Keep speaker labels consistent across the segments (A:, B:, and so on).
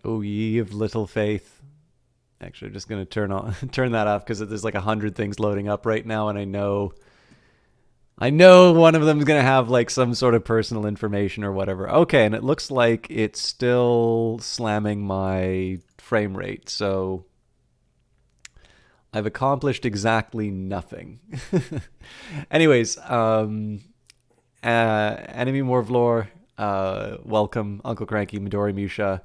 A: Oh, ye of little faith. Actually, I'm just gonna turn that off because there's like 100 things loading up right now, and I know one of them is gonna have like some sort of personal information or whatever. Okay, and it looks like it's still slamming my frame rate, so I've accomplished exactly nothing. Anyways, Enemy Morvlor, welcome, Uncle Cranky, Midori Musha.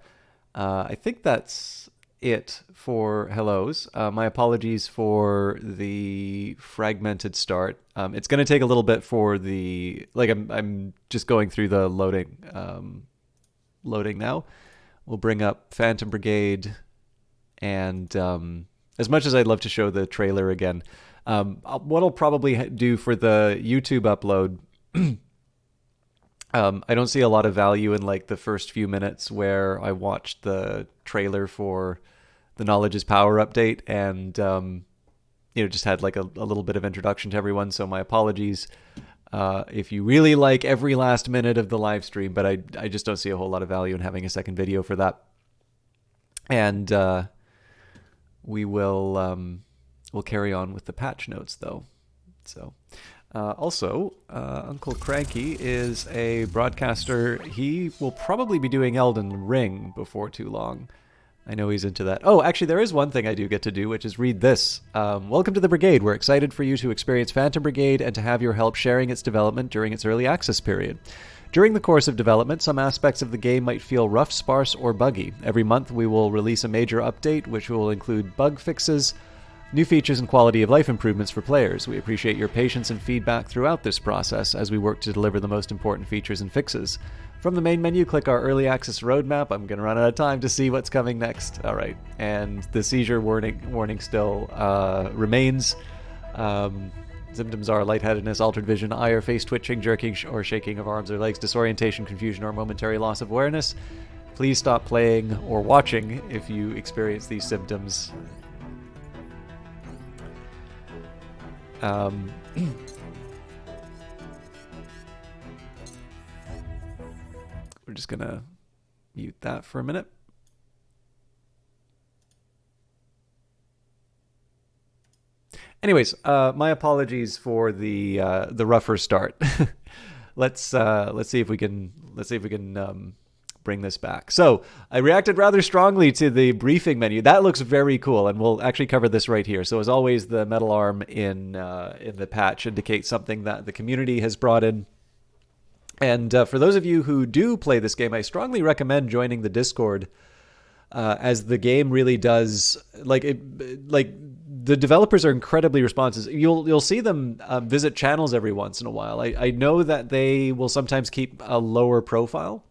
A: I think that's it for hellos. My apologies for the fragmented start. It's going to take a little bit for the I'm just going through the loading now. We'll bring up Phantom Brigade, and as much as I'd love to show the trailer again, what I'll probably do for the YouTube upload. I don't see a lot of value in like the first few minutes where I watched the trailer for the Knowledge is Power update, and just had like a little bit of introduction to everyone. So my apologies if you really like every last minute of the live stream, but I just don't see a whole lot of value in having a second video for that. And we'll carry on with the patch notes though. So. Also, Uncle Cranky is a broadcaster. He will probably be doing Elden Ring before too long. I know he's into that. Oh, actually, there is one thing I do get to do, which is read this. Welcome to the Brigade. We're excited for you to experience Phantom Brigade and to have your help sharing its development during its early access period. During the course of development, some aspects of the game might feel rough, sparse, or buggy. Every month, we will release a major update, which will include bug fixes, new features, and quality of life improvements for players. We appreciate your patience and feedback throughout this process as we work to deliver the most important features and fixes. From the main menu, click our early access roadmap. I'm going to run out of time to see what's coming next. All right. And the seizure warning still remains. Symptoms are lightheadedness, altered vision, eye or face twitching, jerking or shaking of arms or legs, disorientation, confusion, or momentary loss of awareness. Please stop playing or watching if you experience these symptoms. We're just gonna mute that for a minute. Anyways, my apologies for the rougher start. let's see if we can bring this back. So I reacted rather strongly to the briefing menu. That looks very cool, and we'll actually cover this right here. So as always, the metal arm in the patch indicates something that the community has brought in. And for those of you who do play this game, I strongly recommend joining the Discord, as the game really does the developers are incredibly responsive. You'll see them visit channels every once in a while. I know that they will sometimes keep a lower profile.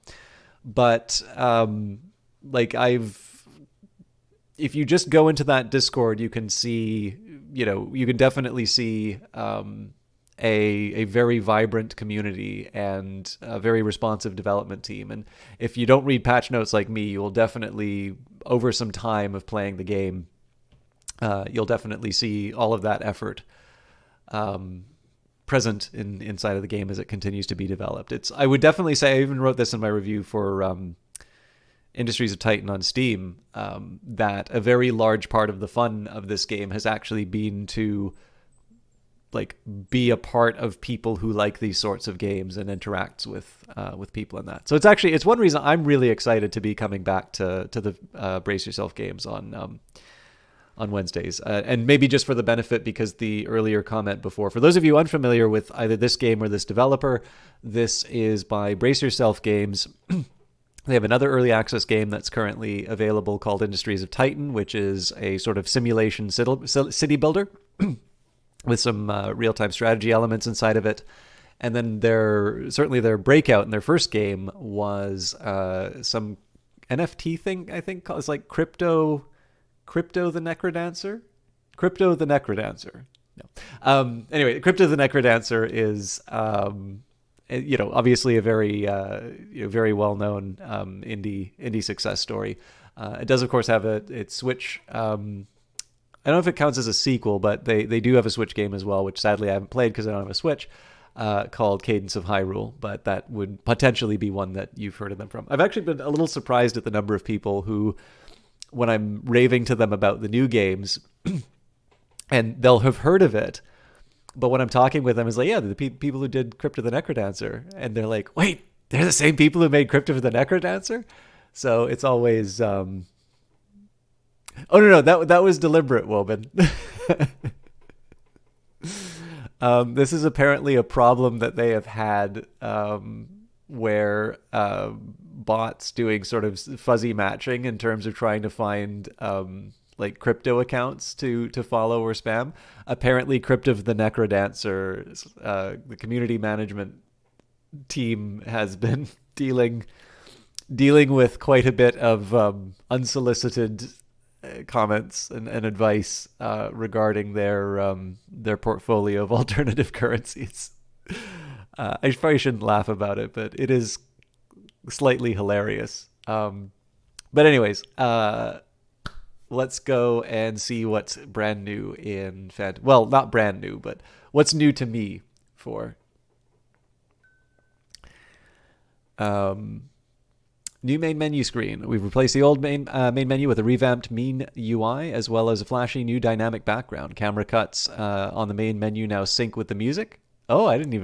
A: But if you just go into that Discord, you can see, you can definitely see a very vibrant community and a very responsive development team. And if you don't read patch notes like me, you will definitely, over some time of playing the game, you'll definitely see all of that effort present inside of the game as it continues to be developed. I would definitely say, I even wrote this in my review for Industries of Titan on Steam, that a very large part of the fun of this game has actually been to be a part of people who like these sorts of games and interacts with people in that. So it's one reason I'm really excited to be coming back to the Brace Yourself games on Wednesdays. And maybe just for the benefit, because the earlier comment before, for those of you unfamiliar with either this game or this developer, this is by Brace Yourself Games. They have another early access game that's currently available called Industries of Titan, which is a sort of simulation city builder with some real-time strategy elements inside of it. And then their breakout in their first game was some NFT thing, I think, it's like Crypto the Necrodancer? Crypto the Necrodancer. No. Anyway, Crypto the Necrodancer is, obviously a very, very well-known indie success story. It does, of course, have its Switch. I don't know if it counts as a sequel, but they do have a Switch game as well, which sadly I haven't played because I don't have a Switch. called Cadence of Hyrule, but that would potentially be one that you've heard of them from. I've actually been a little surprised at the number of people who, when I'm raving to them about the new games, and they'll have heard of it, but when I'm talking with them, it's like, yeah, the people who did Crypt of the Necrodancer, and they're like, wait, they're the same people who made Crypt of the Necrodancer? So it's always, oh no, that was deliberate, Woban. This is apparently a problem that they have had, where bots doing sort of fuzzy matching in terms of trying to find like crypto accounts to follow or spam. Apparently, Crypt of the Necrodancer, the community management team has been dealing with quite a bit of unsolicited comments and advice regarding their portfolio of alternative currencies. I probably shouldn't laugh about it, but it is slightly hilarious. But anyways, let's go and see what's brand new in Phantom. Well, not brand new, but what's new to me for new main menu screen. We've replaced the old main menu with a revamped main UI, as well as a flashy new dynamic background. Camera cuts on the main menu now sync with the music. Oh, I wasn't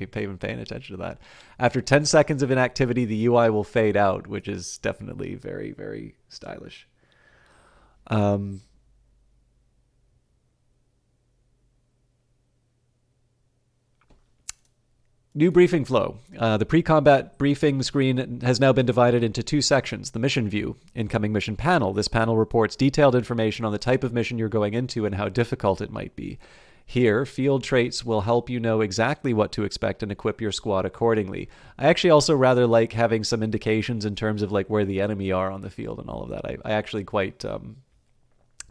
A: even paying attention to that. After 10 seconds of inactivity, the UI will fade out, which is definitely very, very stylish. New briefing flow. The pre-combat briefing screen has now been divided into two sections. The mission view, incoming mission panel. This panel reports detailed information on the type of mission you're going into and how difficult it might be. Here, field traits will help you know exactly what to expect and equip your squad accordingly. I actually also rather like having some indications in terms of like where the enemy are on the field and all of that. I actually quite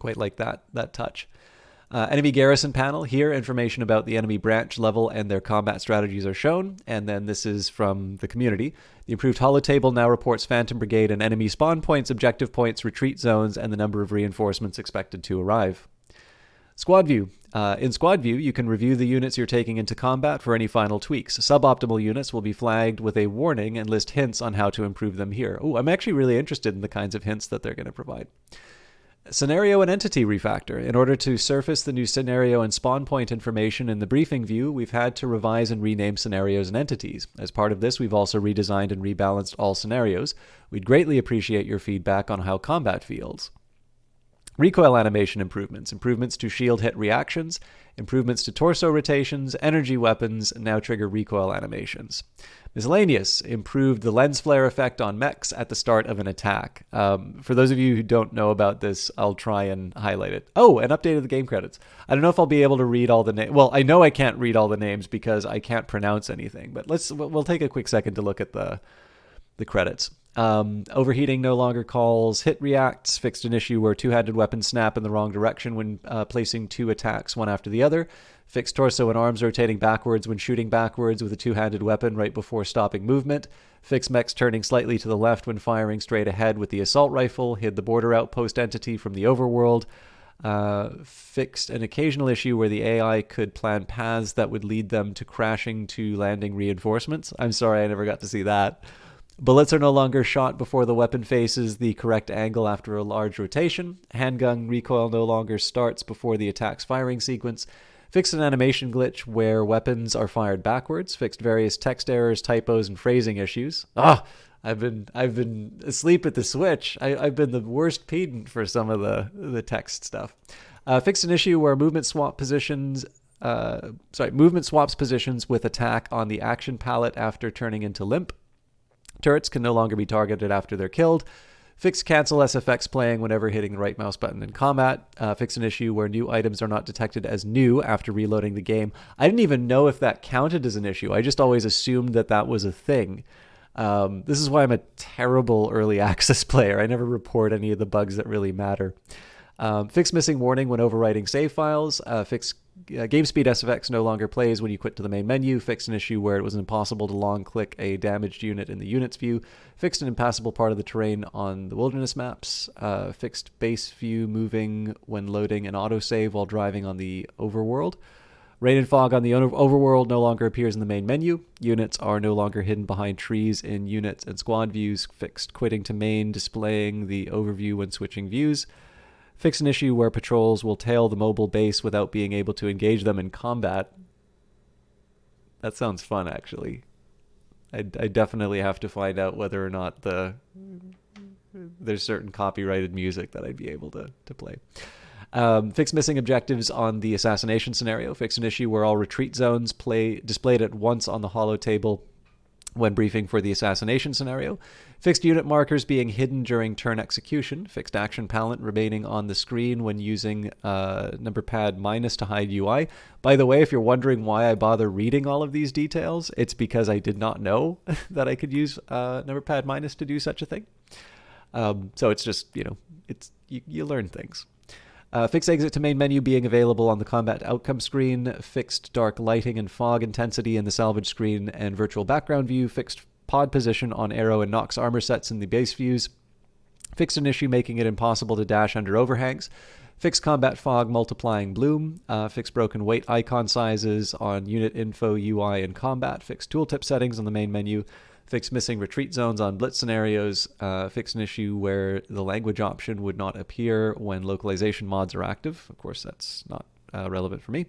A: like that touch. Enemy garrison panel. Here, information about the enemy branch level and their combat strategies are shown. And then this is from the community. The improved holotable now reports Phantom Brigade and enemy spawn points, objective points, retreat zones, and the number of reinforcements expected to arrive. Squad view. In squad view, you can review the units you're taking into combat for any final tweaks. Suboptimal units will be flagged with a warning and list hints on how to improve them here. Oh, I'm actually really interested in the kinds of hints that they're going to provide. Scenario and entity refactor. In order to surface the new scenario and spawn point information in the briefing view, we've had to revise and rename scenarios and entities. As part of this, we've also redesigned and rebalanced all scenarios. We'd greatly appreciate your feedback on how combat feels. Recoil animation improvements. Improvements to shield hit reactions. Improvements to torso rotations. Energy weapons now trigger recoil animations. Miscellaneous. Improved the lens flare effect on mechs at the start of an attack. For those of you who don't know about this, I'll try and highlight it. Oh, and updated the game credits. I don't know if I'll be able to read all the names. Well, I know I can't read all the names because I can't pronounce anything. But we'll take a quick second to look at the credits. Overheating no longer calls hit reacts. Fixed an issue where two-handed weapons snap in the wrong direction when placing two attacks one after the other. Fixed torso and arms rotating backwards when shooting backwards with a two-handed weapon right before stopping movement. Fixed mechs turning slightly to the left when firing straight ahead with the assault rifle. Hid the border outpost entity from the overworld. Fixed an occasional issue where the AI could plan paths that would lead them to crashing to landing reinforcements. I'm sorry, I never got to see that. Bullets are no longer shot before the weapon faces the correct angle after a large rotation. Handgun recoil no longer starts before the attack's firing sequence. Fixed an animation glitch where weapons are fired backwards. Fixed various text errors, typos, and phrasing issues. I've been asleep at the switch. I've been the worst pedant for some of the text stuff. Fixed an issue where movement swaps positions with attack on the action palette after turning into limp. Turrets can no longer be targeted after they're killed. Fixed cancel SFX playing whenever hitting the right mouse button in combat. Fix an issue where new items are not detected as new after reloading the game. I didn't even know if that counted as an issue. I just always assumed that was a thing. This is why I'm a terrible early access player. I never report any of the bugs that really matter. Fix missing warning when overwriting save files. Fix game speed SFX no longer plays when you quit to the main menu. Fixed an issue where it was impossible to long click a damaged unit in the units view. Fixed an impassable part of the terrain on the wilderness maps. Fixed base view moving when loading an autosave while driving on the overworld. Rain and fog on the overworld no longer appears in the main menu. Units are no longer hidden behind trees in units and squad views. Fixed quitting to main, displaying the overview when switching views. Fix an issue where patrols will tail the mobile base without being able to engage them in combat. That sounds fun, actually. I definitely have to find out whether or not there's certain copyrighted music that I'd be able to play. Fix missing objectives on the assassination scenario. Fix an issue where all retreat zones displayed at once on the holo table when briefing for the assassination scenario. Fixed unit markers being hidden during turn execution. Fixed action palette remaining on the screen when using number pad minus to hide UI. By the way, if you're wondering why I bother reading all of these details, it's because I did not know that I could use number pad minus to do such a thing. So it's just, you learn things. Fixed exit to main menu being available on the combat outcome screen. Fixed dark lighting and fog intensity in the salvage screen and virtual background view. Fixed pod position on arrow and Nox armor sets in the base views. Fixed an issue making it impossible to dash under overhangs. Fixed combat fog multiplying bloom. Fixed broken weight icon sizes on unit info, UI, and combat. Fixed tooltip settings on the main menu. Fix missing retreat zones on blitz scenarios. Fix an issue where the language option would not appear when localization mods are active. Of course, that's not relevant for me.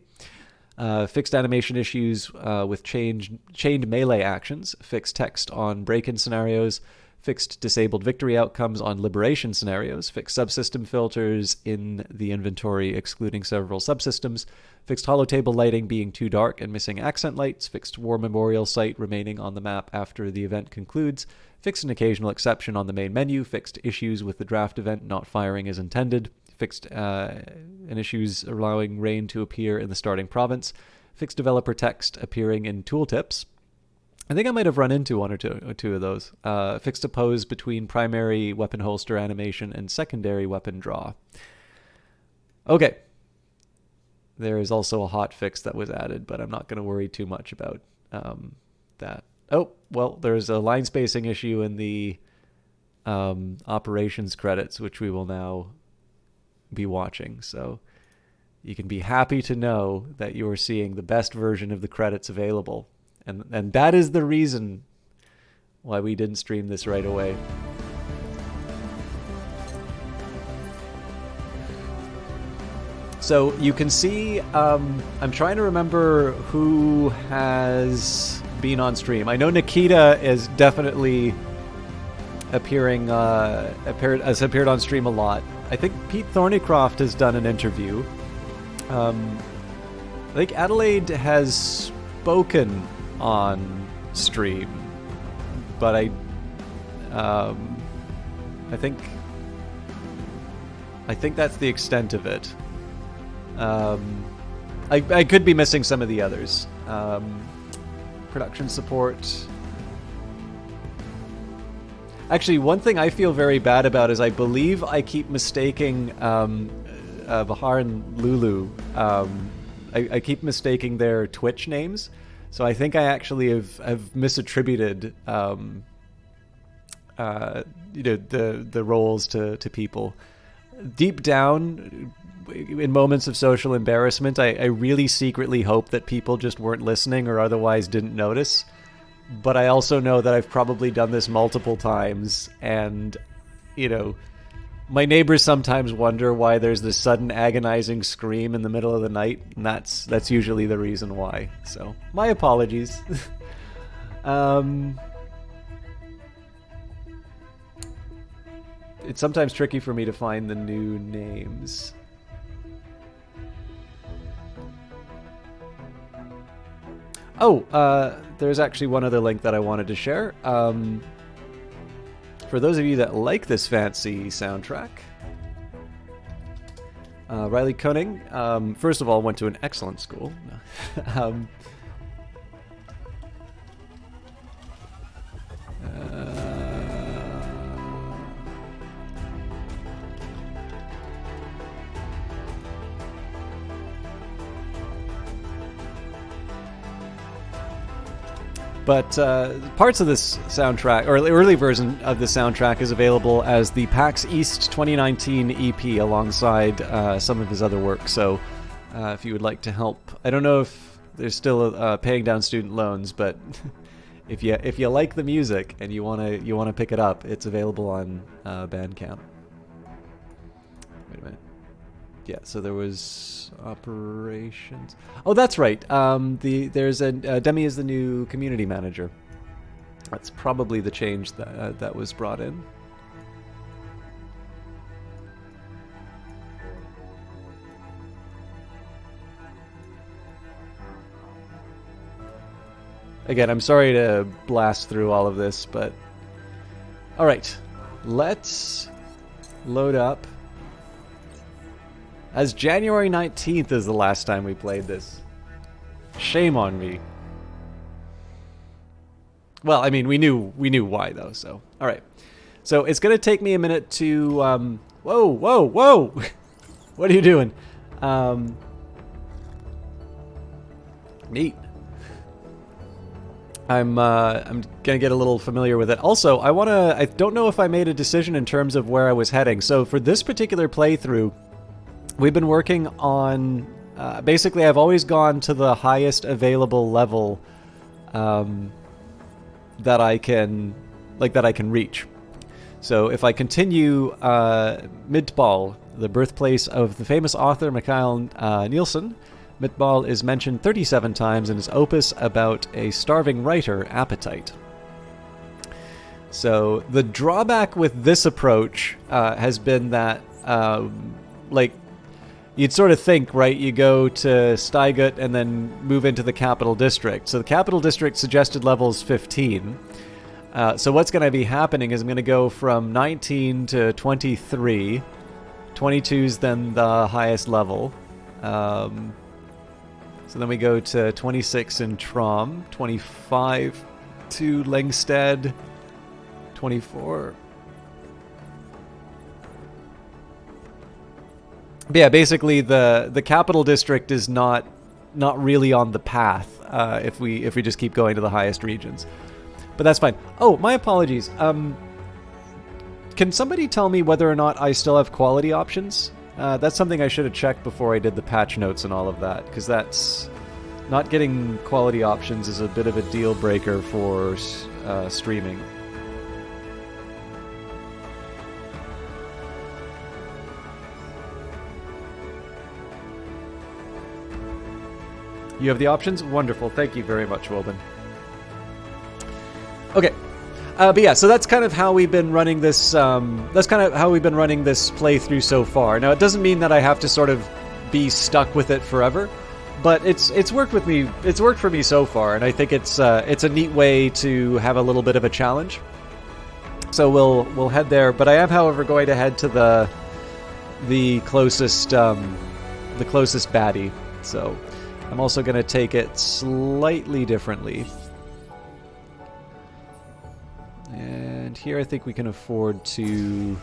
A: Fixed animation issues with chained melee actions. Fixed text on break-in scenarios. Fixed disabled victory outcomes on liberation scenarios. Fixed subsystem filters in the inventory excluding several subsystems. Fixed holotable lighting being too dark and missing accent lights. Fixed war memorial site remaining on the map after the event concludes. Fixed an occasional exception on the main menu. Fixed issues with the draft event not firing as intended. Fixed an issues allowing rain to appear in the starting province. Fixed developer text appearing in tooltips. I think I might have run into one or two of those. Fixed a pose between primary weapon holster animation and secondary weapon draw. Okay. There is also a hot fix that was added, but I'm not going to worry too much about that. Oh, well, there's a line spacing issue in the operations credits, which we will now be watching. So you can be happy to know that you are seeing the best version of the credits available. And that is the reason why we didn't stream this right away. So you can see, I'm trying to remember who has been on stream. I know Nikita is definitely has appeared on stream a lot. I think Pete Thornycroft has done an interview. I think Adelaide has spoken on stream, but I think that's the extent of it. I could be missing some of the others. Production support. Actually, one thing I feel very bad about is I believe I keep mistaking Bahar and Lulu. I keep mistaking their Twitch names. So I think I actually have misattributed the roles to people. Deep down, in moments of social embarrassment, I really secretly hope that people just weren't listening or otherwise didn't notice. But I also know that I've probably done this multiple times, and my neighbors sometimes wonder why there's this sudden agonizing scream in the middle of the night, and that's usually the reason why. So, my apologies. It's sometimes tricky for me to find the new names. Oh, there's actually one other link that I wanted to share. For those of you that like this fancy soundtrack, Riley Koenig, first of all, went to an excellent school. But parts of this soundtrack, or the early version of the soundtrack, is available as the PAX East 2019 EP alongside some of his other work. So if you would like to help. I don't know if there's still paying down student loans, but if you like the music and you wanna pick it up, it's available on Bandcamp. Wait a minute. Yeah, so there was operations. Oh, that's right. There's a Demi is the new community manager. That's probably the change that was brought in. Again, I'm sorry to blast through all of this, but all right, let's load up. As January 19th is the last time we played this. Shame on me. Well, I mean, we knew why though. So, all right. So it's gonna take me a minute to. Whoa, whoa, whoa! What are you doing? Neat. I'm gonna get a little familiar with it. Also, I don't know if I made a decision in terms of where I was heading. So for this particular playthrough, we've been working on. Basically, I've always gone to the highest available level that I can reach. So if I continue, Midtball, the birthplace of the famous author Mikael Nielsen. Midtball is mentioned 37 times in his opus about a starving writer, Appetite. So the drawback with this approach has been that, you'd sort of think, right, you go to Stygut and then move into the Capital District. So the Capital District suggested level is 15. So what's going to be happening is I'm going to go from 19 to 23. 22's then the highest level. So then we go to 26 in Trom, 25 to Lengstead, 24. But yeah, basically the Capital District is not really on the path if we just keep going to the highest regions. But that's fine. Oh, my apologies. Can somebody tell me whether or not I still have quality options? That's something I should have checked before I did the patch notes and all of that, because that's not getting quality options is a bit of a deal breaker for streaming. You have the options? Wonderful. Thank you very much, Wilbin. Okay. But yeah, so that's kind of how we've been running this. That's kind of how we've been running this playthrough so far. Now, it doesn't mean that I have to sort of be stuck with it forever, but it's worked with me. It's worked for me so far, and I think it's a neat way to have a little bit of a challenge. So we'll head there. But I am, however, going to head to the closest baddie. So I'm also going to take it slightly differently. And here I think we can afford to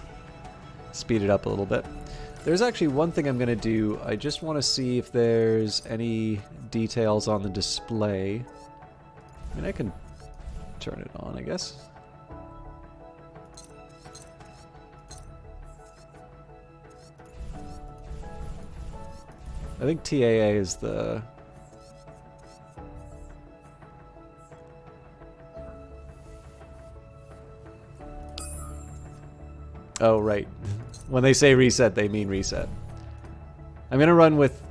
A: speed it up a little bit. There's actually one thing I'm going to do. I just want to see if there's any details on the display. I mean, I can turn it on, I guess. I think TAA is the... Oh, right. When they say reset, they mean reset. I'm gonna run with...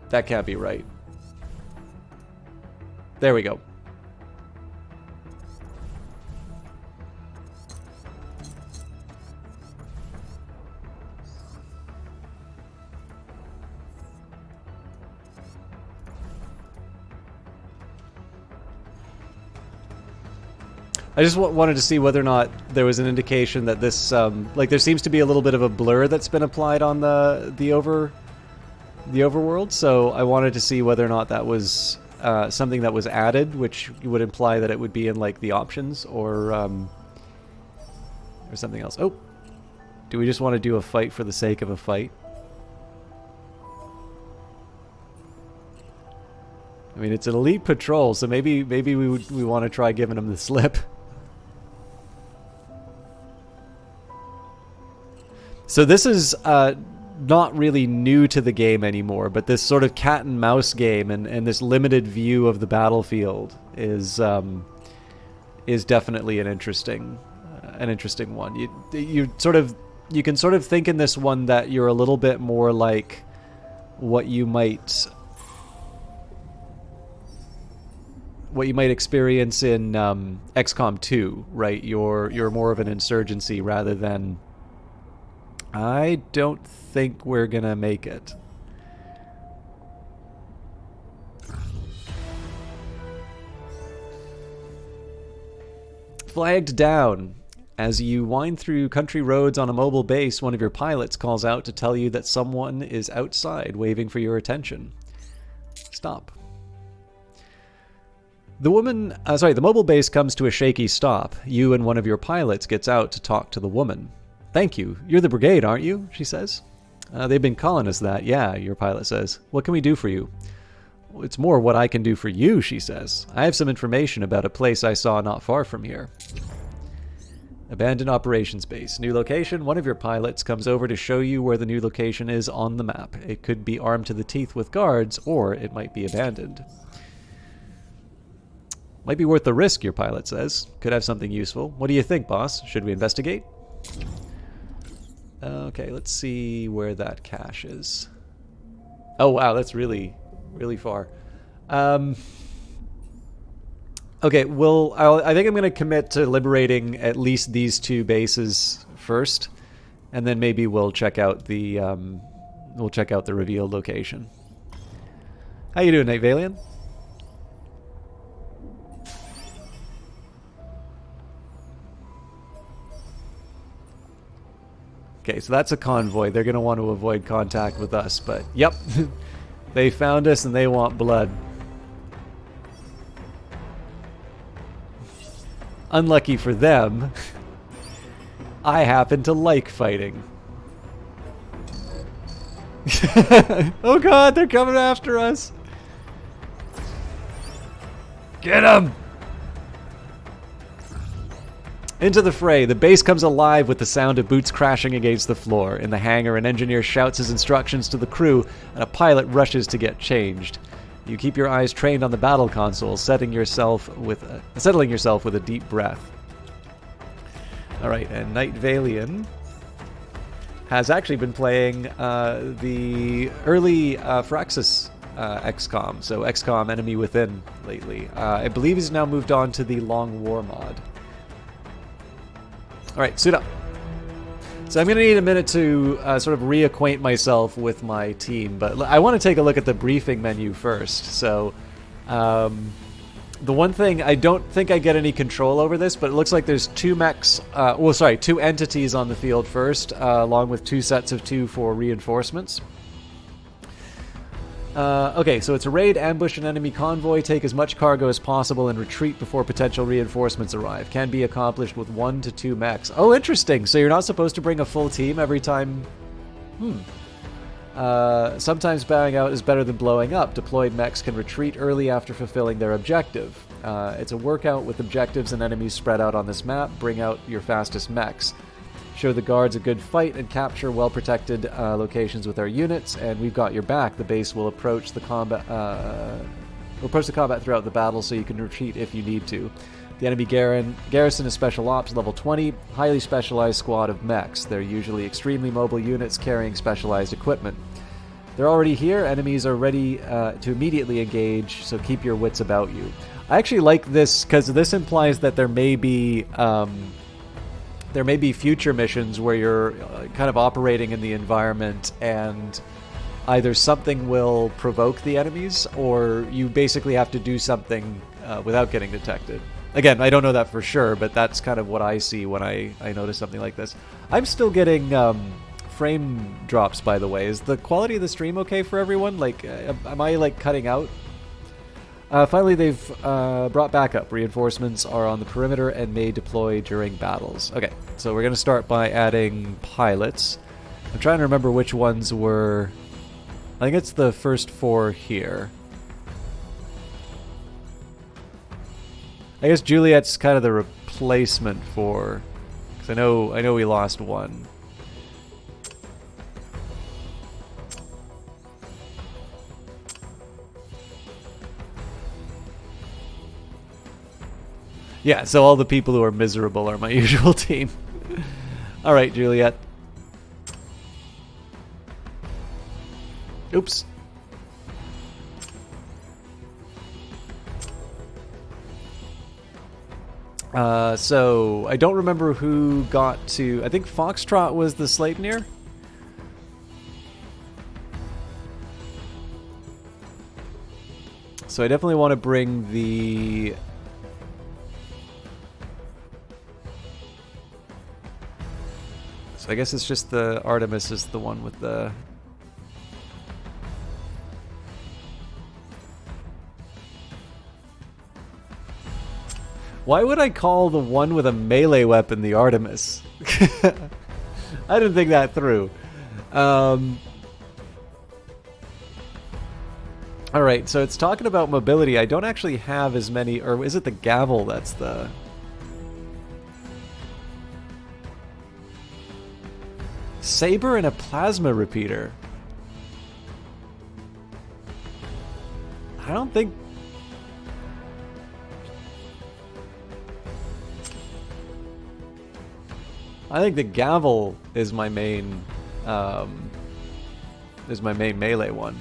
A: That can't be right. There we go. I just wanted to see whether or not there was an indication that this, there seems to be a little bit of a blur that's been applied on the overworld. So I wanted to see whether or not that was something that was added, which would imply that it would be in like the options or something else. Oh, do we just want to do a fight for the sake of a fight? I mean, it's an elite patrol, so maybe we want to try giving them the slip. So this is not really new to the game anymore, but this sort of cat and mouse game and this limited view of the battlefield is definitely an interesting one. You can sort of think in this one that you're a little bit more like what you might experience in XCOM 2, right? You're more of an insurgency rather than, I don't think we're gonna make it. Flagged down. As you wind through country roads on a mobile base, one of your pilots calls out to tell you that someone is outside waving for your attention. Stop. The mobile base comes to a shaky stop. You and one of your pilots gets out to talk to the woman. Thank you. You're the Brigade, aren't you? She says. They've been calling us that. Yeah, your pilot says. What can we do for you? It's more what I can do for you, she says. I have some information about a place I saw not far from here. Abandoned operations base. New location. One of your pilots comes over to show you where the new location is on the map. It could be armed to the teeth with guards, or it might be abandoned. Might be worth the risk, your pilot says. Could have something useful. What do you think, boss? Should we investigate? Okay, let's see where that cache is. Oh, wow, that's really, really far. Okay, well, I think I'm going to commit to liberating at least these two bases first, and then maybe we'll check out the revealed location. How you doing, Night Valiant? Okay, so that's a convoy. They're going to want to avoid contact with us, but yep, they found us and they want blood. Unlucky for them, I happen to like fighting. Oh god, they're coming after us! Get them! Into the fray. The base comes alive with the sound of boots crashing against the floor. In the hangar, an engineer shouts his instructions to the crew, and a pilot rushes to get changed. You keep your eyes trained on the battle console, settling yourself with a deep breath. Alright, and Night Valian has actually been playing the early Firaxis XCOM, so XCOM Enemy Within lately. I believe he's now moved on to the Long War mod. Alright, suit up. So I'm going to need a minute to sort of reacquaint myself with my team, but I want to take a look at the briefing menu first. So the one thing, I don't think I get any control over this, but it looks like there's two entities on the field first, along with two sets of two for reinforcements. Okay, so it's a raid, ambush an enemy convoy, take as much cargo as possible, and retreat before potential reinforcements arrive. Can be accomplished with 1 to 2 mechs. Oh, interesting! So you're not supposed to bring a full team every time... sometimes bowing out is better than blowing up. Deployed mechs can retreat early after fulfilling their objective. It's a workout with objectives and enemies spread out on this map. Bring out your fastest mechs. Show the guards a good fight and capture well-protected locations with our units, and we've got your back. The base will approach the combat throughout the battle, so you can retreat if you need to. The enemy garrison is Special Ops level 20, highly specialized squad of mechs. They're usually extremely mobile units carrying specialized equipment. They're already here. Enemies are ready to immediately engage, so keep your wits about you. I actually like this because this implies that there may be future missions where you're kind of operating in the environment and either something will provoke the enemies or you basically have to do something without getting detected. Again, I don't know that for sure, but that's kind of what I see when I notice something like this. I'm still getting frame drops, by the way. Is the quality of the stream okay for everyone? Like, am I like cutting out? Finally, they've brought backup. Reinforcements are on the perimeter and may deploy during battles. Okay, so we're going to start by adding pilots. I'm trying to remember which ones were... I think it's the first 4 here. I guess Juliet's kind of the replacement for... Because I know we lost one. Yeah, so all the people who are miserable are my usual team. All right, Juliet. Oops. So I don't remember who got to... I think Foxtrot was the Sleipnir. So I definitely want to bring the... So I guess it's just the Artemis is the one with the... Why would I call the one with a melee weapon the Artemis? I didn't think that through. Alright, so it's talking about mobility. I don't actually have as many... Or is it the gavel that's the... Saber and a plasma repeater. I don't think... I think the gavel is my main melee one.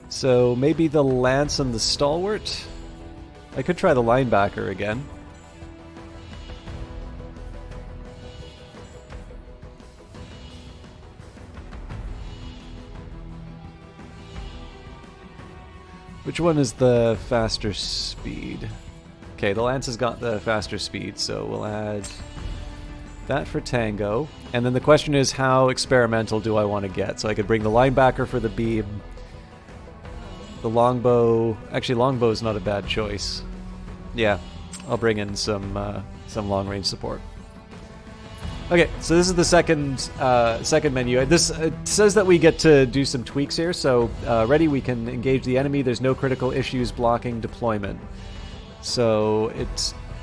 A: So maybe the lance and the stalwart? I could try the linebacker again. Which one is the faster speed? Okay, the lance has got the faster speed, so we'll add that for Tango. And then the question is, how experimental do I want to get? So I could bring the linebacker for the beam. The longbow... Actually, longbow is not a bad choice. Yeah, I'll bring in some long-range support. Okay, so this is the second menu. This says that we get to do some tweaks here. So ready, we can engage the enemy. There's no critical issues blocking deployment. So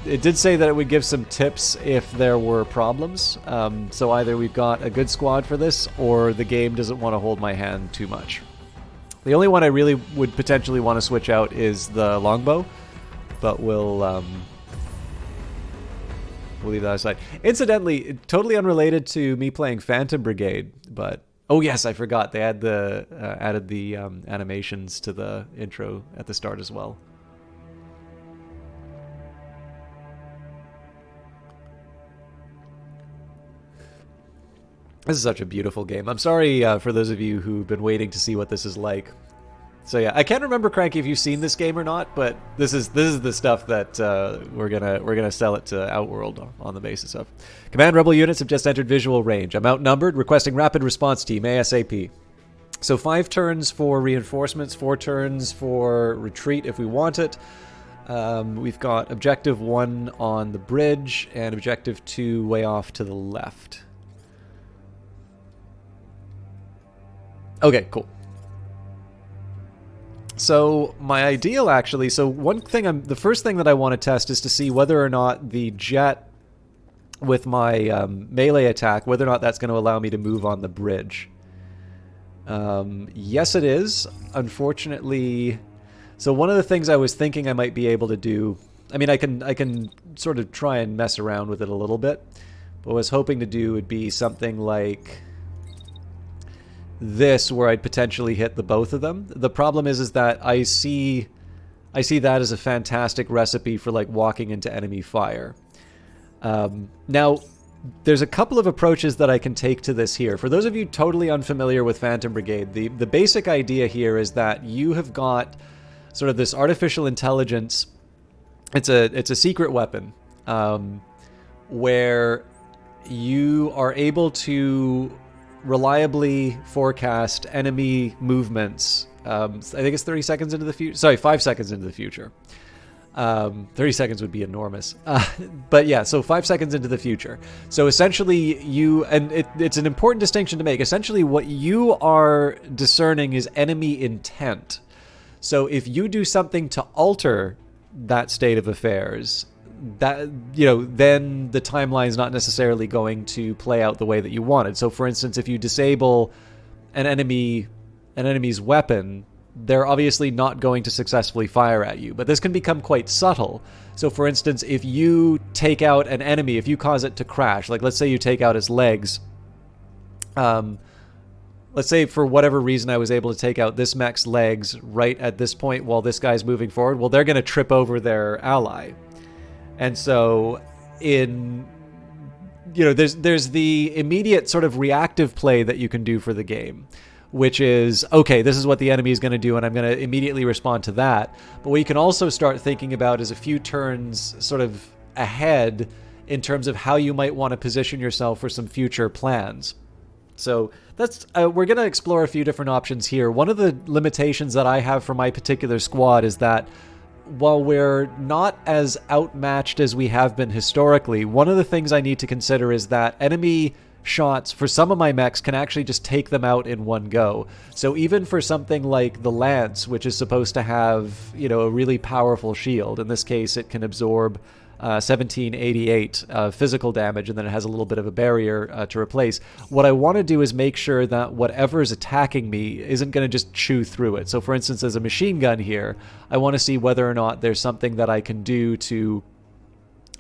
A: it did say that it would give some tips if there were problems. So either we've got a good squad for this, or the game doesn't want to hold my hand too much. The only one I really would potentially want to switch out is the longbow, but we'll leave that aside. Incidentally, totally unrelated to me playing Phantom Brigade, but oh yes, I forgot they added the animations to the intro at the start as well. This is such a beautiful game. I'm sorry for those of you who've been waiting to see what this is like. So yeah, I can't remember, Cranky, if you've seen this game or not, but this is the stuff that we're gonna sell it to Outworld on the basis of. Command Rebel units have just entered visual range. I'm outnumbered, requesting rapid response team ASAP. So 5 turns for reinforcements, 4 turns for retreat if we want it. We've got objective 1 on the bridge and objective 2 way off to the left. Okay, cool. So my ideal, actually, so the first thing that I want to test is to see whether or not the jet with my melee attack, whether or not that's going to allow me to move on the bridge. Yes, it is. Unfortunately, so one of the things I was thinking I might be able to do, I mean, I can sort of try and mess around with it a little bit, but what I was hoping to do would be something like this, where I'd potentially hit the both of them. The problem is that I see that as a fantastic recipe for like walking into enemy fire. Now, there's a couple of approaches that I can take to this here. For those of you totally unfamiliar with Phantom Brigade, the basic idea here is that you have got sort of this artificial intelligence. It's a secret weapon where you are able to reliably forecast enemy movements. I think it's 30 seconds into the future. Sorry, 5 seconds into the future. 30 seconds would be enormous. But yeah, so 5 seconds into the future. So essentially it's an important distinction to make. Essentially what you are discerning is enemy intent. So if you do something to alter that state of affairs, that, you know, then the timeline is not necessarily going to play out the way that you wanted. So for instance, if you disable an enemy's weapon, they're obviously not going to successfully fire at you. But this can become quite subtle. So for instance, if you take out an enemy, if you cause it to crash, like let's say you take out its legs, let's say for whatever reason I was able to take out this mech's legs right at this point while this guy's moving forward, well, they're going to trip over their ally. And so there's the immediate sort of reactive play that you can do for the game, which is, okay, this is what the enemy is going to do, and I'm going to immediately respond to that. But what you can also start thinking about is a few turns sort of ahead in terms of how you might want to position yourself for some future plans. So that's we're going to explore a few different options here. One of the limitations that I have for my particular squad is that while we're not as outmatched as we have been historically, one of the things I need to consider is that enemy shots for some of my mechs can actually just take them out in one go. So even for something like the Lance, which is supposed to have, a really powerful shield, in this case it can absorb 1788 physical damage, and then it has a little bit of a barrier to replace. What I want to do is make sure that whatever's attacking me isn't going to just chew through it. So for instance, as a machine gun here, I want to see whether or not there's something that I can do to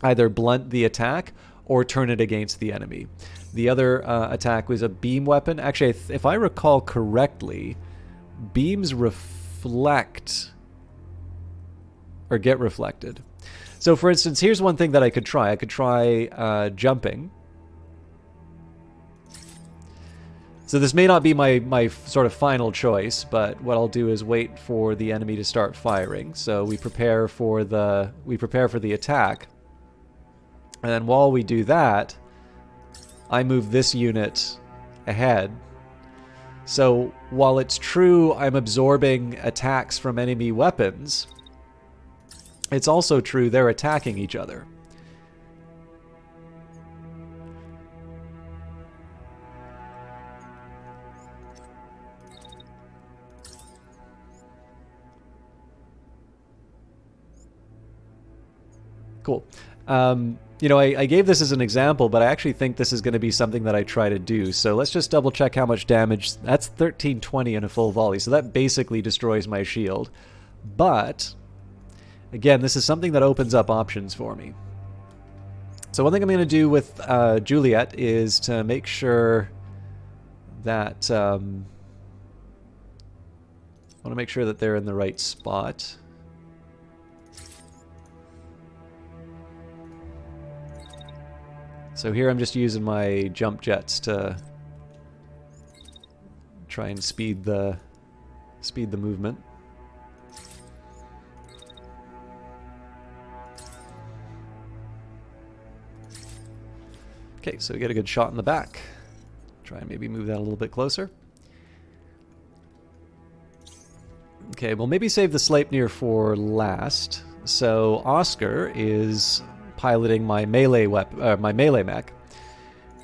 A: either blunt the attack or turn it against the enemy. The other attack was a beam weapon. Actually, if I recall correctly, beams reflect or get reflected. So for instance, here's one thing that I could try. I could try jumping. So this may not be my sort of final choice, but what I'll do is wait for the enemy to start firing. So we prepare for the attack. And then while we do that, I move this unit ahead. So while it's true I'm absorbing attacks from enemy weapons, it's also true they're attacking each other. Cool. I gave this as an example, but I actually think this is going to be something that I try to do. So let's just double check how much damage. That's 1320 in a full volley. So that basically destroys my shield. But again, this is something that opens up options for me. So one thing I'm going to do with Juliet is to make sure that I want to make sure that they're in the right spot. So here I'm just using my jump jets to try and speed the movement. Okay, so we get a good shot in the back. Try and maybe move that a little bit closer. Okay, we'll maybe save the Sleipnir for last. So Oscar is piloting my melee mech.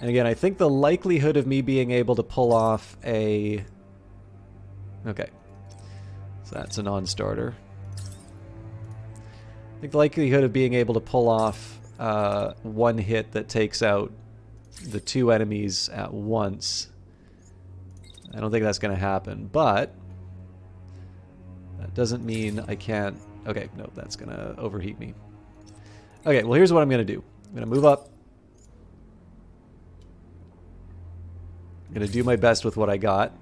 A: And again, I think the likelihood of me being able to pull off a... Okay. So that's a non-starter. I think the likelihood of being able to pull off one hit that takes out the two enemies at once, I don't think that's going to happen, but that doesn't mean I can't... Okay, no, that's going to overheat me. Okay, well, here's what I'm going to do. I'm going to move up. I'm going to do my best with what I got.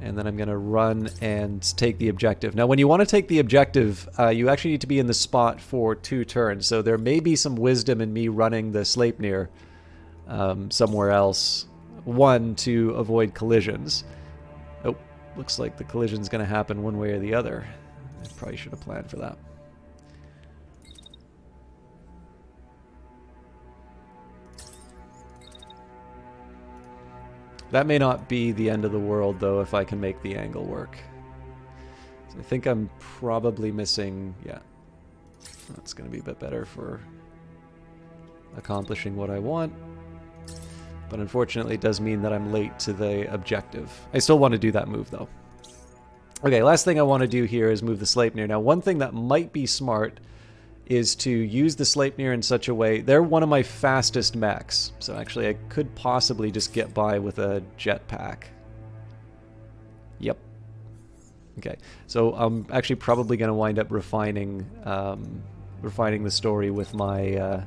A: And then I'm going to run and take the objective. Now, when you want to take the objective, you actually need to be in the spot for 2 turns. So there may be some wisdom in me running the Sleipnir somewhere else. 1, to avoid collisions. Oh, looks like the collision's going to happen one way or the other. I probably should have planned for that. That may not be the end of the world, though, if I can make the angle work. So I think I'm probably missing... Yeah. That's going to be a bit better for accomplishing what I want. But unfortunately, it does mean that I'm late to the objective. I still want to do that move, though. Okay, last thing I want to do here is move the Sleipnir. Now, one thing that might be smart is to use the Sleipnir in such a way... They're one of my fastest mechs, so actually I could possibly just get by with a jetpack. Yep. Okay, so I'm actually probably going to wind up refining the story with my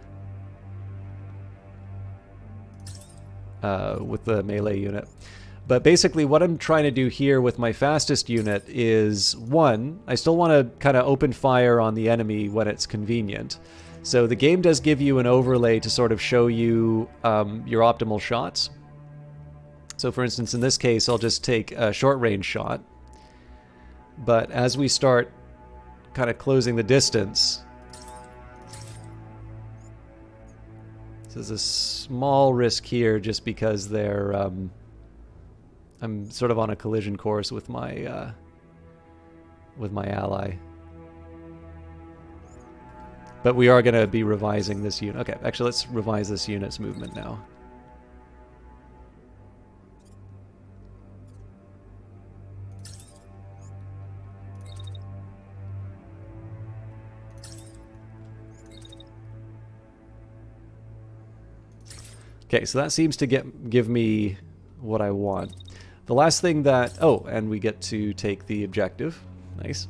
A: with the melee unit. But basically what I'm trying to do here with my fastest unit is, one, I still want to kind of open fire on the enemy when it's convenient. So the game does give you an overlay to sort of show you your optimal shots. So for instance, in this case, I'll just take a short-range shot. But as we start kind of closing the distance, there's a small risk here just because they're I'm sort of on a collision course with my ally. But we are going to be revising this unit. Okay, actually let's revise this unit's movement now. Okay, so that seems to give me what I want. The last thing that... Oh, and we get to take the objective. Nice.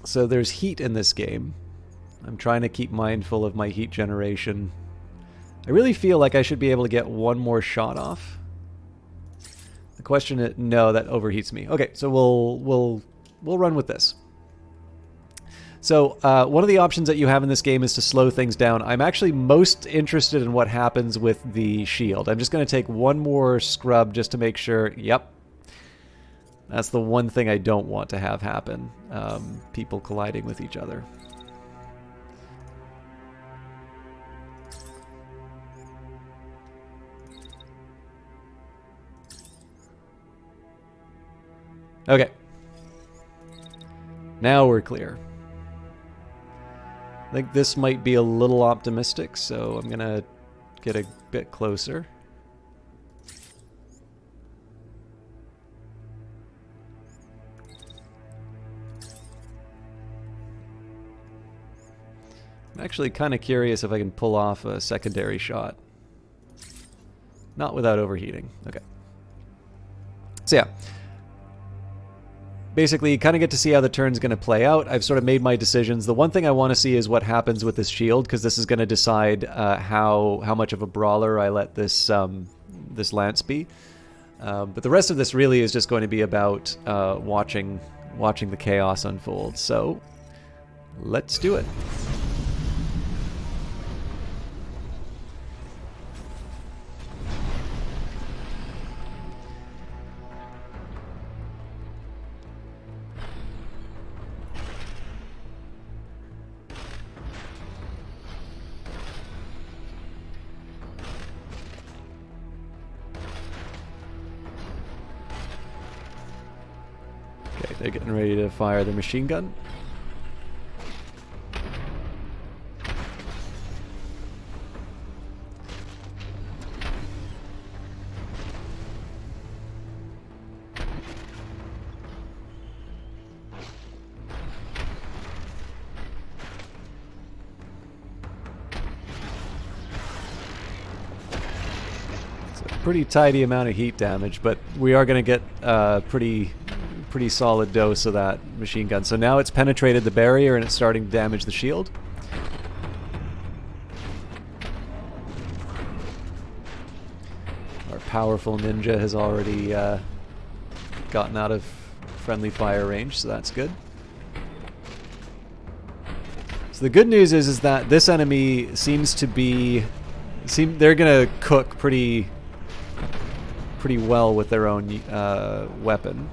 A: So there's heat in this game. I'm trying to keep mindful of my heat generation. I really feel like I should be able to get one more shot off. The question is... No, that overheats me. Okay, so we'll run with this. So one of the options that you have in this game is to slow things down. I'm actually most interested in what happens with the shield. I'm just going to take one more scrub just to make sure. Yep. That's the one thing I don't want to have happen. People colliding with each other. Okay. Now we're clear. I think this might be a little optimistic, so I'm gonna get a bit closer. I'm actually kind of curious if I can pull off a secondary shot. Not without overheating. Okay. So yeah. Basically, you kind of get to see how the turn's going to play out. I've sort of made my decisions. The one thing I want to see is what happens with this shield, because this is going to decide how much of a brawler I let this this lance be. But the rest of this really is just going to be about watching the chaos unfold. So, let's do it. They're getting ready to fire their machine gun. It's a pretty tidy amount of heat damage, but we are going to get pretty solid dose of that machine gun. So now it's penetrated the barrier and it's starting to damage the shield. Our powerful ninja has already gotten out of friendly fire range, so that's good. So the good news is that this enemy seems to be... they're gonna cook pretty well with their own weapon.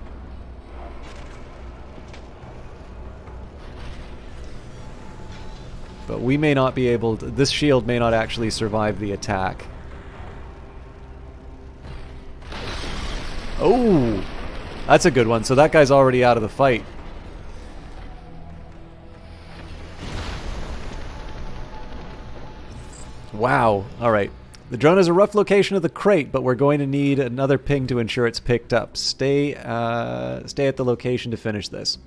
A: But we may not be able to... This shield may not actually survive the attack. Oh! That's a good one. So that guy's already out of the fight. Wow. Alright. The drone has a rough location of the crate, but we're going to need another ping to ensure it's picked up. Stay at the location to finish this.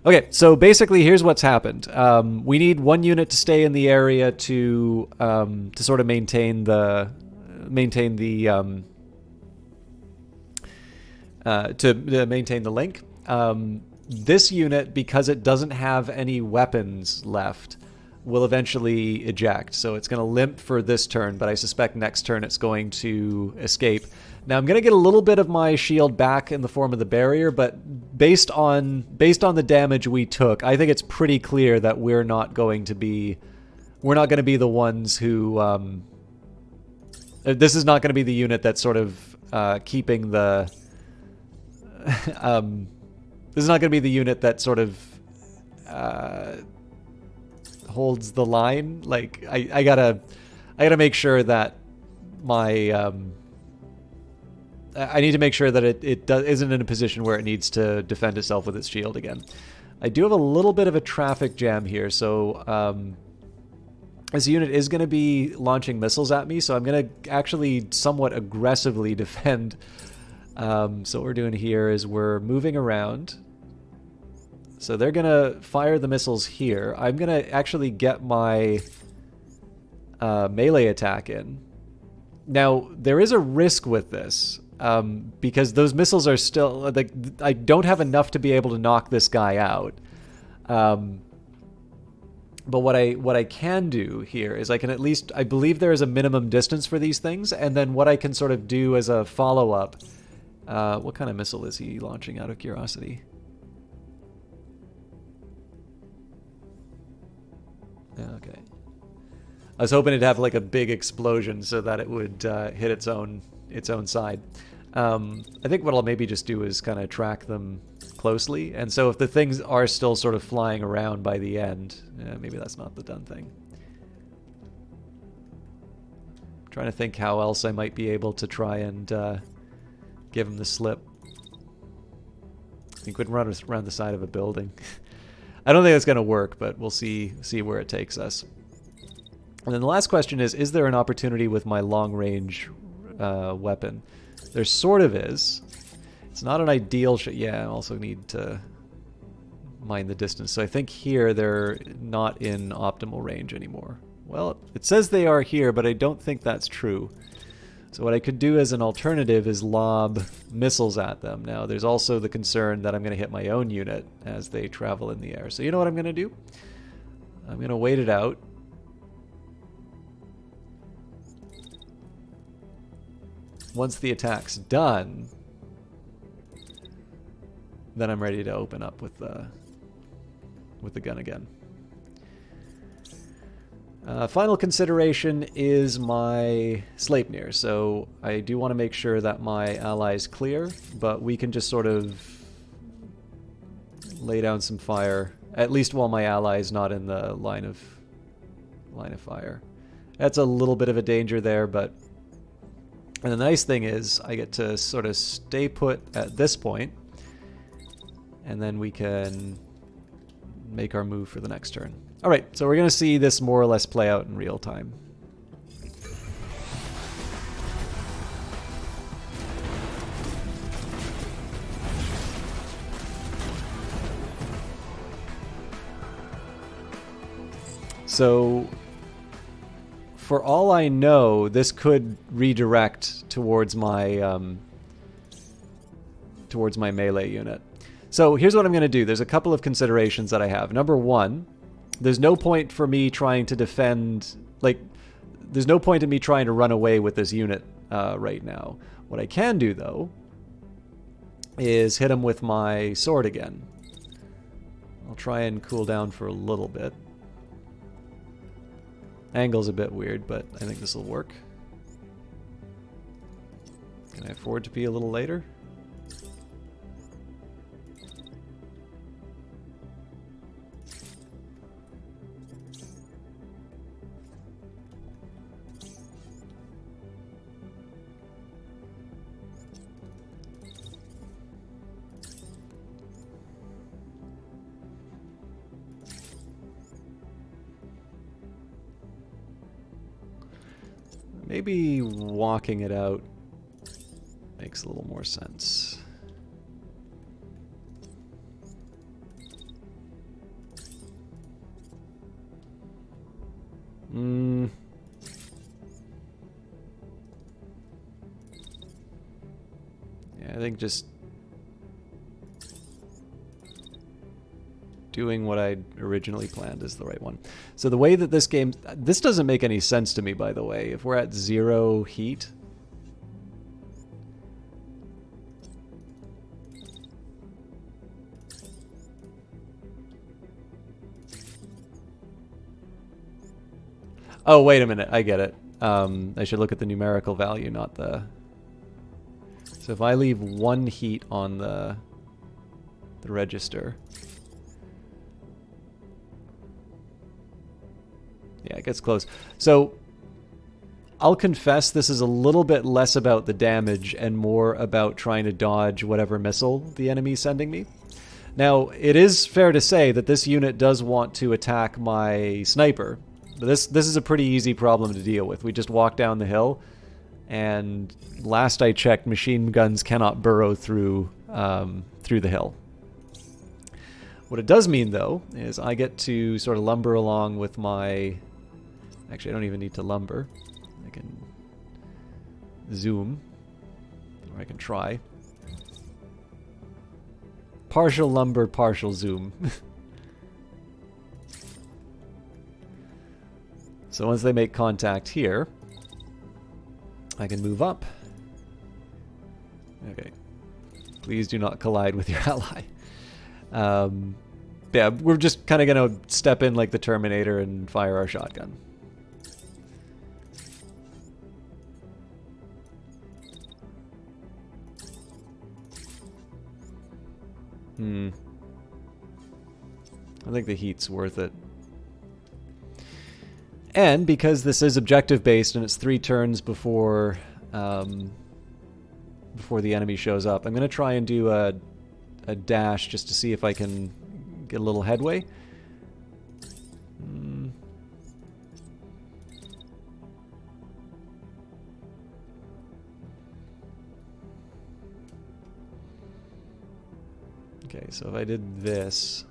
A: Okay, so basically, here's what's happened. We need one unit to stay in the area to sort of maintain the link. This unit, because it doesn't have any weapons left, will eventually eject. So it's going to limp for this turn, but I suspect next turn it's going to escape. Now I'm going to get a little bit of my shield back in the form of the barrier, but based on the damage we took, I think it's pretty clear that we're not going to be the ones who this is not going to be the unit that's sort of keeping the this is not going to be the unit that sort of holds the line. Like I gotta make sure that my I need to make sure that it isn't in a position where it needs to defend itself with its shield again. I do have a little bit of a traffic jam here, so this unit is going to be launching missiles at me, so I'm going to actually somewhat aggressively defend. So what we're doing here is we're moving around. So they're going to fire the missiles here. I'm going to actually get my melee attack in. Now, there is a risk with this, because those missiles are still... like, I don't have enough to be able to knock this guy out. But what I can do here is I can at least... I believe there is a minimum distance for these things, and then what I can sort of do as a follow-up... what kind of missile is he launching, out of curiosity? Okay. I was hoping it'd have like a big explosion so that it would hit its own side. I think what I'll maybe just do is kind of track them closely, and so if the things are still sort of flying around by the end, maybe that's not the done thing. I'm trying to think how else I might be able to try and give him the slip. He could run around the side of a building. I don't think that's going to work, but we'll see where it takes us. And then the last question is there an opportunity with my long-range weapon? There sort of is. It's not an ideal shot. Yeah, I also need to mind the distance. So I think here they're not in optimal range anymore. Well, it says they are here, but I don't think that's true. So what I could do as an alternative is lob missiles at them. Now, there's also the concern that I'm going to hit my own unit as they travel in the air. So you know what I'm going to do? I'm going to wait it out. Once the attack's done, then I'm ready to open up with the gun again. Final consideration is my Sleipnir. So I do want to make sure that my ally's clear, but we can just sort of lay down some fire, at least while my ally is not in the line of fire. That's a little bit of a danger there, but... And the nice thing is I get to sort of stay put at this point, and then we can make our move for the next turn. Alright, so we're going to see this more or less play out in real time. So, for all I know, this could redirect towards my melee unit. So here's what I'm going to do. There's a couple of considerations that I have. Number one, there's no point for me trying to defend, like, there's no point in me trying to run away with this unit right now. What I can do, though, is hit him with my sword again. I'll try and cool down for a little bit. Angle's a bit weird, but I think this will work. Can I afford to be a little later? Maybe walking it out makes a little more sense. Yeah, I think just doing what I originally planned is the right one. So the way that this game... This doesn't make any sense to me, by the way. If we're at 0 heat... Oh, wait a minute. I get it. I should look at the numerical value, not the... So if I leave 1 heat on the register... Yeah, it gets close. So I'll confess this is a little bit less about the damage and more about trying to dodge whatever missile the enemy's sending me. Now, it is fair to say that this unit does want to attack my sniper. But this is a pretty easy problem to deal with. We just walk down the hill, and last I checked, machine guns cannot burrow through the hill. What it does mean, though, is I get to sort of lumber along with my... Actually, I don't even need to lumber. I can zoom, or I can try. Partial lumber, partial zoom. So once they make contact here, I can move up. Okay. Please do not collide with your ally. Yeah, we're just kind of going to step in like the Terminator and fire our shotgun. I think the heat's worth it. And because this is objective-based and it's 3 turns before before the enemy shows up, I'm going to try and do a dash just to see if I can get a little headway. Okay, so if I did this...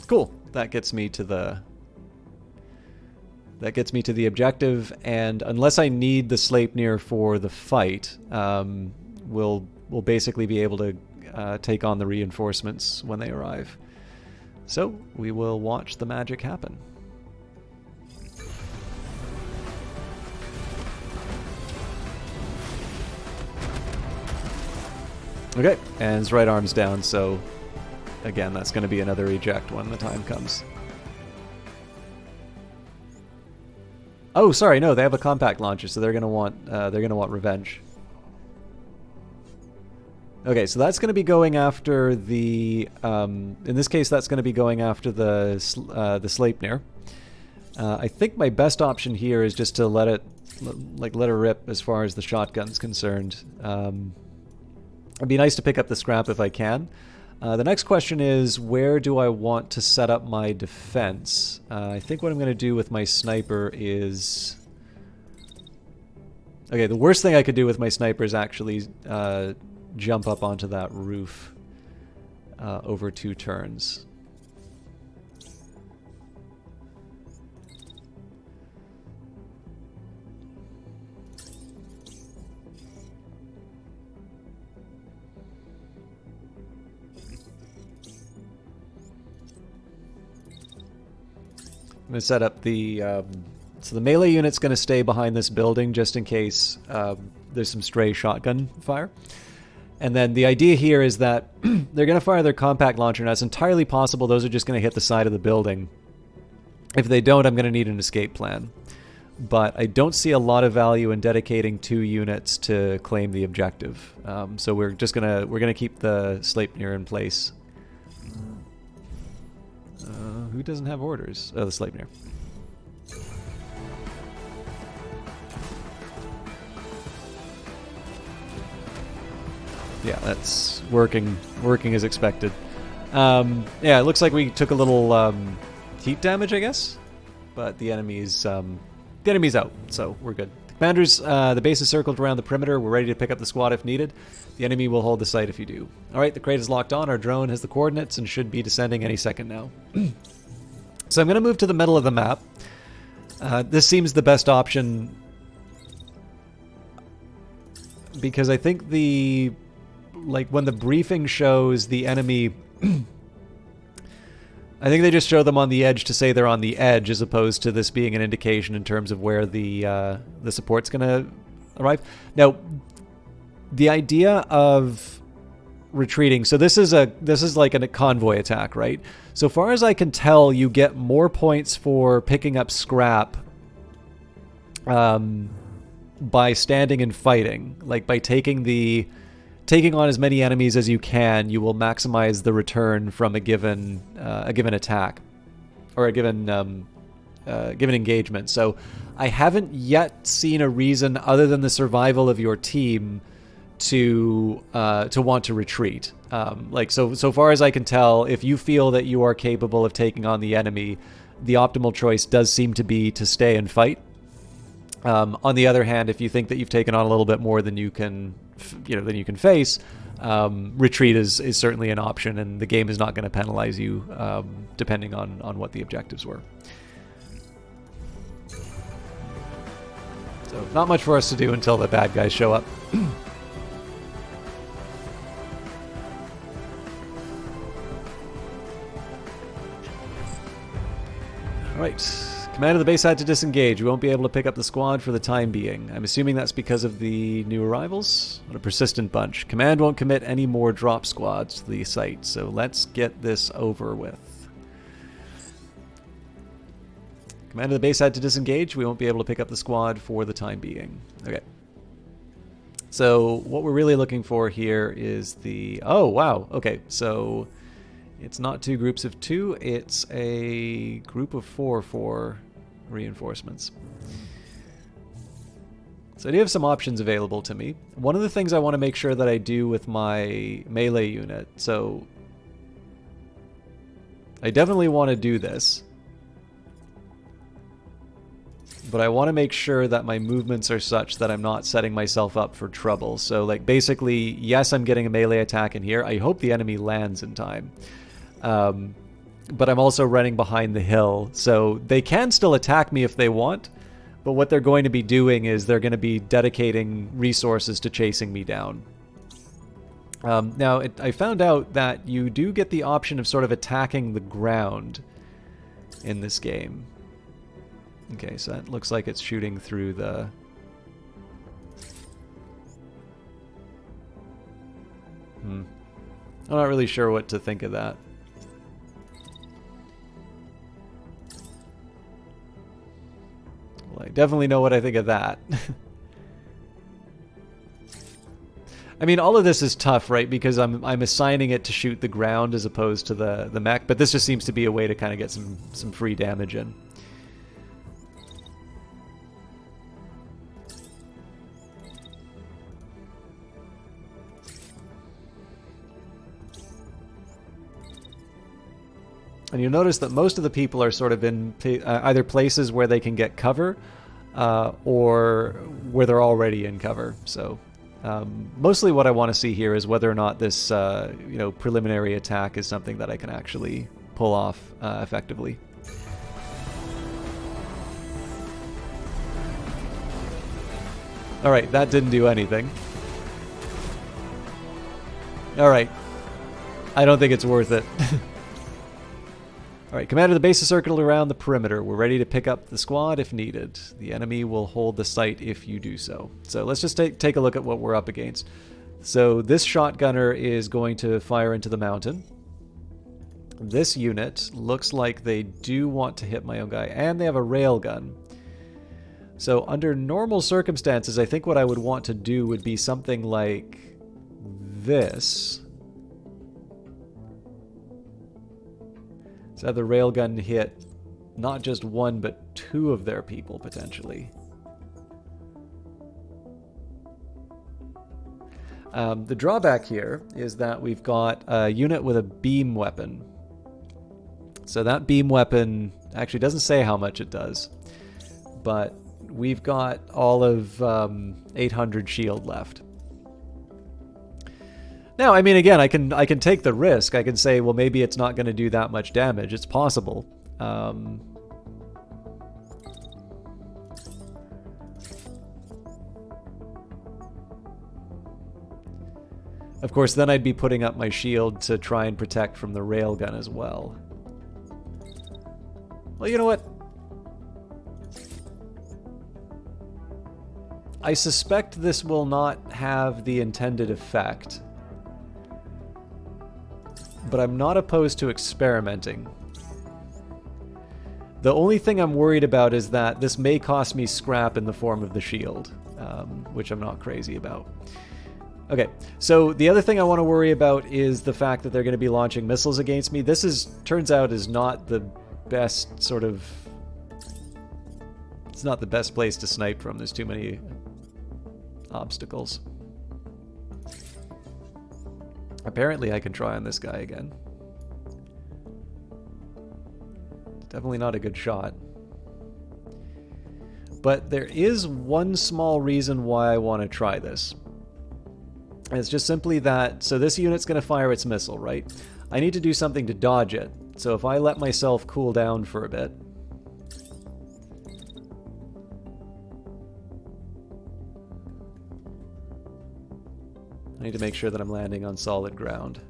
A: Cool. That gets me to the objective, and unless I need the Sleipnir for the fight, we'll basically be able to take on the reinforcements when they arrive. So we will watch the magic happen. Okay, and his right arm's down, so again, that's going to be another eject when the time comes. Oh, sorry, no, they have a compact launcher, so they're going to want revenge. Okay, so that's going to be going after the in this case that's going to be going after the Sleipnir. I think my best option here is just to let it rip as far as the shotgun's concerned. It'd be nice to pick up the scrap if I can. The next question is, where do I want to set up my defense? I think what I'm going to do with my sniper is... Okay, the worst thing I could do with my sniper is actually jump up onto that roof over 2 turns. I'm going to set up the... so the melee unit's going to stay behind this building just in case there's some stray shotgun fire. And then the idea here is that they're going to fire their compact launcher. Now, it's entirely possible those are just going to hit the side of the building. If they don't, I'm going to need an escape plan. But I don't see a lot of value in dedicating 2 units to claim the objective. So we're gonna keep the Sleipnir in place. Who doesn't have orders? Oh, the Sleipnir. Yeah, that's working as expected. Yeah, it looks like we took a little heat damage, I guess, but the enemy's out, so we're good. Commanders, the base is circled around the perimeter. We're ready to pick up the squad if needed. The enemy will hold the site if you do. Alright, the crate is locked on. Our drone has the coordinates and should be descending any second now. So I'm going to move to the middle of the map. This seems the best option because I think when the briefing shows the enemy, I think they just show them on the edge to say they're on the edge, as opposed to this being an indication in terms of where the support's going to arrive. Now, the idea of retreating. So this is like a convoy attack, right? So far as I can tell, you get more points for picking up scrap by standing and fighting. Like by taking on as many enemies as you can, you will maximize the return from a given attack or a given engagement. So I haven't yet seen a reason other than the survival of your team to want to retreat. So far as I can tell, if you feel that you are capable of taking on the enemy, the optimal choice does seem to be to stay and fight. On the other hand, if you think that you've taken on a little bit more than you can face, retreat is certainly an option, and the game is not going to penalize you depending on what the objectives were. So not much for us to do until the bad guys show up. Alright, command of the base had to disengage. We won't be able to pick up the squad for the time being. I'm assuming that's because of the new arrivals. What a persistent bunch. Command won't commit any more drop squads to the site, so let's get this over with. Command of the base had to disengage. We won't be able to pick up the squad for the time being. Okay. So what we're really looking for here is the... Oh, wow. Okay, so... It's not 2 groups of 2, it's a group of 4 for reinforcements. So I do have some options available to me. One of the things I want to make sure that I do with my melee unit, so I definitely want to do this, but I want to make sure that my movements are such that I'm not setting myself up for trouble. So like basically, yes, I'm getting a melee attack in here. I hope the enemy lands in time. But I'm also running behind the hill, so they can still attack me if they want, but what they're going to be doing is they're going to be dedicating resources to chasing me down. Now, I found out that you do get the option of sort of attacking the ground in this game. Okay, so that looks like it's shooting through the... I'm not really sure what to think of that. Well, I definitely know what I think of that. I mean, all of this is tough, right? Because I'm assigning it to shoot the ground as opposed to the mech, but this just seems to be a way to kind of get some free damage in. And you'll notice that most of the people are sort of in either places where they can get cover or where they're already in cover. So mostly what I want to see here is whether or not this preliminary attack is something that I can actually pull off effectively. Alright, that didn't do anything. Alright. I don't think it's worth it. Alright, commander, the base is circled around the perimeter. We're ready to pick up the squad if needed. The enemy will hold the site if you do so. So let's just take a look at what we're up against. So this shotgunner is going to fire into the mountain. This unit looks like they do want to hit my own guy, and they have a railgun. So under normal circumstances, I think what I would want to do would be something like this. So have the railgun hit not just one, but two of their people, potentially. The drawback here is that we've got a unit with a beam weapon. So that beam weapon actually doesn't say how much it does, but we've got all of 800 shield left. Now, I mean, again, I can take the risk. I can say, well, maybe it's not going to do that much damage. It's possible. Of course, then I'd be putting up my shield to try and protect from the railgun as well. Well, you know what? I suspect this will not have the intended effect, but I'm not opposed to experimenting. The only thing I'm worried about is that this may cost me scrap in the form of the shield, which I'm not crazy about. Okay, so the other thing I want to worry about is the fact that they're going to be launching missiles against me. This turns out is not the best sort of... It's not the best place to snipe from. There's too many obstacles. Apparently I can try on this guy again. Definitely not a good shot. But there is one small reason why I want to try this. And it's just simply that, so this unit's going to fire its missile, right? I need to do something to dodge it. So if I let myself cool down for a bit, I need to make sure that I'm landing on solid ground.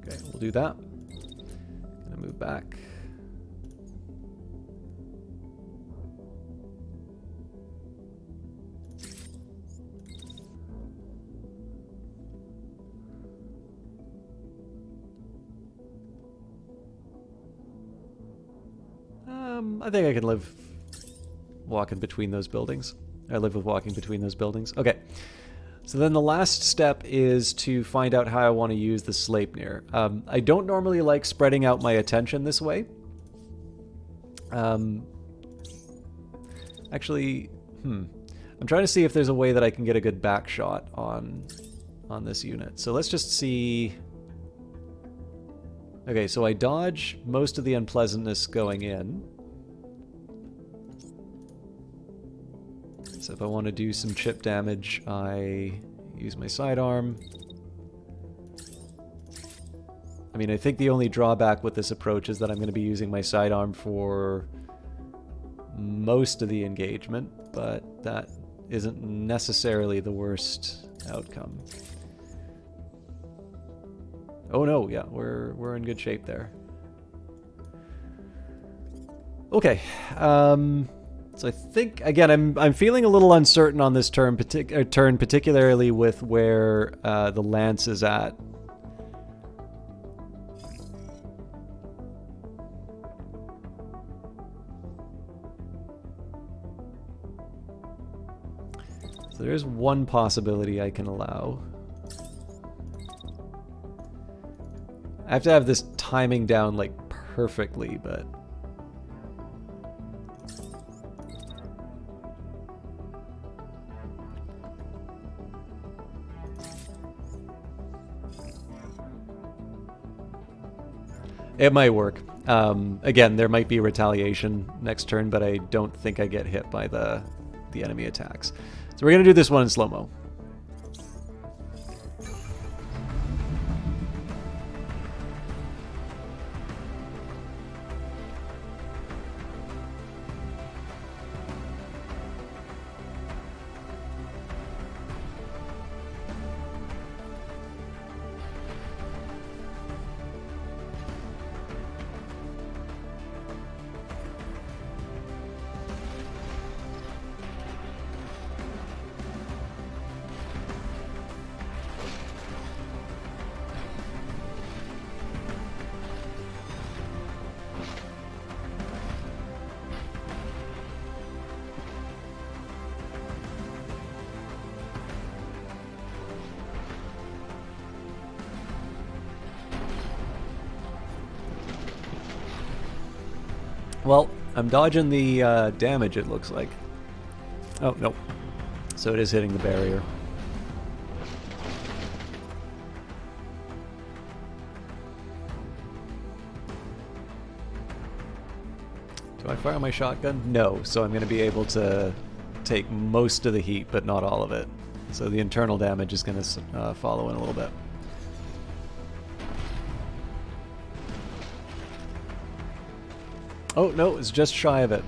A: Okay, we'll do that. Gonna move back. I think I can live walking between those buildings. I live with walking between those buildings. Okay. So then the last step is to find out how I want to use the Sleipnir. I don't normally like spreading out my attention this way. Actually, I'm trying to see if there's a way that I can get a good back shot on this unit. So let's just see. Okay, so I dodge most of the unpleasantness going in. So if I want to do some chip damage, I use my sidearm. I mean, I think the only drawback with this approach is that I'm going to be using my sidearm for most of the engagement, but that isn't necessarily the worst outcome. Oh no, yeah, we're in good shape there. Okay, so I think, again, I'm feeling a little uncertain on this turn, particularly with where the lance is at. So there is one possibility I can allow. I have to have this timing down like perfectly, but... It might work. Again, there might be retaliation next turn, but I don't think I get hit by the enemy attacks. So we're going to do this one in slow-mo. Well, I'm dodging the damage, it looks like. Oh, no. So it is hitting the barrier. Do I fire my shotgun? No, so I'm going to be able to take most of the heat, but not all of it. So the internal damage is going to follow in a little bit. Oh, no, it's just shy of it.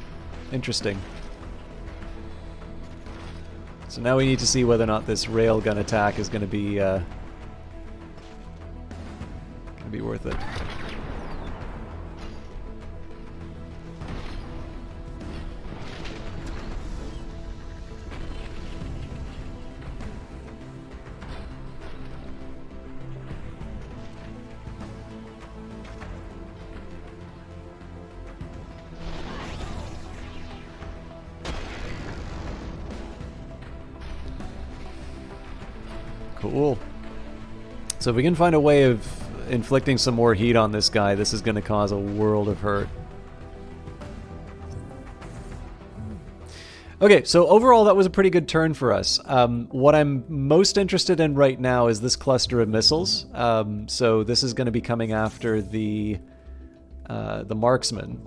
A: Interesting. So now we need to see whether or not this railgun attack is going to be worth it. Cool. So if we can find a way of inflicting some more heat on this guy, this is going to cause a world of hurt. Okay, so overall that was a pretty good turn for us. What I'm most interested in right now is this cluster of missiles. So this is going to be coming after the marksman.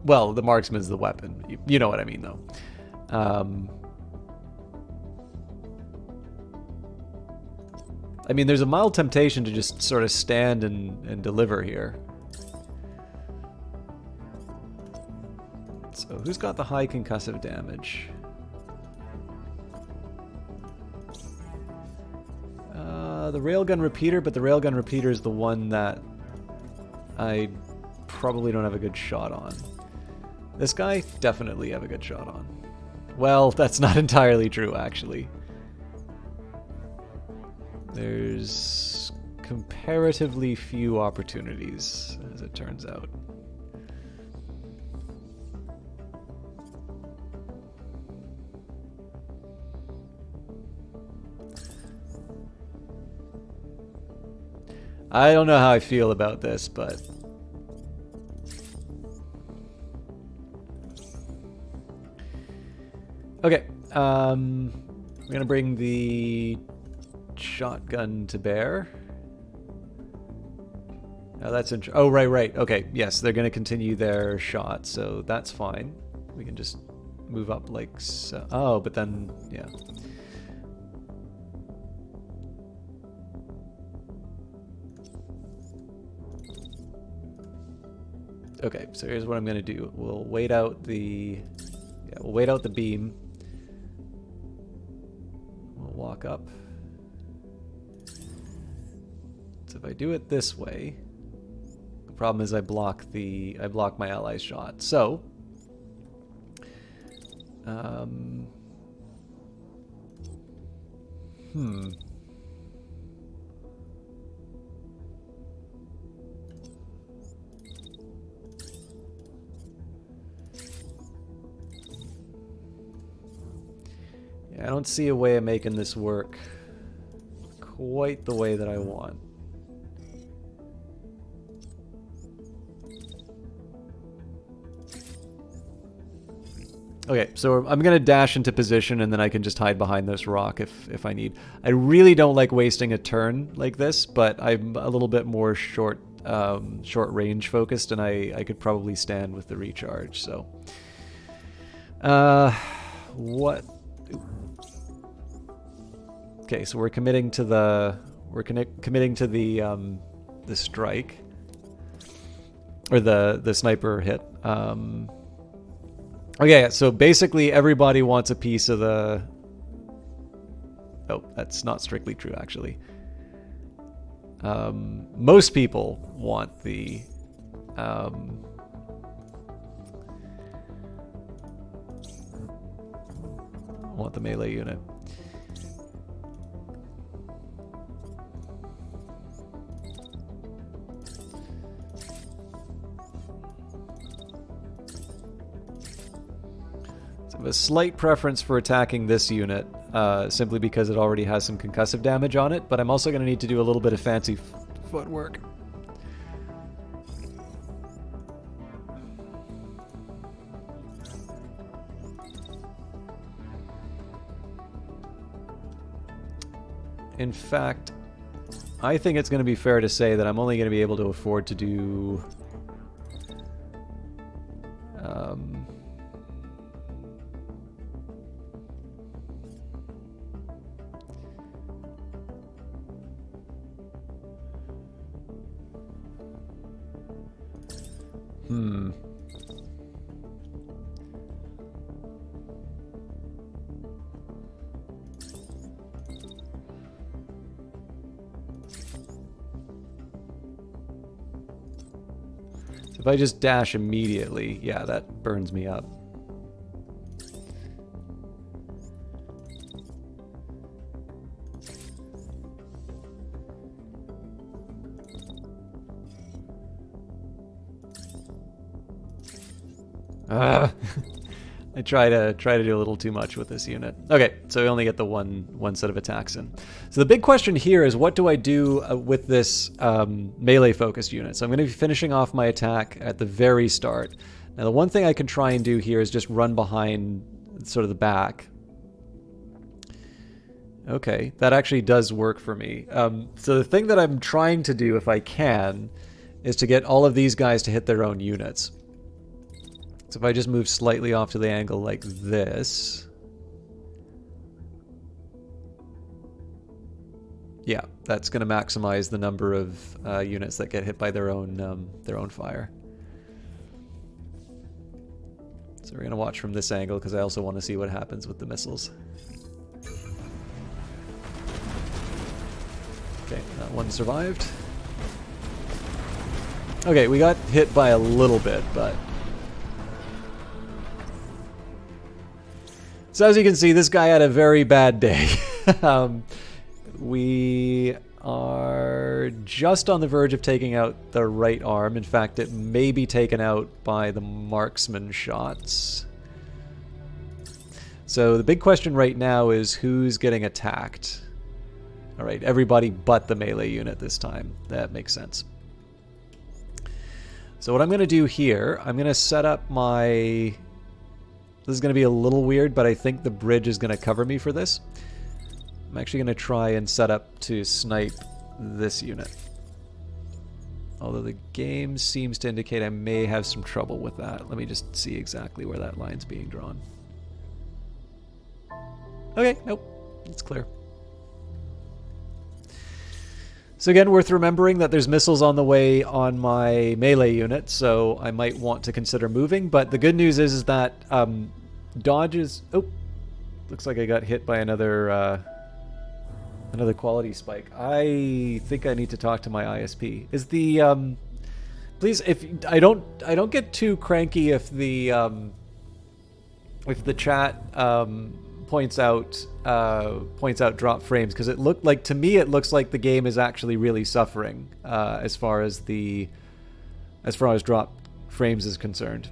A: Well, the marksman's the weapon. You know what I mean, though. I mean, there's a mild temptation to just sort of stand and deliver here. So who's got the high concussive damage? The railgun repeater, but the railgun repeater is the one that I probably don't have a good shot on. This guy, definitely have a good shot on. Well, that's not entirely true, actually. There's comparatively few opportunities, as it turns out. I don't know how I feel about this, but... Okay, we're gonna bring the shotgun to bear. Oh, that's oh, right. Okay, yes, they're gonna continue their shot, so that's fine. We can just move up like so. Oh, but then, yeah. Okay, so here's what I'm gonna do. We'll wait out the beam. We'll walk up. So if I do it this way, the problem is I block my ally's shot. So I don't see a way of making this work quite the way that I want. Okay, so I'm going to dash into position and then I can just hide behind this rock if I need. I really don't like wasting a turn like this, but I'm a little bit more short range focused and I could probably stand with the recharge, so. What? Okay, so we're committing to the the strike or the sniper hit. Okay, so basically everybody wants a piece of the. Oh, that's not strictly true, actually. Most people want the. Want the melee unit. A slight preference for attacking this unit, simply because it already has some concussive damage on it, but I'm also going to need to do a little bit of fancy footwork. In fact, I think it's going to be fair to say that I'm only going to be able to afford to do... So if I just dash immediately, yeah, that burns me up. I try to do a little too much with this unit. Okay, so we only get the one set of attacks in. So the big question here is, what do I do with this melee focused unit? So I'm going to be finishing off my attack at the very start. Now the one thing I can try and do here is just run behind sort of the back. Okay, that actually does work for me. So the thing that I'm trying to do, if I can, is to get all of these guys to hit their own units. So if I just move slightly off to the angle like this, yeah, that's going to maximize the number of units that get hit by their own fire. So we're going to watch from this angle because I also want to see what happens with the missiles. Okay, that one survived. Okay, we got hit by a little bit, but... So as you can see, this guy had a very bad day. We are just on the verge of taking out the right arm. In fact, it may be taken out by the marksman shots. So the big question right now is who's getting attacked. All right, everybody but the melee unit this time. That makes sense. So what I'm going to do here, I'm going to set up my... This is going to be a little weird, but I think the bridge is going to cover me for this. I'm actually going to try and set up to snipe this unit. Although the game seems to indicate I may have some trouble with that. Let me just see exactly where that line's being drawn. Okay, nope, it's clear. So again, worth remembering that there's missiles on the way on my melee unit, so I might want to consider moving. But the good news is that dodge is... Oh, looks like I got hit by another quality spike. I think I need to talk to my ISP. Is the please, if I don't get too cranky if the chat points out drop frames, because it looked like, to me, it looks like the game is actually really suffering as far as drop frames is concerned.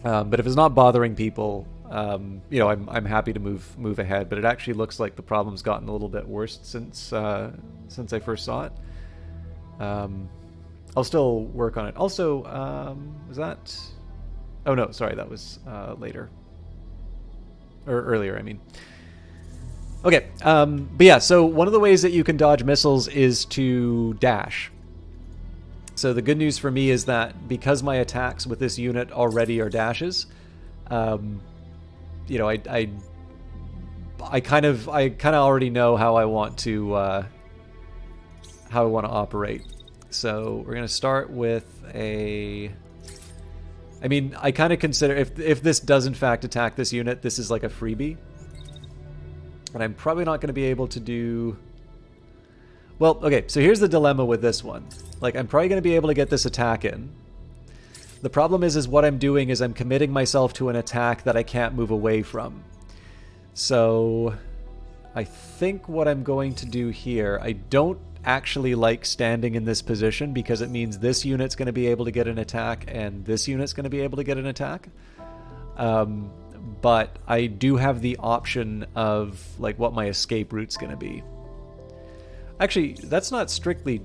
A: But if it's not bothering people, you know, I'm happy to move ahead. But it actually looks like the problem's gotten a little bit worse since I first saw it. I'll still work on it. Also, was that? Oh no, sorry, that was later. Or earlier, I mean. Okay, but yeah, so one of the ways that you can dodge missiles is to dash. So the good news for me is that because my attacks with this unit already are dashes, you know, I kind of already know how I want to operate. So we're gonna start with a... I mean, I kind of consider, if this does in fact attack this unit, this is like a freebie. And I'm probably not going to be able to do... Well, okay, so here's the dilemma with this one. Like, I'm probably going to be able to get this attack in. The problem is what I'm doing is I'm committing myself to an attack that I can't move away from. So I think what I'm going to do here, I don't actually like standing in this position because it means this unit's going to be able to get an attack and this unit's going to be able to get an attack. But I do have the option of like what my escape route's going to be. Actually, that's not strictly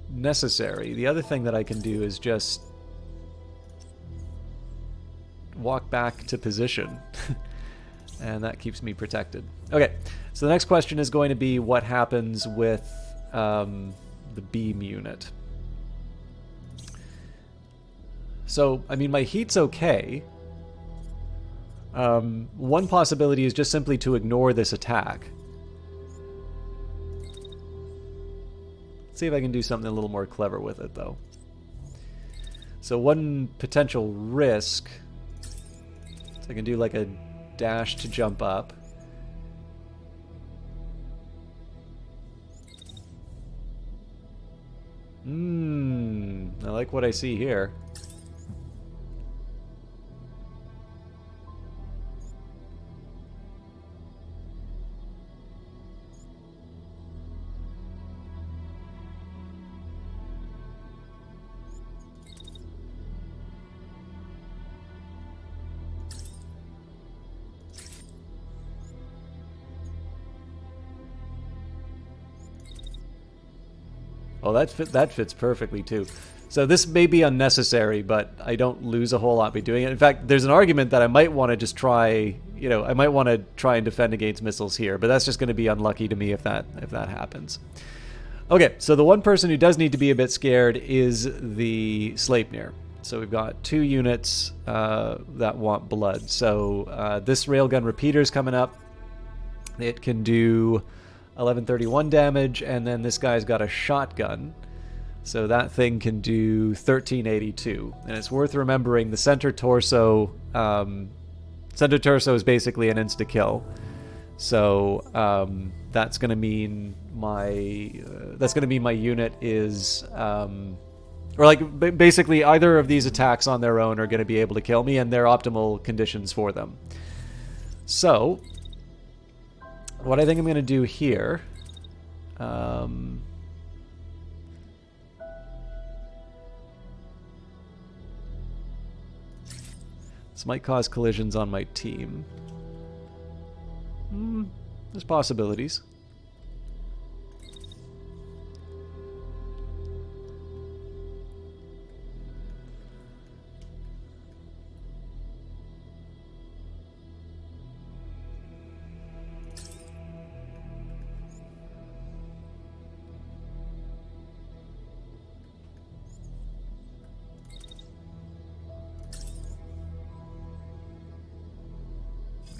A: necessary. The other thing that I can do is just walk back to position. And that keeps me protected. Okay, so the next question is going to be what happens with the beam unit. So, I mean, my heat's okay. One possibility is just simply to ignore this attack. Let's see if I can do something a little more clever with it, though. So one potential risk, so I can do like a dash to jump up. I like what I see here. Oh, that fits perfectly too. So this may be unnecessary, but I don't lose a whole lot by doing it. In fact, there's an argument that I might want to just try, I might want to try and defend against missiles here, but that's just going to be unlucky to me if that happens. Okay, so the one person who does need to be a bit scared is the Sleipnir. So we've got 2 units that want blood. So this railgun repeater's coming up. It can do 1131 damage, and then this guy's got a shotgun, so that thing can do 1382. And it's worth remembering the center torso is basically an insta-kill, so that's going to mean my unit is basically either of these attacks on their own are going to be able to kill me, and they're optimal conditions for them. So what I think I'm going to do here, this might cause collisions on my team. There's possibilities.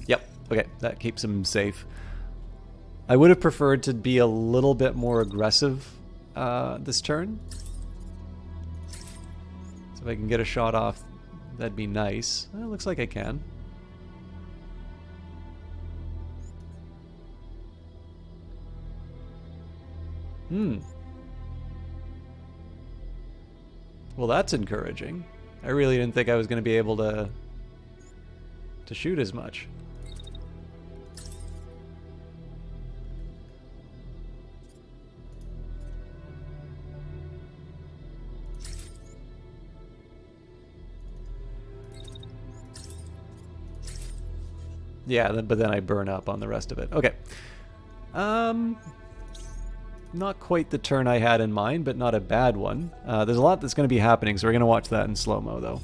A: Yep, okay, that keeps him safe. I would have preferred to be a little bit more aggressive this turn. So if I can get a shot off, that'd be nice. Well, it looks like I can. Well, that's encouraging. I really didn't think I was going to be able to shoot as much. Yeah, but then I burn up on the rest of it. Okay. Not quite the turn I had in mind, but not a bad one. There's a lot that's going to be happening, so we're going to watch that in slow-mo, though.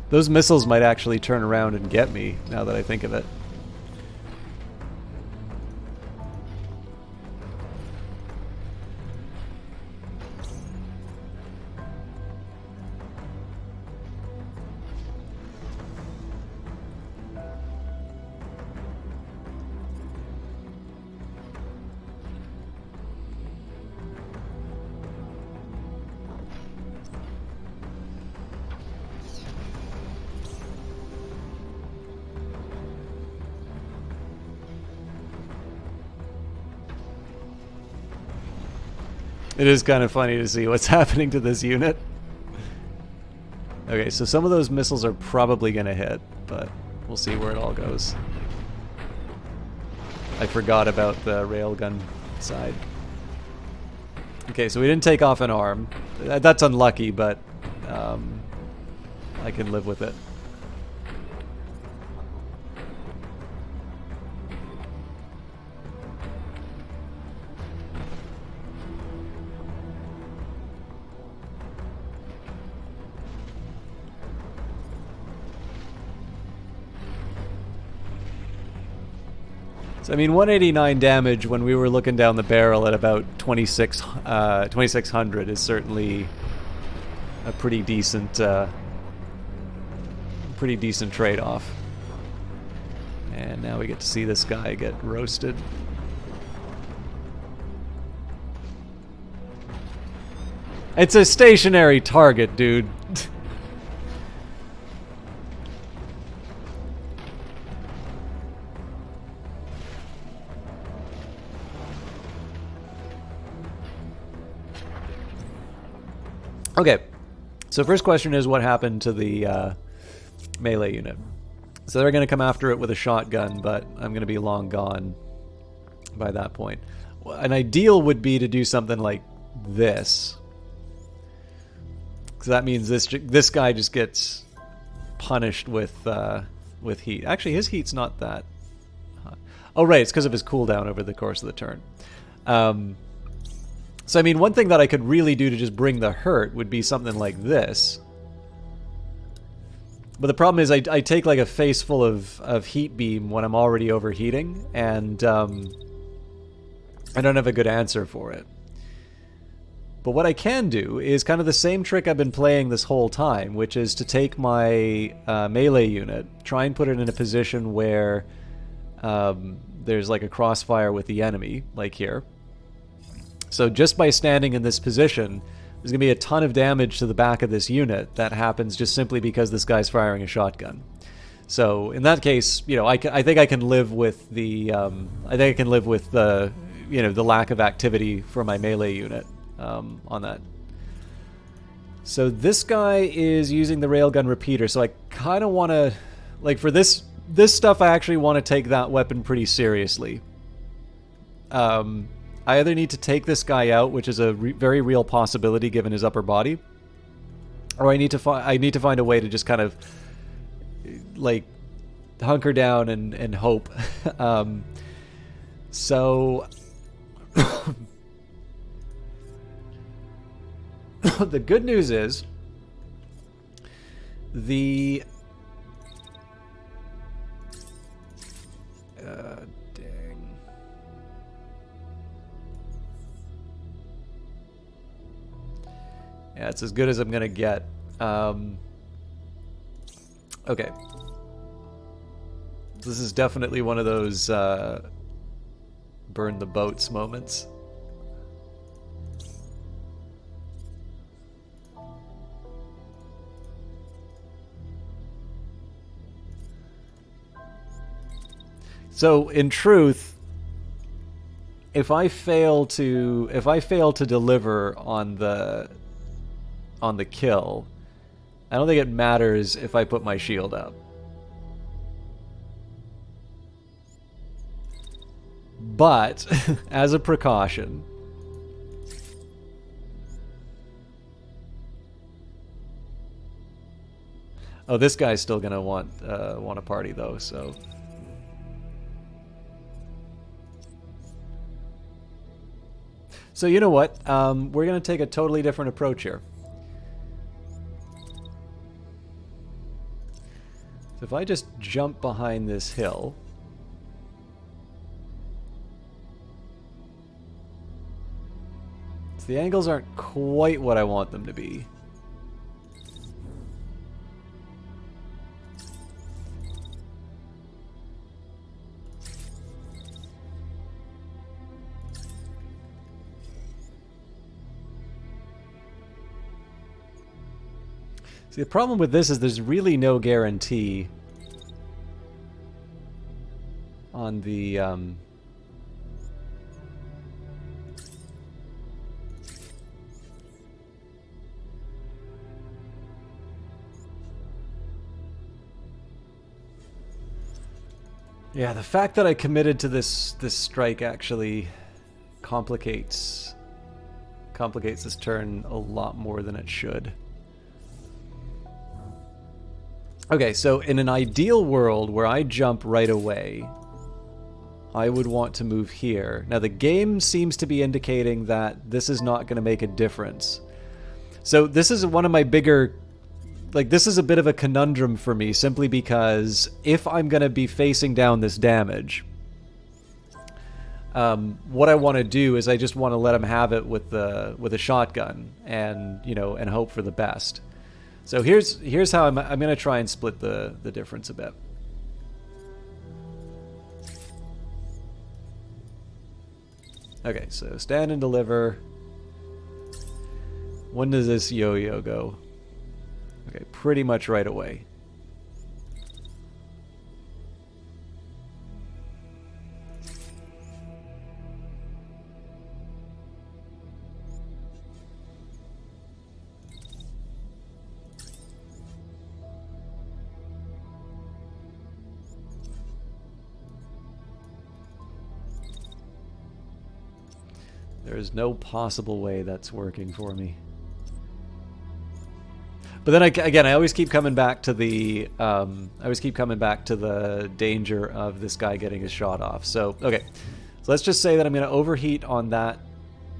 A: Those missiles might actually turn around and get me, now that I think of it. It is kind of funny to see what's happening to this unit. Okay, so some of those missiles are probably going to hit, but we'll see where it all goes. I forgot about the railgun side. Okay, so we didn't take off an arm. That's unlucky, but I can live with it. So, I mean, 189 damage when we were looking down the barrel at about 2600 is certainly a pretty decent trade-off. And now we get to see this guy get roasted. It's a stationary target, dude. Okay, so first question is what happened to the melee unit. So they're going to come after it with a shotgun, but I'm going to be long gone by that point. An ideal would be to do something like this. So that means this guy just gets punished with heat. Actually, his heat's not that high. Oh, right, it's because of his cooldown over the course of the turn. So, I mean, one thing that I could really do to just bring the hurt would be something like this. But the problem is I take like a face full of heat beam when I'm already overheating, and I don't have a good answer for it. But what I can do is kind of the same trick I've been playing this whole time, which is to take my melee unit, try and put it in a position where there's like a crossfire with the enemy, like here. So just by standing in this position, there's going to be a ton of damage to the back of this unit that happens just simply because this guy's firing a shotgun. So in that case, you know, I think I can live with the you know, the lack of activity for my melee unit on that. So this guy is using the railgun repeater, so I kind of want to, like, for this stuff, I actually want to take that weapon pretty seriously. I either need to take this guy out, which is a very real possibility given his upper body, or I need to find a way to just kind of like hunker down and hope. So the good news is the yeah, it's as good as I'm gonna get. Okay. This is definitely one of those burn the boats moments. So in truth, if I fail to deliver on the kill, I don't think it matters if I put my shield up. But as a precaution, oh, this guy's still gonna want a party though, so. So you know what? We're gonna take a totally different approach here. So if I just jump behind this hill, so the angles aren't quite what I want them to be. See, the problem with this is there's really no guarantee on the yeah, the fact that I committed to this strike actually complicates this turn a lot more than it should. Okay, so in an ideal world where I jump right away, I would want to move here. Now the game seems to be indicating that this is not going to make a difference. So this is one of my bigger, like, this is a bit of a conundrum for me, simply because if I'm going to be facing down this damage, what I want to do is I just want to let him have it with a shotgun, and and hope for the best. So here's how I'm going to try and split the difference a bit. Okay, so stand and deliver. When does this yo-yo go? Okay, pretty much right away. There's no possible way that's working for me. But then again, I always keep coming back to the danger of this guy getting his shot off. So okay, so let's just say that I'm going to overheat on that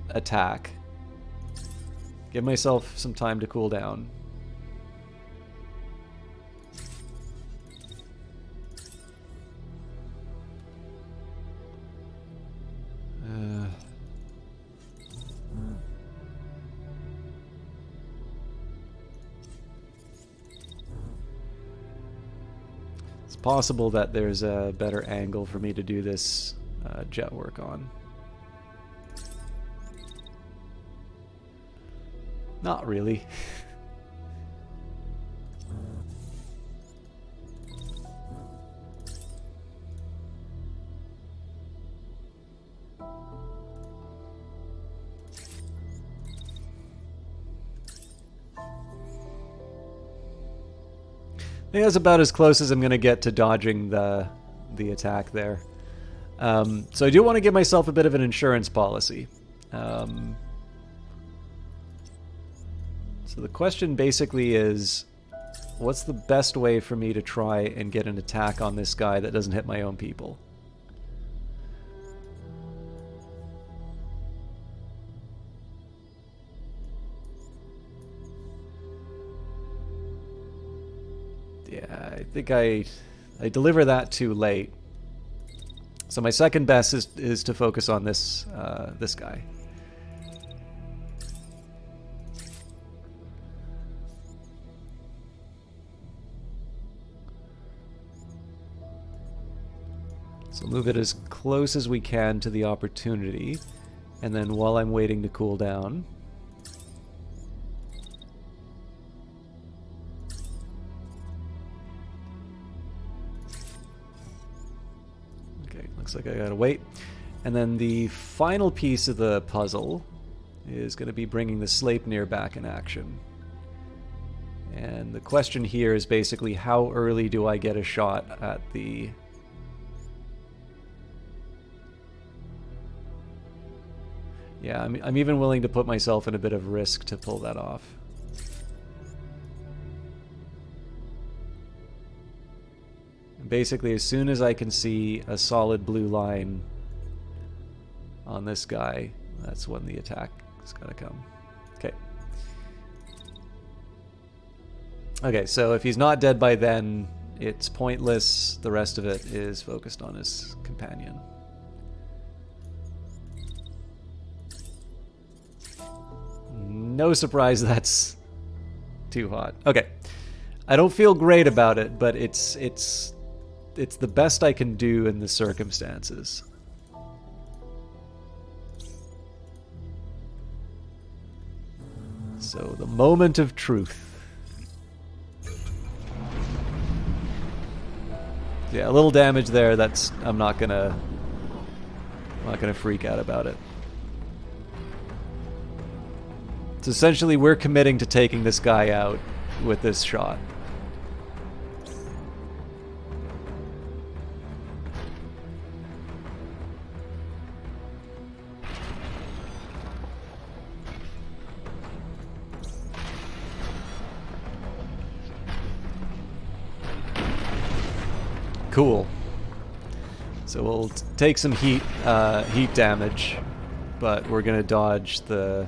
A: attack. Give myself some time to cool down. Possible that there's a better angle for me to do this jet work on. Not really. I think that's about as close as I'm going to get to dodging the attack there. So I do want to give myself a bit of an insurance policy. So the question basically is, what's the best way for me to try and get an attack on this guy that doesn't hit my own people? Yeah, I think I deliver that too late. So my second best is to focus on this this guy. So move it as close as we can to the opportunity, and then while I'm waiting to cool down, looks like I gotta wait. And then the final piece of the puzzle is going to be bringing the Sleipnir back in action. And the question here is basically, how early do I get a shot at the... Yeah, I'm even willing to put myself in a bit of risk to pull that off. Basically, as soon as I can see a solid blue line on this guy, that's when the attack is going to come. Okay. Okay, so if he's not dead by then, it's pointless. The rest of it is focused on his companion. No surprise that's too hot. Okay. I don't feel great about it, but it's the best I can do in the circumstances. So the moment of truth. Yeah, a little damage there. That's I'm not gonna freak out about it. So essentially, we're committing to taking this guy out with this shot. Cool. So we'll take some heat damage, but we're gonna dodge the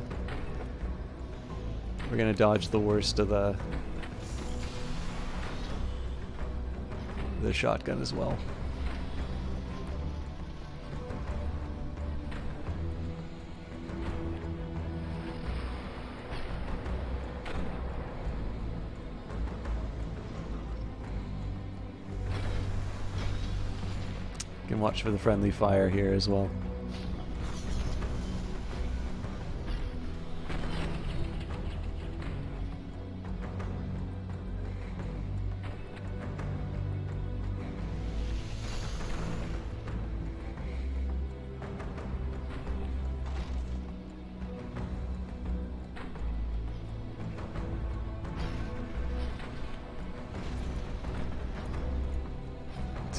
A: worst of the shotgun as well. Can watch for the friendly fire here as well.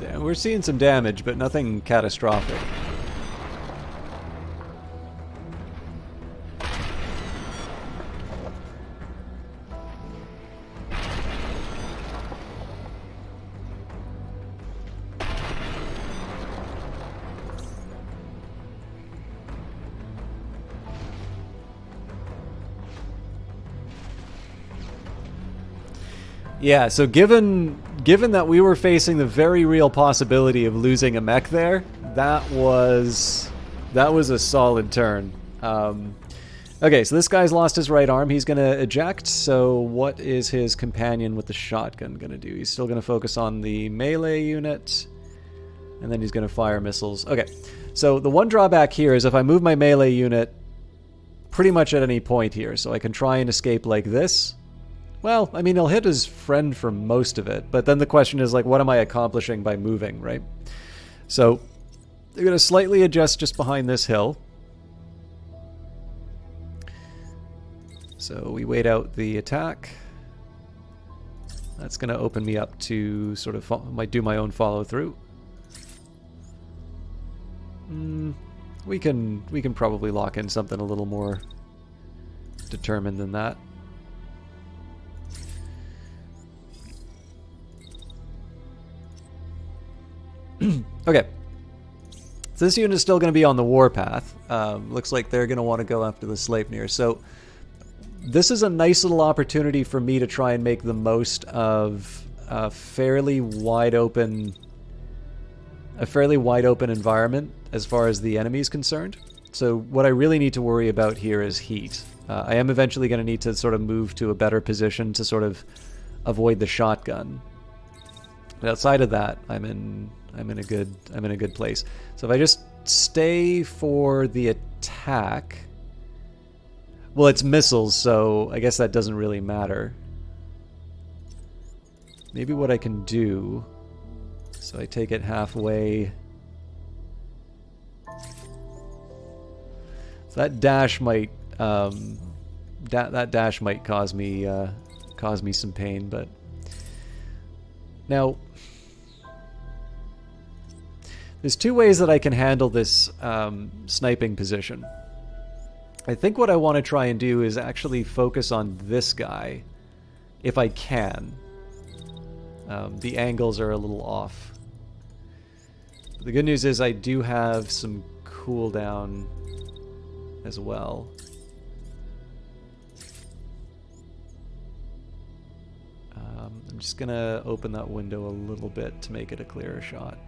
A: Yeah, we're seeing some damage, but nothing catastrophic. Yeah, so given that we were facing the very real possibility of losing a mech there, that was a solid turn. Okay, so this guy's lost his right arm. He's going to eject. So what is his companion with the shotgun going to do? He's still going to focus on the melee unit, and then he's going to fire missiles. Okay, so the one drawback here is if I move my melee unit pretty much at any point here, so I can try and escape like this. Well, I mean, he'll hit his friend for most of it, but then the question is, like, what am I accomplishing by moving, right? So, they're going to slightly adjust just behind this hill. So, we wait out the attack. That's going to open me up to sort of, might do my own follow-through. We can probably lock in something a little more determined than that. Okay, so this unit is still going to be on the warpath. Looks like they're going to want to go after the Sleipnir. So this is a nice little opportunity for me to try and make the most of a fairly wide open environment as far as the enemy is concerned. So what I really need to worry about here is heat. I am eventually going to need to sort of move to a better position to sort of avoid the shotgun. But outside of that, I'm in a good place. So if I just stay for the attack, well, it's missiles, so I guess that doesn't really matter. Maybe what I can do, so I take it halfway. So that dash might that dash might cause me some pain, but now there's two ways that I can handle this sniping position. I think what I want to try and do is actually focus on this guy, if I can. The angles are a little off. The good news is I do have some cooldown as well. I'm just going to open that window a little bit to make it a clearer shot.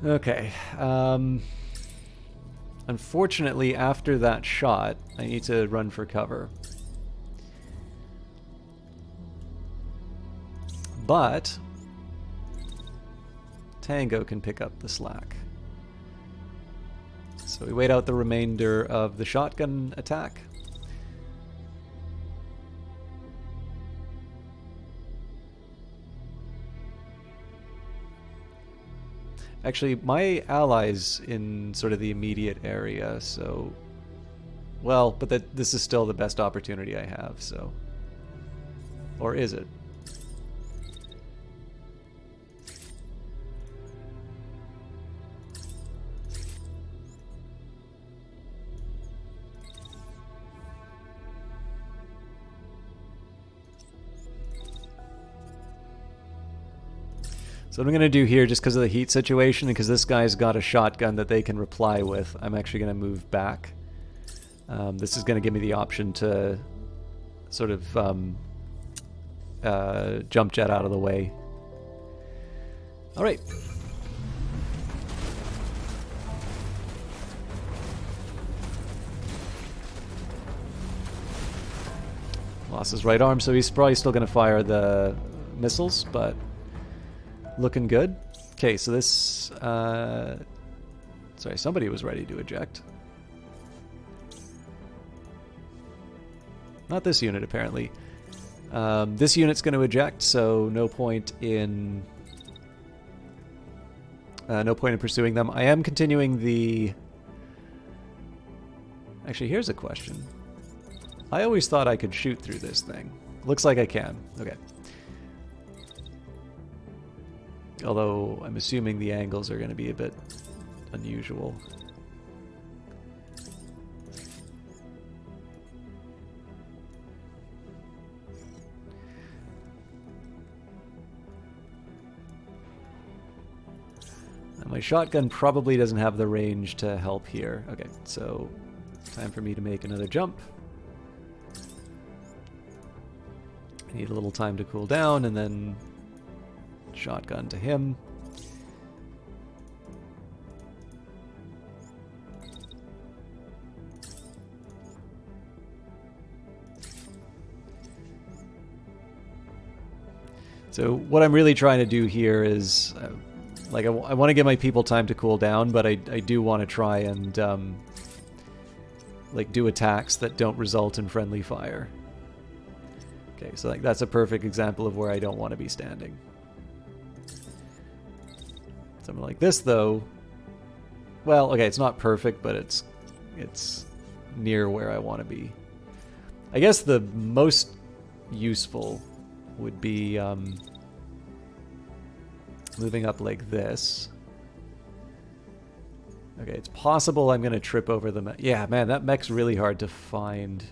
A: Okay. Unfortunately, after that shot, I need to run for cover. But Tango can pick up the slack. So we wait out the remainder of the shotgun attack. Actually, my ally's in sort of the immediate area, so... Well, but this is still the best opportunity I have, so... Or is it? So what I'm going to do here, just because of the heat situation, and because this guy's got a shotgun that they can reply with, I'm actually going to move back. This is going to give me the option to sort of jump jet out of the way. All right. Lost his right arm, so he's probably still going to fire the missiles, but looking good. Okay, so this... sorry, somebody was ready to eject. Not this unit, apparently. This unit's going to eject, so no point in pursuing them. I am continuing the... Actually, here's a question. I always thought I could shoot through this thing. Looks like I can. Okay. Although, I'm assuming the angles are going to be a bit unusual. My shotgun probably doesn't have the range to help here. Okay, so time for me to make another jump. I need a little time to cool down, and then shotgun to him. So what I'm really trying to do here is... like, I want to give my people time to cool down, but I do want to try and, like, do attacks that don't result in friendly fire. Okay, so like that's a perfect example of where I don't want to be standing. Something like this, though, well, okay, it's not perfect, but it's near where I want to be. I guess the most useful would be... moving up like this. Okay, it's possible I'm going to trip over the mech. Yeah, man, that mech's really hard to find.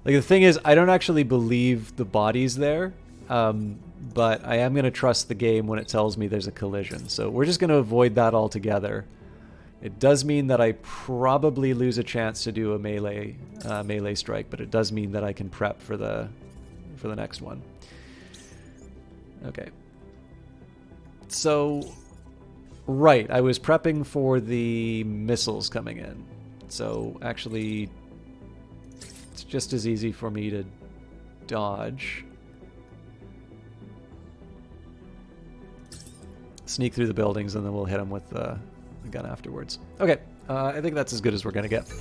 A: Like, the thing is, I don't actually believe the body's there, but I am going to trust the game when it tells me there's a collision. So we're just going to avoid that altogether. It does mean that I probably lose a chance to do a melee strike, but it does mean that I can prep for the next one. Okay. So, right, I was prepping for the missiles coming in. So, actually, it's just as easy for me to dodge. Sneak through the buildings, and then we'll hit them with the gun afterwards. Okay, I think that's as good as we're going to get.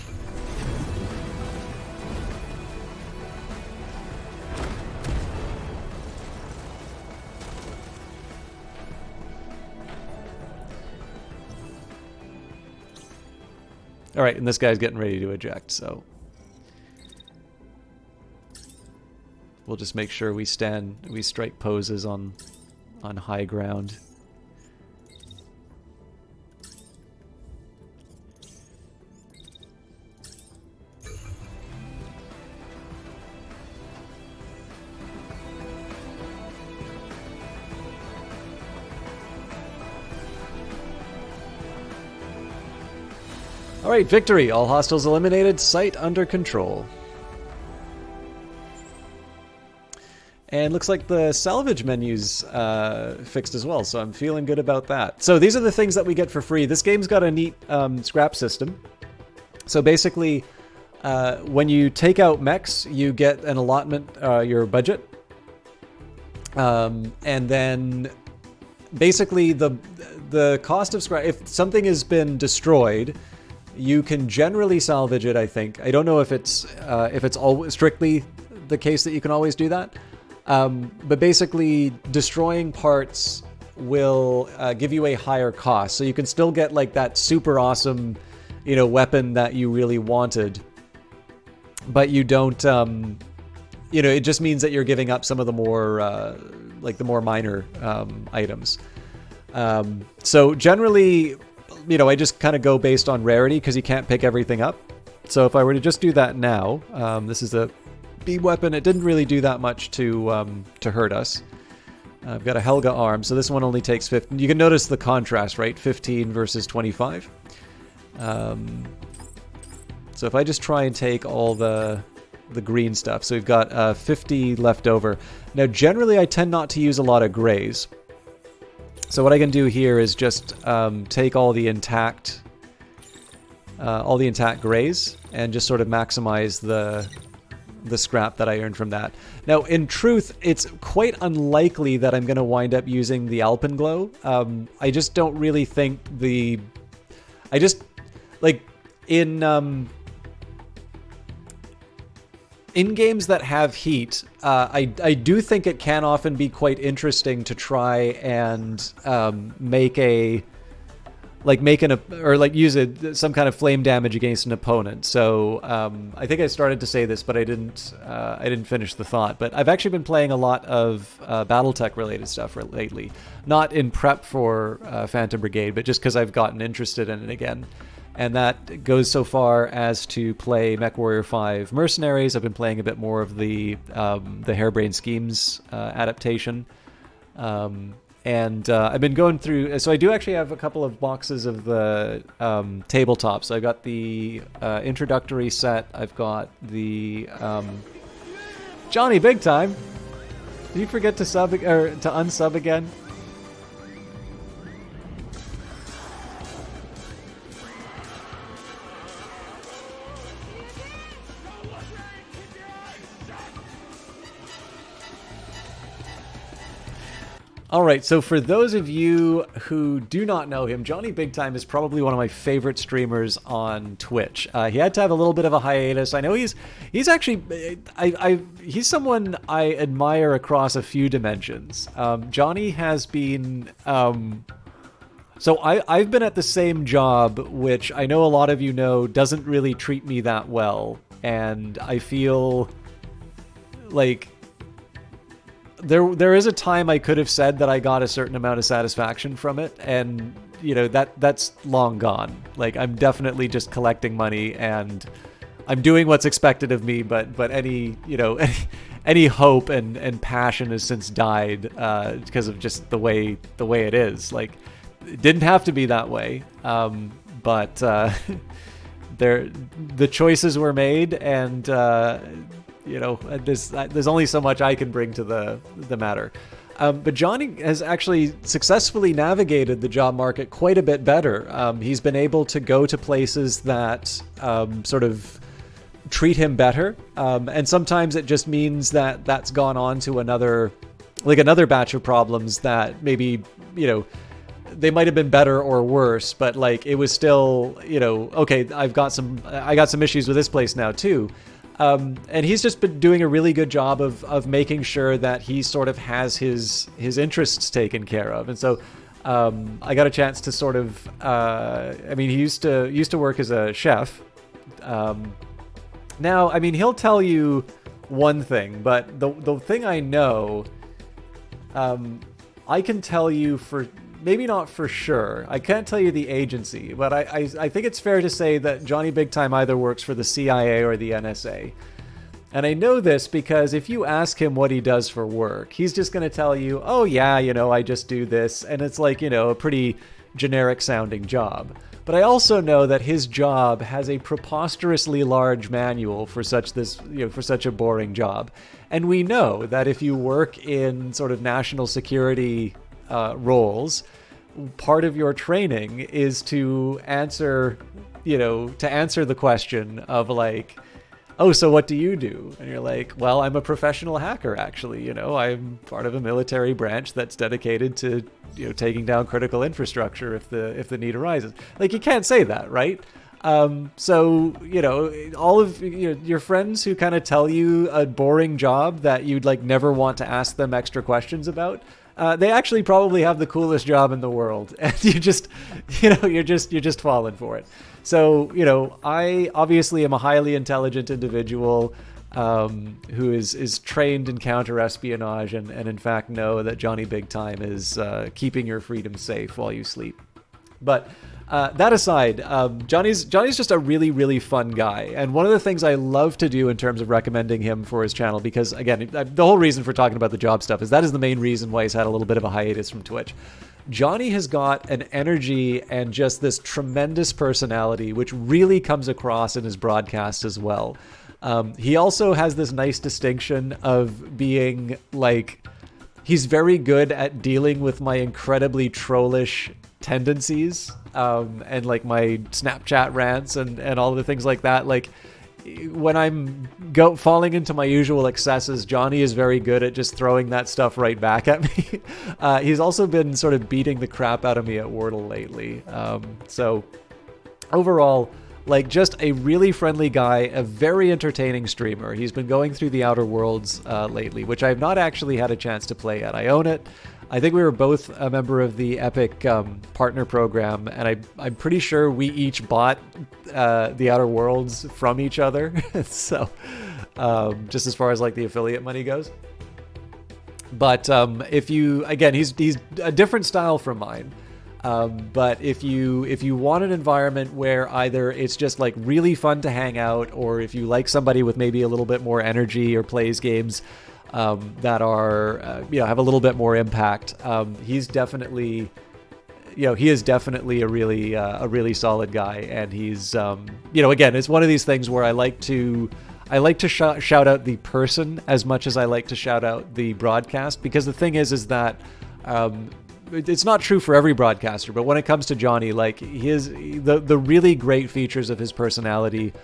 A: All right, and this guy's getting ready to eject, so we'll just make sure we strike poses on high ground. All right, victory. All hostiles eliminated. Site under control. And looks like the salvage menu's fixed as well, so I'm feeling good about that. So these are the things that we get for free. This game's got a neat scrap system. So basically, when you take out mechs, you get an allotment, your budget. And then basically the cost of scrap, if something has been destroyed, you can generally salvage it, I think. I don't know if it's always strictly the case that you can always do that. But basically, destroying parts will give you a higher cost. So you can still get like that super awesome, weapon that you really wanted. But you don't, it just means that you're giving up some of the more, like the more minor items. So generally... I just kind of go based on rarity because you can't pick everything up. So if I were to just do that now, this is a beam weapon. It didn't really do that much to hurt us. I've got a Helga arm, so this one only takes 15. You can notice the contrast, right? 15 versus 25. So if I just try and take all the green stuff, so we've got 50 left over. Now, generally, I tend not to use a lot of grays. So what I can do here is just take all the intact grays and just sort of maximize the scrap that I earned from that. Now, in truth, it's quite unlikely that I'm going to wind up using the Alpenglow. I just don't really think I just like in games that have heat, I do think it can often be quite interesting to try and use some kind of flame damage against an opponent. So I think I started to say this, but I didn't finish the thought. But I've actually been playing a lot of BattleTech related stuff lately, not in prep for Phantom Brigade, but just because I've gotten interested in it again. And that goes so far as to play MechWarrior 5 Mercenaries. I've been playing a bit more of the Harebrained Schemes adaptation. And I've been going through, so I do actually have a couple of boxes of the tabletop. So I've got the introductory set. I've got the Johnny Big Time. Did you forget to unsub again? All right, so for those of you who do not know him, Johnny Big Time is probably one of my favorite streamers on Twitch. He had to have a little bit of a hiatus. I know he's actually he's someone I admire across a few dimensions. Johnny has been so I've been at the same job, which I know a lot of you know doesn't really treat me that well, and I feel like there is a time I could have said that I got a certain amount of satisfaction from it, and that's long gone. Like, I'm definitely just collecting money and I'm doing what's expected of me, but any any hope and passion has since died because of just the way it is. Like, it didn't have to be that way, but the choices were made, and there's only so much I can bring to the matter. But Johnny has actually successfully navigated the job market quite a bit better. He's been able to go to places that sort of treat him better. And sometimes it just means that that's gone on to another batch of problems that maybe, they might have been better or worse, but like it was still, okay, I got some issues with this place now too. And he's just been doing a really good job of making sure that he sort of has his interests taken care of. And so I got a chance to sort of, he used to work as a chef. Now, he'll tell you one thing, but the thing I know, I can tell you for, maybe not for sure. I can't tell you the agency, but I think it's fair to say that Johnny Big Time either works for the CIA or the NSA. And I know this because if you ask him what he does for work, he's just going to tell you, oh yeah, I just do this. And it's like, a pretty generic sounding job. But I also know that his job has a preposterously large manual for such a boring job. And we know that if you work in sort of national security roles, part of your training is to answer the question of like, oh, so what do you do? And you're like, well, I'm a professional hacker, actually. I'm part of a military branch that's dedicated to, taking down critical infrastructure if the need arises. Like, you can't say that, right? So, all of your friends who kind of tell you a boring job that you'd like never want to ask them extra questions about, they actually probably have the coolest job in the world, and you're just falling for it. So, I obviously am a highly intelligent individual who is trained in counter-espionage and in fact know that Johnny Big Time is keeping your freedom safe while you sleep. But that aside, Johnny's just a really, really fun guy. And one of the things I love to do in terms of recommending him for his channel, because again, the whole reason for talking about the job stuff is that is the main reason why he's had a little bit of a hiatus from Twitch. Johnny has got an energy and just this tremendous personality, which really comes across in his broadcast as well. He also has this nice distinction of being like, he's very good at dealing with my incredibly trollish tendencies, and like my Snapchat rants and all the things like that. Like, when I'm falling into my usual excesses, Johnny is very good at just throwing that stuff right back at me. He's also been sort of beating the crap out of me at Wordle lately. So overall, like, just a really friendly guy, a very entertaining streamer. He's been going through the Outer Worlds lately, which I've not actually had a chance to play yet. I own it. I think we were both a member of the Epic partner program, and I'm pretty sure we each bought the Outer Worlds from each other. So just as far as like the affiliate money goes. But if you, again, he's a different style from mine. But if you want an environment where either it's just like really fun to hang out, or if you like somebody with maybe a little bit more energy or plays games that are have a little bit more impact, he's definitely he is definitely a really solid guy, and he's again, it's one of these things where I like to shout out the person as much as I like to shout out the broadcast, because the thing is that it's not true for every broadcaster, but when it comes to Johnny, like, the really great features of his personality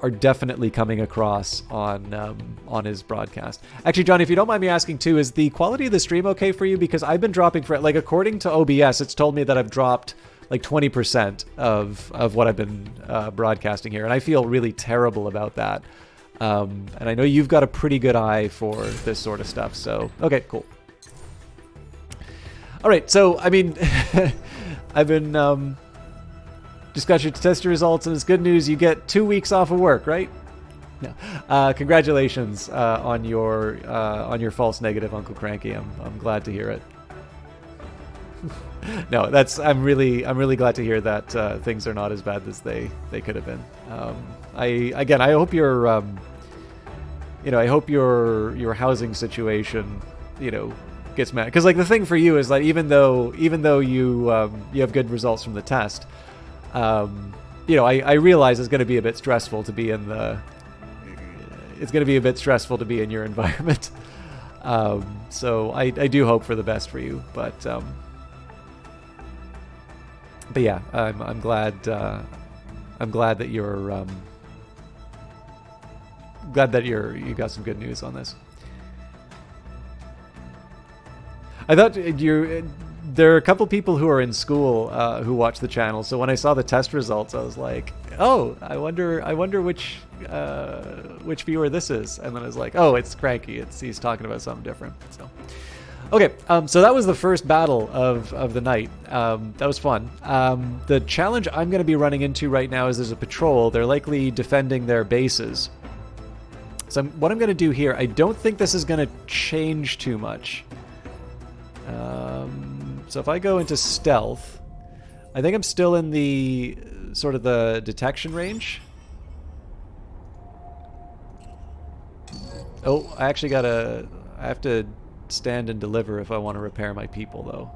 A: are definitely coming across on his broadcast. Actually, Johnny, if you don't mind me asking too, is the quality of the stream okay for you? Because I've been dropping like, according to OBS, it's told me that I've dropped like 20% of what I've been broadcasting here, and I feel really terrible about that. And I know you've got a pretty good eye for this sort of stuff, so okay, cool. All right, so, I mean, I've been just got your test results, and it's good news. You get 2 weeks off of work, right? No. Congratulations on your false negative, Uncle Cranky. I'm glad to hear it. No, I'm really glad to hear that things are not as bad as they could have been. I hope your housing situation, gets mad, because like the thing for you is that even though you have good results from the test, I realize it's going to be a bit stressful to be in your environment. So I do hope for the best for you, but yeah, I'm glad that you got some good news on this. I thought there are a couple people who are in school who watch the channel. So when I saw the test results, I was like, "Oh, I wonder which viewer this is." And then I was like, "Oh, it's Cranky. He's talking about something different." So, okay, so that was the first battle of the night. That was fun. The challenge I'm going to be running into right now is there's a patrol. They're likely defending their bases. So what I'm going to do here, I don't think this is going to change too much. So if I go into stealth, I think I'm still in the sort of the detection range. Oh, I have to stand and deliver if I want to repair my people, though.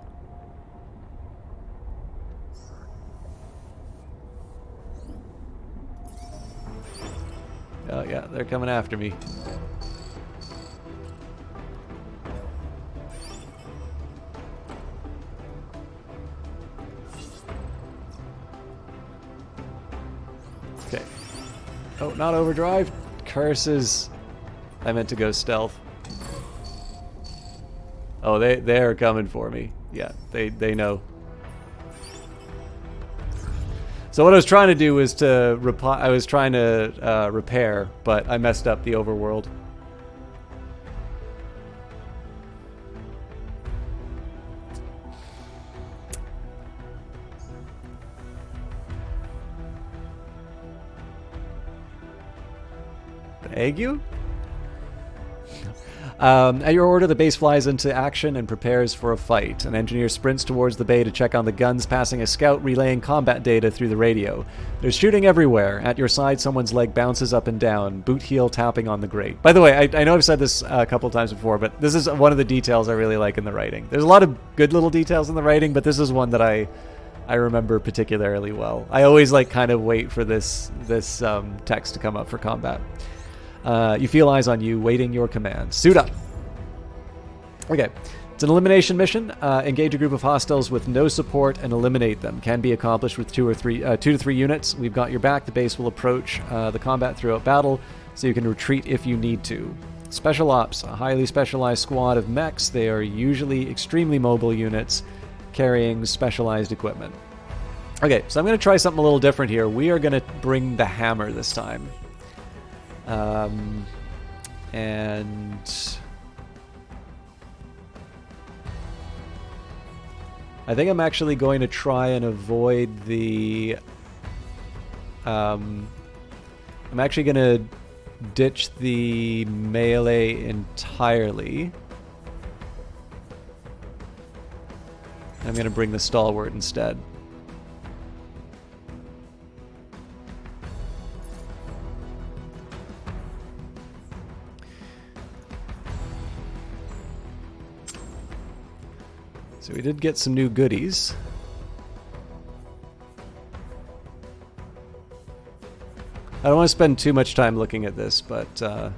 A: Oh yeah, they're coming after me. Okay. Oh, not overdrive. Curses. I meant to go stealth. Oh, they're coming for me. Yeah, they know. So what I was trying to do was repair, but I messed up the overworld. Ague? At your order, the base flies into action and prepares for a fight. An engineer sprints towards the bay to check on the guns, passing a scout relaying combat data through the radio. There's shooting everywhere. At your side, someone's leg bounces up and down, boot heel tapping on the grate. By the way, I know I've said this a couple times before, but this is one of the details I really like in the writing. There's a lot of good little details in the writing, but this is one that I remember particularly well. I always kind of wait for this text to come up for combat. You feel eyes on you, waiting your command. Suit up. Okay. It's an elimination mission. Engage a group of hostiles with no support and eliminate them. Can be accomplished with 2 to 3 units. We've got your back. The base will approach the combat throughout battle, so you can retreat if you need to. Special Ops, a highly specialized squad of mechs. They are usually extremely mobile units carrying specialized equipment. Okay, so I'm going to try something a little different here. We are going to bring the hammer this time. And I think I'm actually going to try and avoid the... I'm actually going to ditch the melee entirely. I'm going to bring the stalwart instead. So we did get some new goodies. I don't want to spend too much time looking at this, but we'll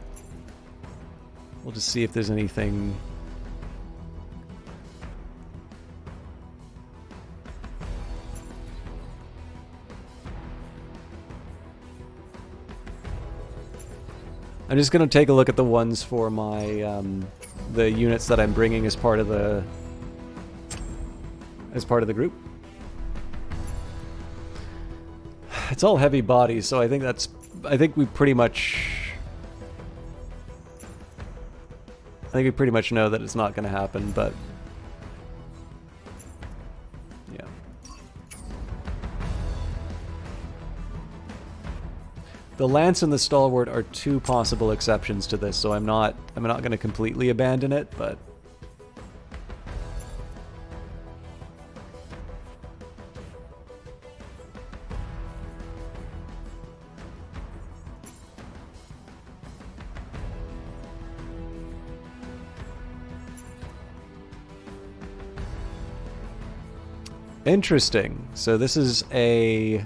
A: just see if there's anything. I'm just going to take a look at the ones for my the units that I'm bringing as part of the group. It's all heavy bodies, so I think we pretty much know that it's not going to happen, but yeah. The Lance and the Stalwart are 2 possible exceptions to this, so I'm not going to completely abandon it, but interesting. So this is a...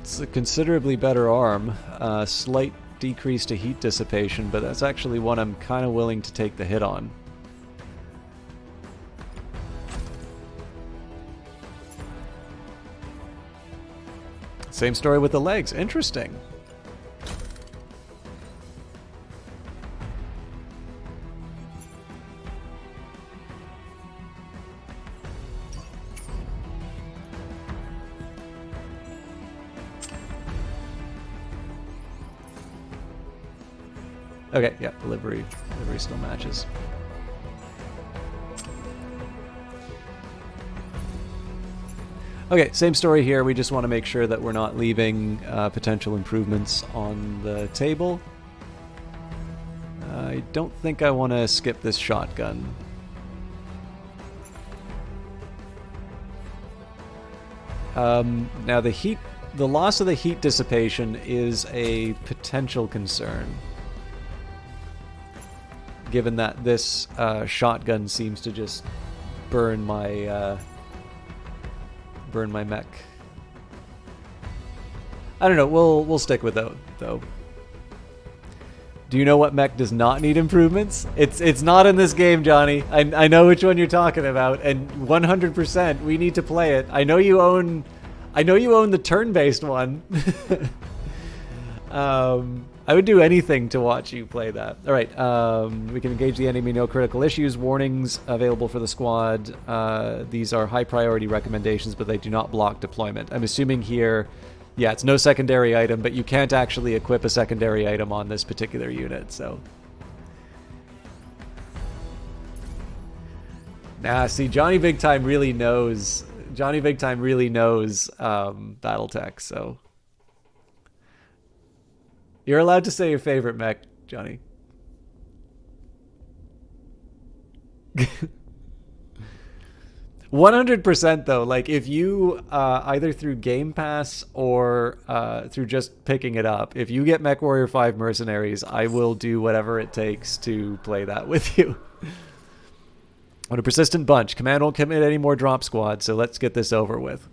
A: It's a considerably better arm. Slight decrease to heat dissipation, but that's actually one I'm kind of willing to take the hit on. Same story with the legs. Interesting. Okay, yeah, livery still matches. Okay, same story here. We just want to make sure that we're not leaving potential improvements on the table. I don't think I want to skip this shotgun. Now the loss of the heat dissipation is a potential concern, given that this shotgun seems to just burn my mech. I don't know. We'll stick with that though. Do you know what mech does not need improvements? It's not in this game, Johnny. I know which one you're talking about, and 100% we need to play it. I know you own the turn-based one. I would do anything to watch you play that. All right, we can engage the enemy, no critical issues. Warnings available for the squad. These are high priority recommendations, but they do not block deployment. I'm assuming here, yeah, it's no secondary item, but you can't actually equip a secondary item on this particular unit, so. Nah, see, Johnny Big Time really knows Battletech, so. You're allowed to say your favorite mech, Johnny. 100% though, like if you either through Game Pass or through just picking it up, if you get MechWarrior 5 Mercenaries, I will do whatever it takes to play that with you. What a persistent bunch. Command won't commit any more drop squad, so let's get this over with.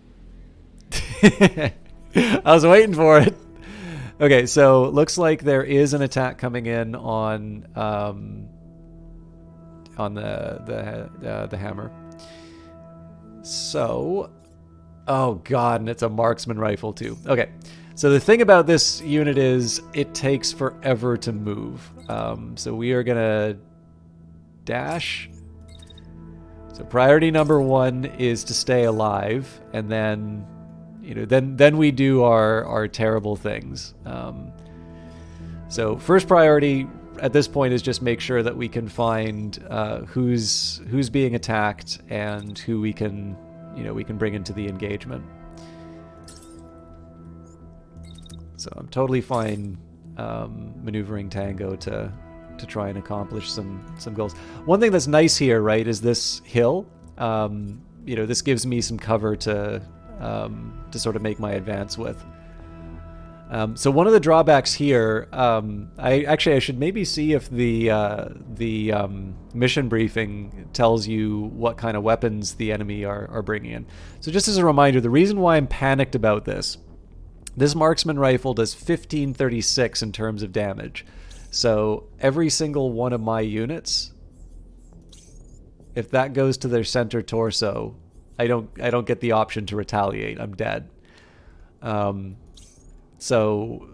A: I was waiting for it. Okay, so looks like there is an attack coming in on the hammer. So, oh god, and it's a marksman rifle too. Okay, so the thing about this unit is it takes forever to move. So we are gonna dash. So priority number 1 is to stay alive, and then, you know, then we do our terrible things. So first priority at this point is just make sure that we can find who's being attacked and who we can bring into the engagement. So I'm totally fine maneuvering Tango to try and accomplish some goals. One thing that's nice here, right, is this hill. You know, this gives me some cover to sort of make my advance with. So one of the drawbacks here, I should maybe see if the mission briefing tells you what kind of weapons the enemy are bringing in. So just as a reminder, the reason why I'm panicked about this marksman rifle does 1536 in terms of damage. So every single one of my units, if that goes to their center torso, I don't get the option to retaliate. I'm dead. So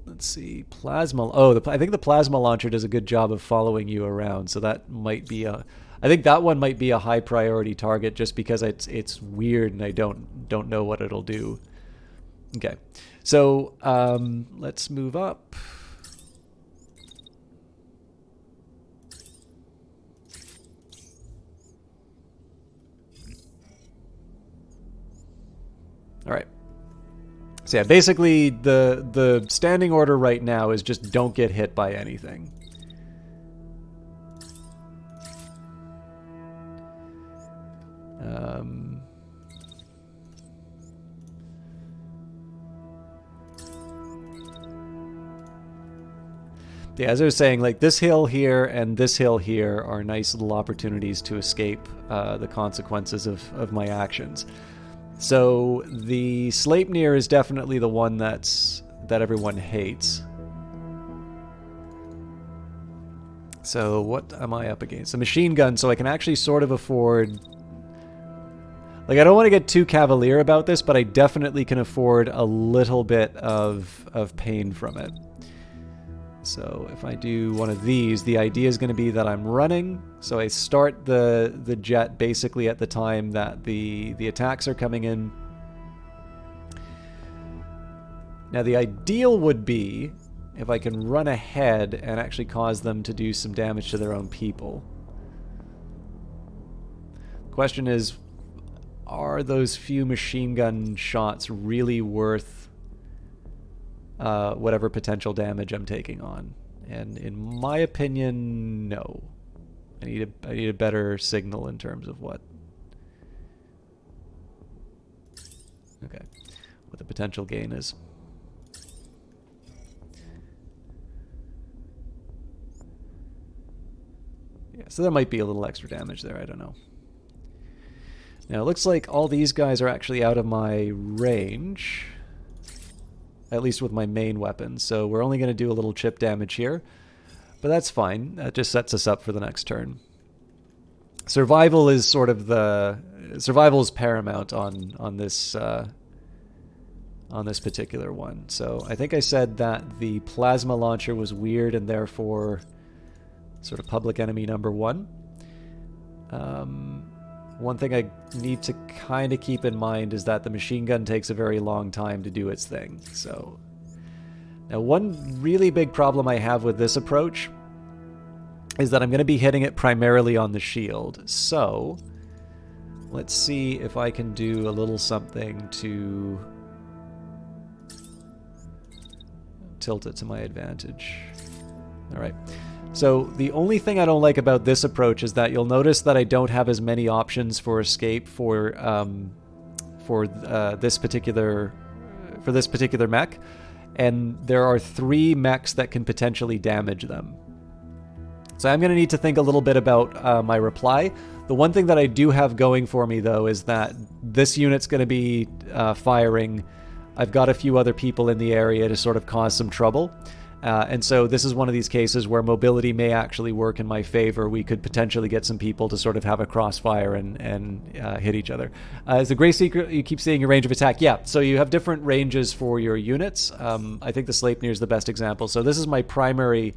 A: let's see, plasma. Oh, I think the plasma launcher does a good job of following you around. So that might be I think that one might be a high priority target just because it's weird and I don't know what it'll do. Okay, so let's move up. All right. So yeah, basically the standing order right now is just don't get hit by anything. Yeah, as I was saying, like this hill here and this hill here are nice little opportunities to escape the consequences of my actions. So the Sleipnir is definitely the one that everyone hates. So what am I up against? A machine gun, so I can actually sort of afford... Like, I don't want to get too cavalier about this, but I definitely can afford a little bit of pain from it. So if I do one of these, the idea is going to be that I'm running. So I start the jet basically at the time that the attacks are coming in. Now the ideal would be if I can run ahead and actually cause them to do some damage to their own people. The question is, are those few machine gun shots really worth whatever potential damage I'm taking on? And in my opinion, no. I need a better signal in terms of what the potential gain is. Yeah, so there might be a little extra damage there, I don't know. Now it looks like all these guys are actually out of my range, at least with my main weapon, so we're only going to do a little chip damage here, but that's fine. That just sets us up for the next turn. Survival is sort of survival is paramount on this particular one. So I think I said that the plasma launcher was weird and therefore sort of public enemy number 1. One thing I need to kind of keep in mind is that the machine gun takes a very long time to do its thing. So now one really big problem I have with this approach is that I'm going to be hitting it primarily on the shield. So let's see if I can do a little something to tilt it to my advantage. All right. So the only thing I don't like about this approach is that you'll notice that I don't have as many options for escape for this particular mech, and there are 3 mechs that can potentially damage them. So I'm going to need to think a little bit about my reply. The one thing that I do have going for me, though, is that this unit's going to be firing. I've got a few other people in the area to sort of cause some trouble. And so this is one of these cases where mobility may actually work in my favor. We could potentially get some people to sort of have a crossfire and hit each other. As a great secret, you keep seeing your range of attack. Yeah, so you have different ranges for your units. I think the Sleipnir is the best example. So this is my primary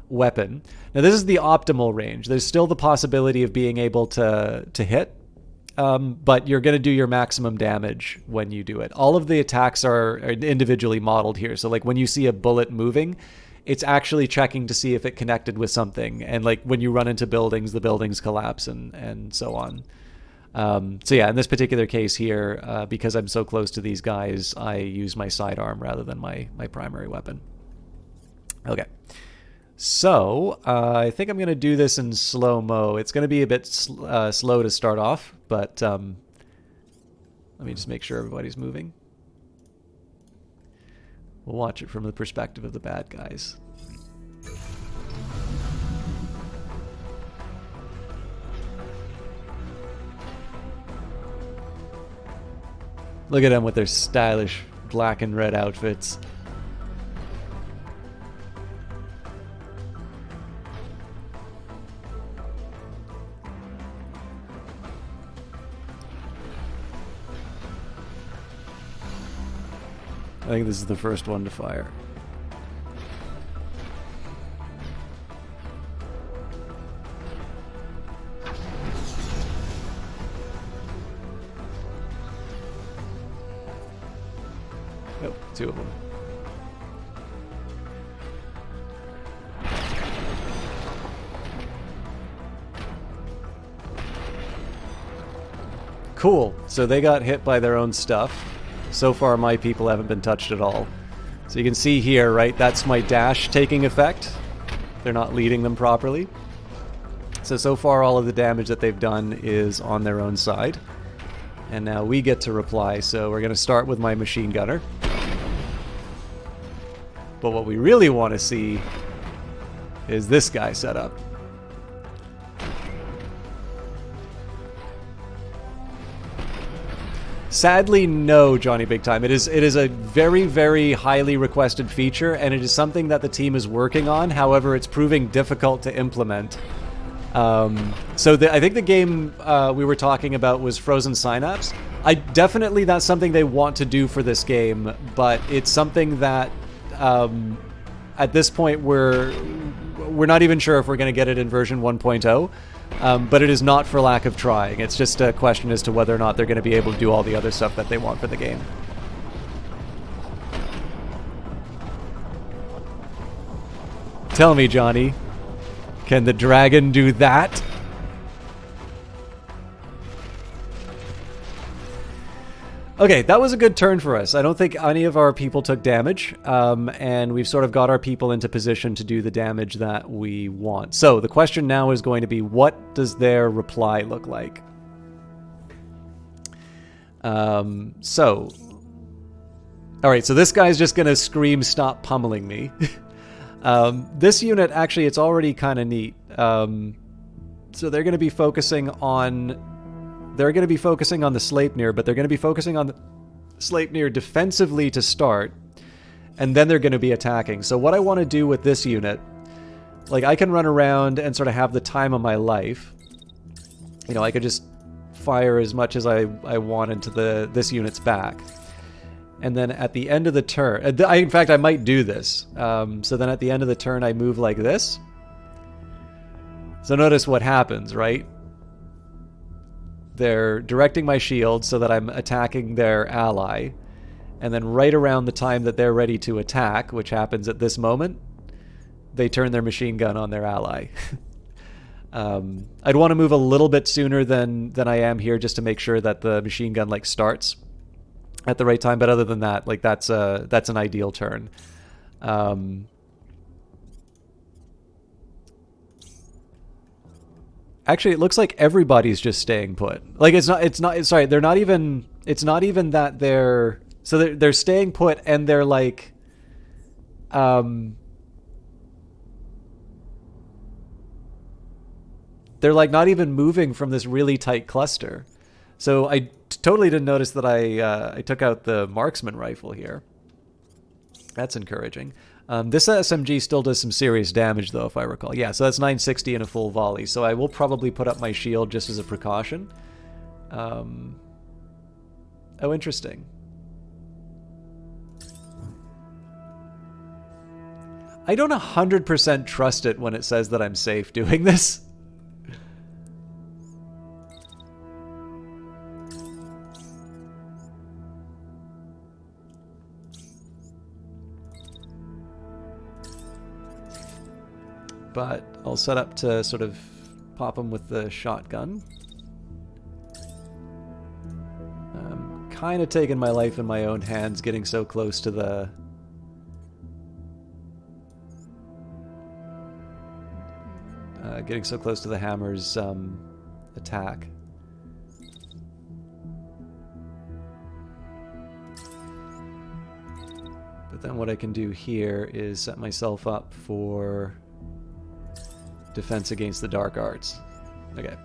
A: weapon. Now this is the optimal range. There's still the possibility of being able to hit, but you're going to do your maximum damage when you do it. All of the attacks are individually modeled here. So like when you see a bullet moving, it's actually checking to see if it connected with something. And like when you run into buildings, the buildings collapse and so on. So yeah, in this particular case here, because I'm so close to these guys, I use my sidearm rather than my primary weapon. Okay. So I think I'm going to do this in slow-mo. It's going to be a bit slow to start off, but let me just make sure everybody's moving. We'll watch it from the perspective of the bad guys. Look at them with their stylish black and red outfits. I think this is the first one to fire. Oh, two of them. Cool. So they got hit by their own stuff. So far, my people haven't been touched at all. So you can see here, right, that's my dash taking effect. They're not leading them properly. So far, all of the damage that they've done is on their own side. And now we get to reply, so we're going to start with my machine gunner. But what we really want to see is this guy set up. Sadly, no, Johnny Big Time. It is a very, very highly requested feature, and it is something that the team is working on. However, it's proving difficult to implement. I think the game we were talking about was Frozen Synapse. That's something they want to do for this game, but it's something that at this point we're not even sure if we're going to get it in version 1.0. But it is not for lack of trying. It's just a question as to whether or not they're going to be able to do all the other stuff that they want for the game. Tell me, Johnny, can the dragon do that? Okay, that was a good turn for us. I don't think any of our people took damage, and we've sort of got our people into position to do the damage that we want. So the question now is going to be, what does their reply look like? All right, so this guy's just going to scream, "Stop pummeling me." This unit, actually, it's already kind of neat. So they're going to be focusing on... They're going to be focusing on the Sleipnir, but they're going to be focusing on the Sleipnir defensively to start, and then they're going to be attacking. So what I want to do with this unit, like I can run around and sort of have the time of my life. You know, I could just fire as much as I want into this unit's back. And then at the end of the turn, in fact, I might do this. So then at the end of the turn, I move like this. So notice what happens, right? They're directing my shield so that I'm attacking their ally. And then right around the time that they're ready to attack, which happens at this moment, they turn their machine gun on their ally. I'd want to move a little bit sooner than I am here just to make sure that the machine gun like starts at the right time. But other than that, like that's an ideal turn. Actually, it looks like everybody's just staying put. Like it's not, sorry, they're not even, it's not even that they're, so they're staying put and they're like, they're like not even moving from this really tight cluster. So I totally didn't notice that I took out the marksman rifle here. That's encouraging. This SMG still does some serious damage, though, if I recall. Yeah, so that's 960 in a full volley. So I will probably put up my shield just as a precaution. Oh, interesting. I don't 100% trust it when it says that I'm safe doing this. But I'll set up to sort of pop him with the shotgun. Kind of taking my life in my own hands, getting so close to the... getting so close to the hammer's attack. But then what I can do here is set myself up for defense against the dark arts. Okay.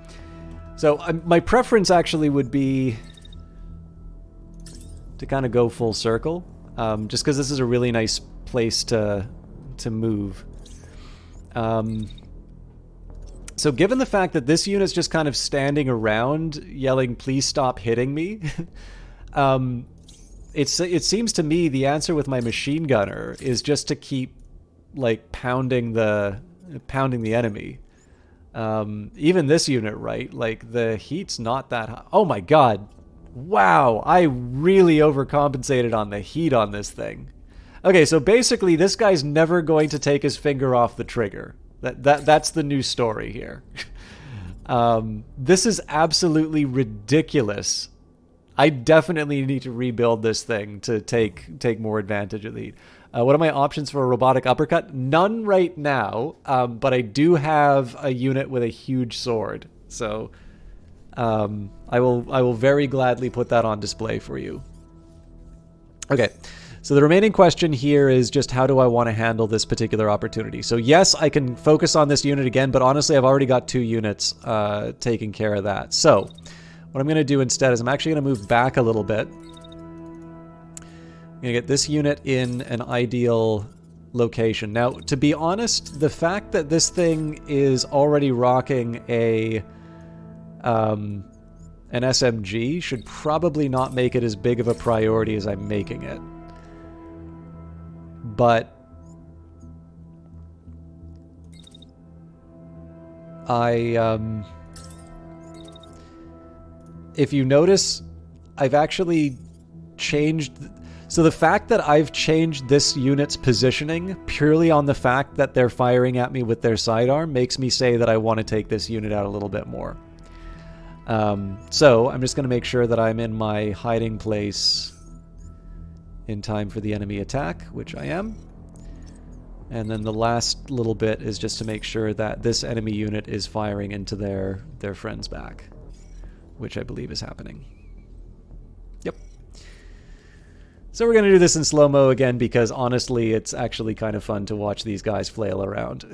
A: So my preference actually would be to kind of go full circle, just because this is a really nice place to move. So given the fact that this unit's just kind of standing around yelling, "Please stop hitting me," it seems to me the answer with my machine gunner is just to keep like pounding the enemy. Even this unit, right? Like the heat's not that high. Oh my god. Wow, I really overcompensated on the heat on this thing. Okay, so basically this guy's never going to take his finger off the trigger. That's the new story here. This is absolutely ridiculous. I definitely need to rebuild this thing to take more advantage of the heat. What are my options for a robotic uppercut? None right now, but I do have a unit with a huge sword. So I will very gladly put that on display for you. Okay. So the remaining question here is just how do I want to handle this particular opportunity? So yes, I can focus on this unit again, but honestly, I've already got 2 units taking care of that. So what I'm going to do instead is I'm actually going to move back a little bit. I'm going to get this unit in an ideal location. Now, to be honest, the fact that this thing is already rocking an SMG should probably not make it as big of a priority as I'm making it. But if you notice, I've actually changed... So the fact that I've changed this unit's positioning purely on the fact that they're firing at me with their sidearm makes me say that I want to take this unit out a little bit more. So I'm just going to make sure that I'm in my hiding place in time for the enemy attack, which I am. And then the last little bit is just to make sure that this enemy unit is firing into their friend's back, which I believe is happening. Yep. So we're going to do this in slow-mo again because honestly it's actually kind of fun to watch these guys flail around.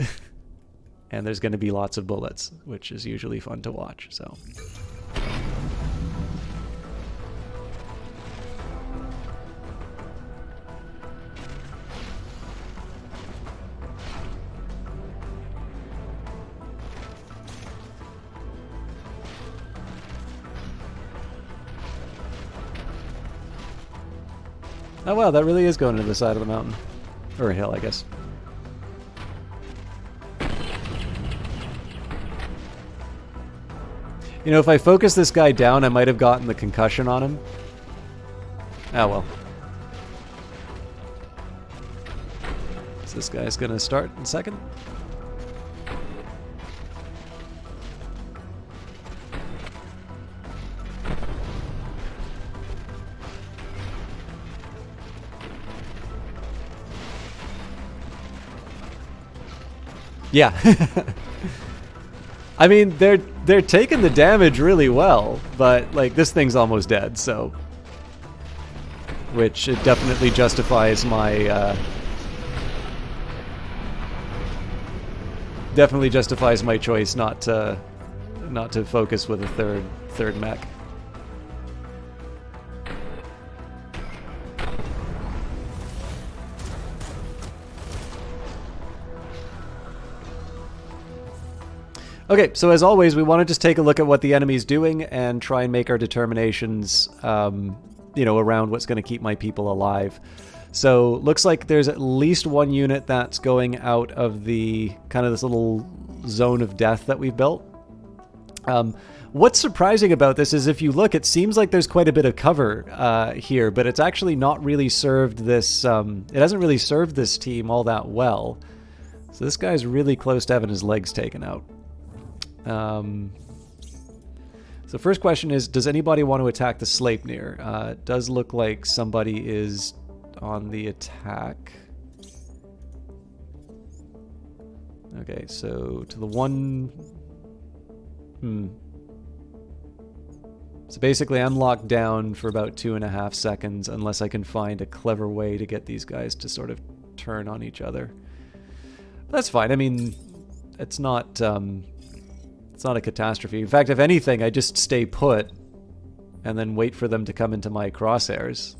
A: And there's going to be lots of bullets, which is usually fun to watch, so... Oh wow, that really is going to the side of the mountain. Or a hill, I guess. You know, if I focus this guy down, I might have gotten the concussion on him. Ah, well. So this guy's going to start in a second. Yeah. I mean, they're taking the damage really well, but like this thing's almost dead, so which it definitely justifies my choice not to not to focus with a third mech. Okay, so as always, we want to just take a look at what the enemy's doing and try and make our determinations, around what's going to keep my people alive. So looks like there's at least one unit that's going out of the kind of this little zone of death that we've built. What's surprising about this is if you look, it seems like there's quite a bit of cover here, but it's actually not really served this. It hasn't really served this team all that well. So this guy's really close to having his legs taken out. So first question is, does anybody want to attack the Sleipnir? It does look like somebody is on the attack. Okay, so to the one... So basically I'm locked down for about 2.5 seconds unless I can find a clever way to get these guys to sort of turn on each other. But that's fine. I mean, it's not a catastrophe. In fact, if anything, I just stay put and then wait for them to come into my crosshairs.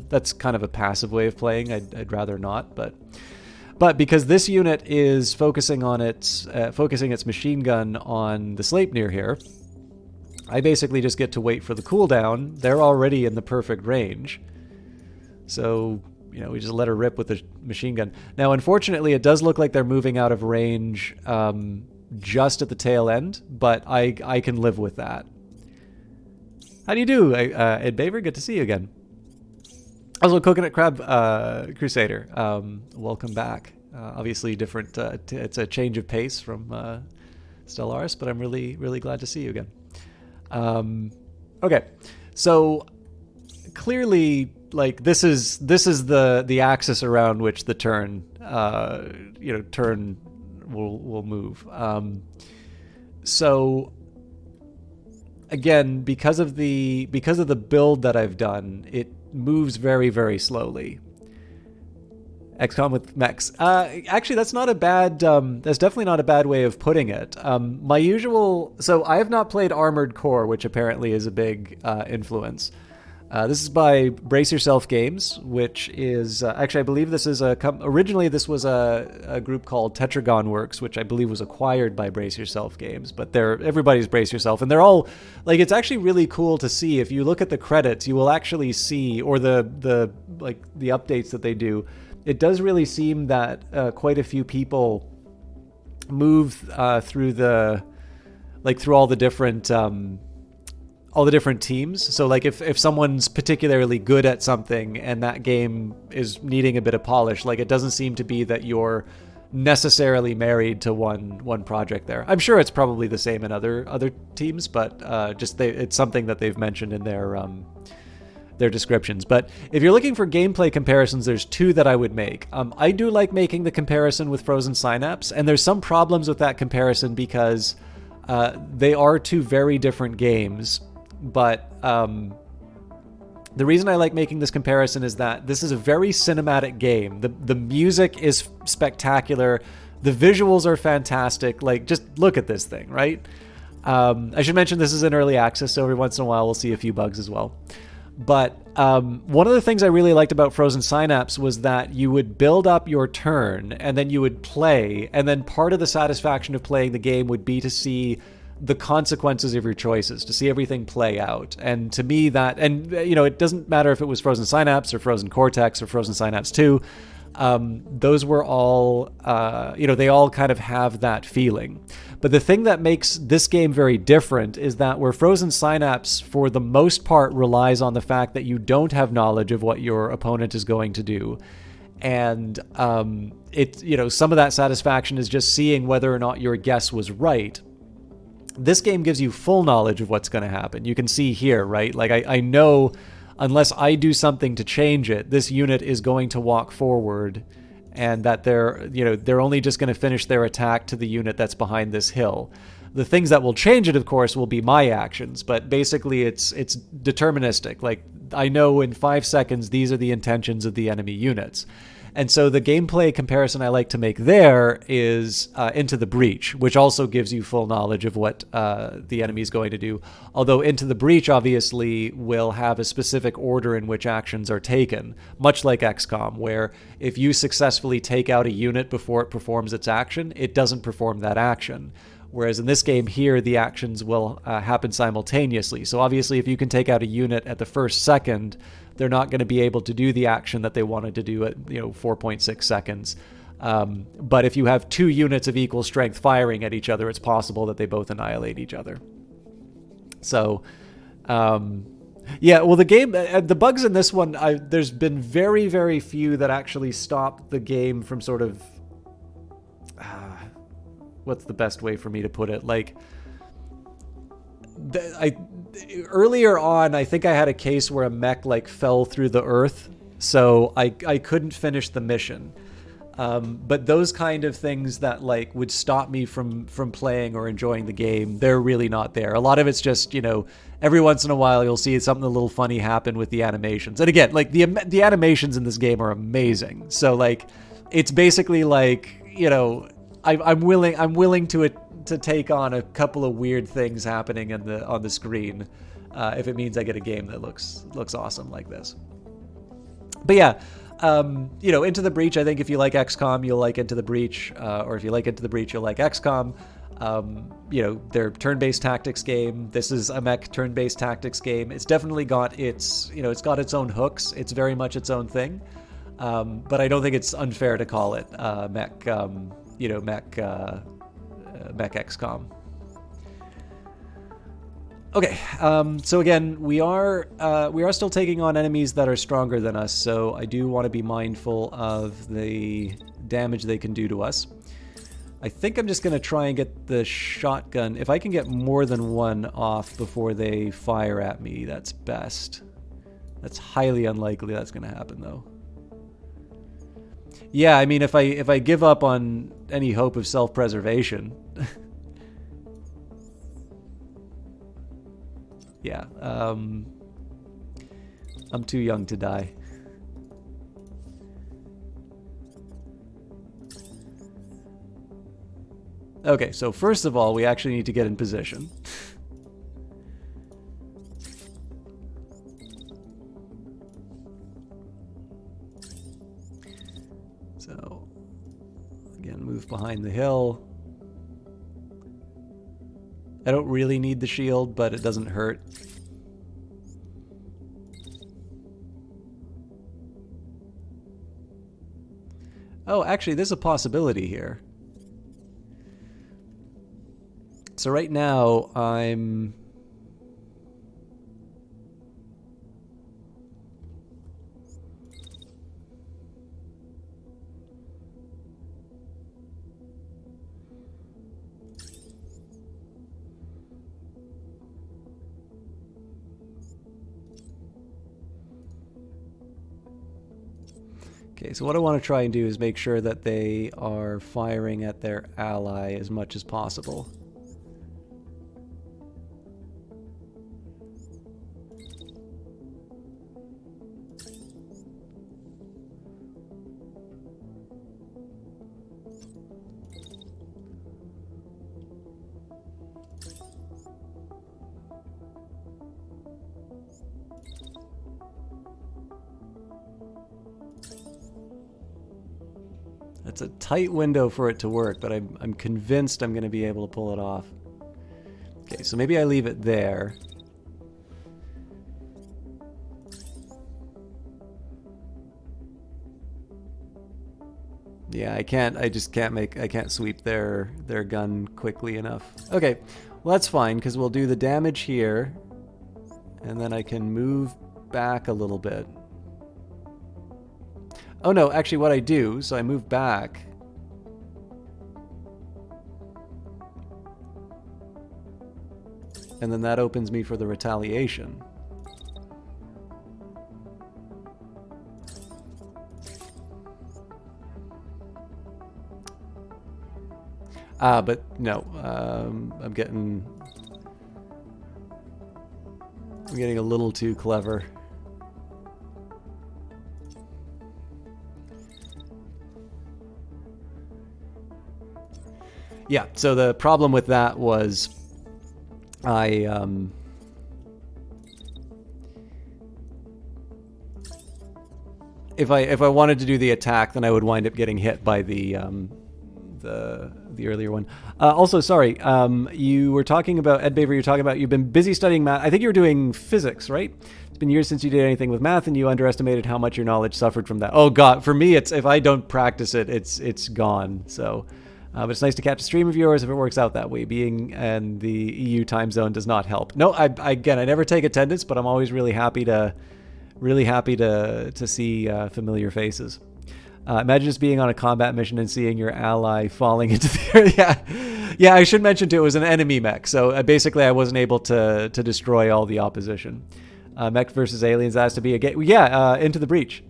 A: That's kind of a passive way of playing. I'd rather not, but because this unit is focusing its machine gun on the Sleipnir here, I basically just get to wait for the cooldown. They're already in the perfect range, so we just let her rip with the machine gun. Now, unfortunately, it does look like they're moving out of range. Just at the tail end, but I can live with that. How do you do, Ed Baver? Good to see you again. Also, Coconut Crab Crusader, welcome back. Obviously different, it's a change of pace from Stellaris, but I'm really, really glad to see you again. Okay, so clearly, like, this is the axis around which the turn will move. So again, because of the build that I've done, it moves very, very slowly. XCOM with mechs. Actually, that's not a bad. That's definitely not a bad way of putting it. So I have not played Armored Core, which apparently is a big influence. This is by Brace Yourself Games, which is actually, I believe this is originally this was a group called Tetragon Works, which I believe was acquired by Brace Yourself Games. But everybody's Brace Yourself, and they're all like, it's actually really cool to see. If you look at the credits, you will actually see, or the updates that they do. It does really seem that quite a few people move through all the different teams. So like if someone's particularly good at something and that game is needing a bit of polish, like, it doesn't seem to be that you're necessarily married to one project there. I'm sure it's probably the same in other teams, but it's something that they've mentioned in their descriptions. But if you're looking for gameplay comparisons, there's two that I would make. I do like making the comparison with Frozen Synapse, and there's some problems with that comparison because they are two very different games. But the reason I like making this comparison is that this is a very cinematic game. The music is spectacular. The visuals are fantastic. Like, just look at this thing, right? I should mention this is in early access, so every once in a while we'll see a few bugs as well. But one of the things I really liked about Frozen Synapse was that you would build up your turn, and then you would play, and then part of the satisfaction of playing the game would be to see the consequences of your choices, to see everything play out. And to me it doesn't matter if it was Frozen Synapse or Frozen Cortex or Frozen Synapse 2, those were all, they all kind of have that feeling. But the thing that makes this game very different is that where Frozen Synapse, for the most part, relies on the fact that you don't have knowledge of what your opponent is going to do. And some of that satisfaction is just seeing whether or not your guess was right. This game gives you full knowledge of what's going to happen. You can see here, right? Like, I know unless I do something to change it, this unit is going to walk forward, and that they're only just going to finish their attack to the unit that's behind this hill. The things that will change it, of course, will be my actions, but basically it's deterministic. Like, I know in 5 seconds these are the intentions of the enemy units. And so the gameplay comparison I like to make there is Into the Breach, which also gives you full knowledge of what the enemy is going to do. Although Into the Breach obviously will have a specific order in which actions are taken, much like XCOM, where if you successfully take out a unit before it performs its action, it doesn't perform that action. Whereas in this game here, the actions will happen simultaneously. So obviously, if you can take out a unit at the first second, they're not going to be able to do the action that they wanted to do at 4.6 seconds. But if you have two units of equal strength firing at each other, it's possible that they both annihilate each other. So, yeah, well, the bugs in this one, there's been very, very few that actually stop the game from sort of... what's the best way for me to put it? Like, earlier on, I think I had a case where a mech like fell through the earth, so I couldn't finish the mission. But those kind of things that like would stop me from playing or enjoying the game, they're really not there. A lot of it's just, every once in a while you'll see something a little funny happen with the animations. And again, like the animations in this game are amazing. So like, it's basically like, I'm willing to take on a couple of weird things happening on the screen, if it means I get a game that looks awesome like this. But yeah, Into the Breach, I think if you like XCOM, you'll like Into the Breach, or if you like Into the Breach, you'll like XCOM. Their turn-based tactics game. This is a mech turn-based tactics game. It's definitely got its its own hooks. It's very much its own thing. But I don't think it's unfair to call it mech XCOM. Okay, so again, we are still taking on enemies that are stronger than us, so I do want to be mindful of the damage they can do to us. I think I'm just going to try and get the shotgun. If I can get more than one off before they fire at me, that's best. That's highly unlikely that's going to happen, though. Yeah, I mean, if I give up on any hope of self-preservation... yeah, I'm too young to die. Okay, so first of all, we actually need to get in position. So, again, move behind the hill. I don't really need the shield, but it doesn't hurt. Oh, actually, there's a possibility here. So right now, I'm... Okay, so what I want to try and do is make sure that they are firing at their ally as much as possible. It's a tight window for it to work, but I'm convinced I'm going to be able to pull it off. Okay, so maybe I leave it there. Yeah, I can't sweep their gun quickly enough. Okay, well that's fine, because we'll do the damage here, and then I can move back a little bit. Oh no, actually what I do, so I move back. And then that opens me for the retaliation. But no, I'm getting a little too clever. Yeah, so the problem with that was if I wanted to do the attack, then I would wind up getting hit by the earlier one. Also, sorry, you were talking about, Ed Baver, you're talking about you've been busy studying math. I think you were doing physics, right? It's been years since you did anything with math, and you underestimated how much your knowledge suffered from that. Oh God, for me, it's if I don't practice it, it's gone. So, but it's nice to catch a stream of yours if it works out that way. Being in the EU time zone does not help. No, I never take attendance, but I'm always really happy to see familiar faces. Imagine just being on a combat mission and seeing your ally falling into the yeah. I should mention too, it was an enemy mech, so basically I wasn't able to destroy all the opposition. Mech versus aliens has to be a game. Yeah, Into the Breach.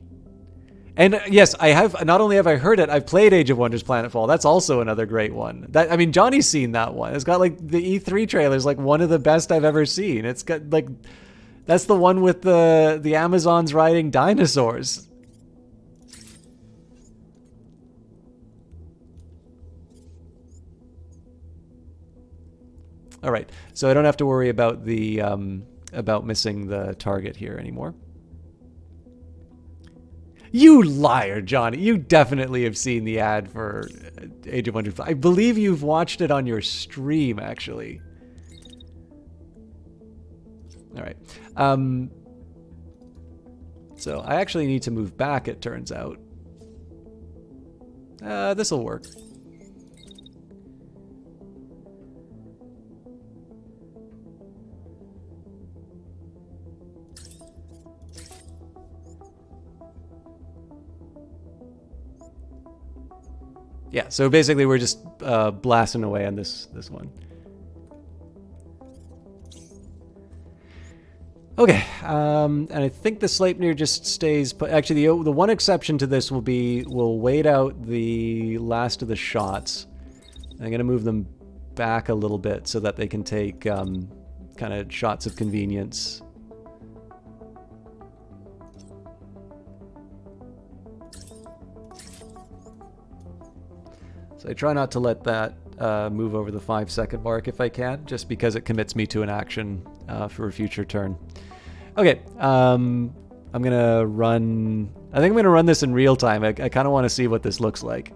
A: And yes, I have. Not only have I heard it, I've played Age of Wonders: Planetfall. That's also another great one. I mean, Johnny's seen that one. It's got like the E3 trailer's like one of the best I've ever seen. It's got like, that's the one with the Amazons riding dinosaurs. All right, so I don't have to worry about the about missing the target here anymore. You liar, Johnny! You definitely have seen the ad for Age of Wonders. I believe you've watched it on your stream, actually. All right. So I actually need to move back, it turns out. This'll work. Yeah, so basically we're just blasting away on this one. Okay, and I think the Sleipnir just stays put. Actually, the one exception to this will be we'll wait out the last of the shots. I'm going to move them back a little bit so that they can take kind of shots of convenience. So I try not to let that move over the 5-second mark if I can, just because it commits me to an action for a future turn. Okay, I'm gonna run. I think I'm gonna run this in real time. I kind of want to see what this looks like.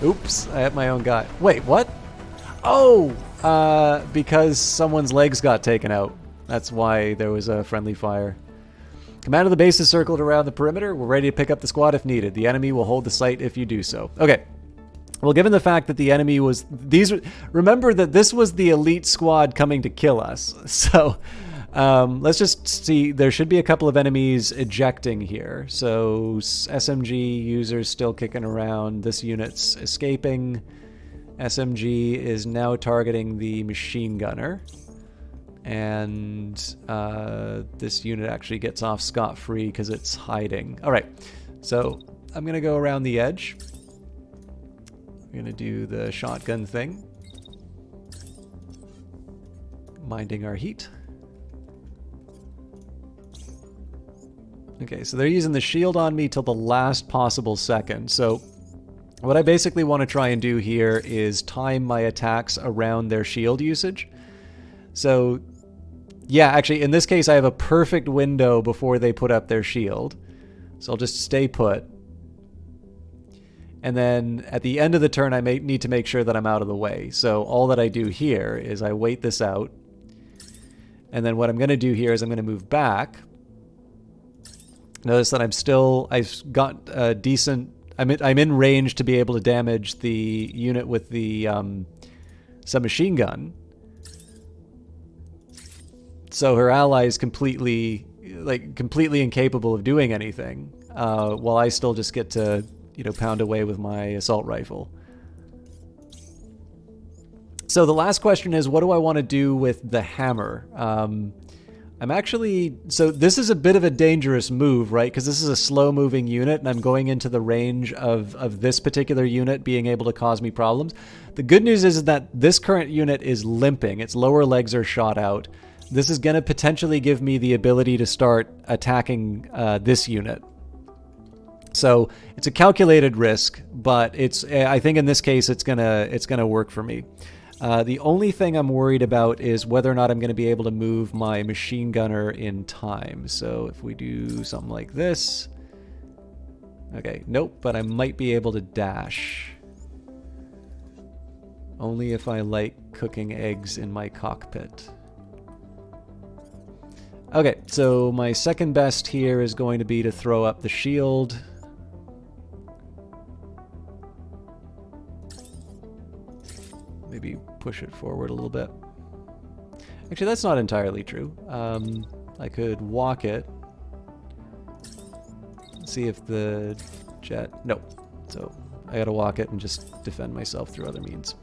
A: Oops, I hit my own guy. Wait, what? Oh, because someone's legs got taken out. That's why there was a friendly fire. Command of the base is circled around the perimeter. We're ready to pick up the squad if needed. The enemy will hold the site if you do so. Okay. Well, given the fact that the enemy was... remember that this was the elite squad coming to kill us. So, let's just see. There should be a couple of enemies ejecting here. So, SMG users still kicking around. This unit's escaping. SMG is now targeting the machine gunner. And this unit actually gets off scot-free because it's hiding. All right, so I'm going to go around the edge. We're going to do the shotgun thing. Minding our heat. Okay, so they're using the shield on me till the last possible second. So what I basically want to try and do here is time my attacks around their shield usage. So, yeah, actually, in this case, I have a perfect window before they put up their shield. So I'll just stay put. And then at the end of the turn, I may need to make sure that I'm out of the way. So all that I do here is I wait this out. And then what I'm going to do here is I'm going to move back. Notice that I've got a decent... I'm in range to be able to damage the unit with the submachine gun. So her ally is completely incapable of doing anything, while I still just get to, pound away with my assault rifle. So the last question is, what do I want to do with the hammer? So this is a bit of a dangerous move, right? Because this is a slow-moving unit, and I'm going into the range of this particular unit being able to cause me problems. The good news is that this current unit is limping. Its lower legs are shot out. this is going to potentially give me the ability to start attacking this unit. So it's a calculated risk, but I think in this case it's gonna work for me. The only thing I'm worried about is whether or not I'm going to be able to move my machine gunner in time. So if we do something like this, okay, nope, but I might be able to dash. Only if I like cooking eggs in my cockpit. Okay, so my second best here is going to be to throw up the shield. Maybe push it forward a little bit. Actually, that's not entirely true. I could walk it. See if the jet... Nope. So I gotta walk it and just defend myself through other means.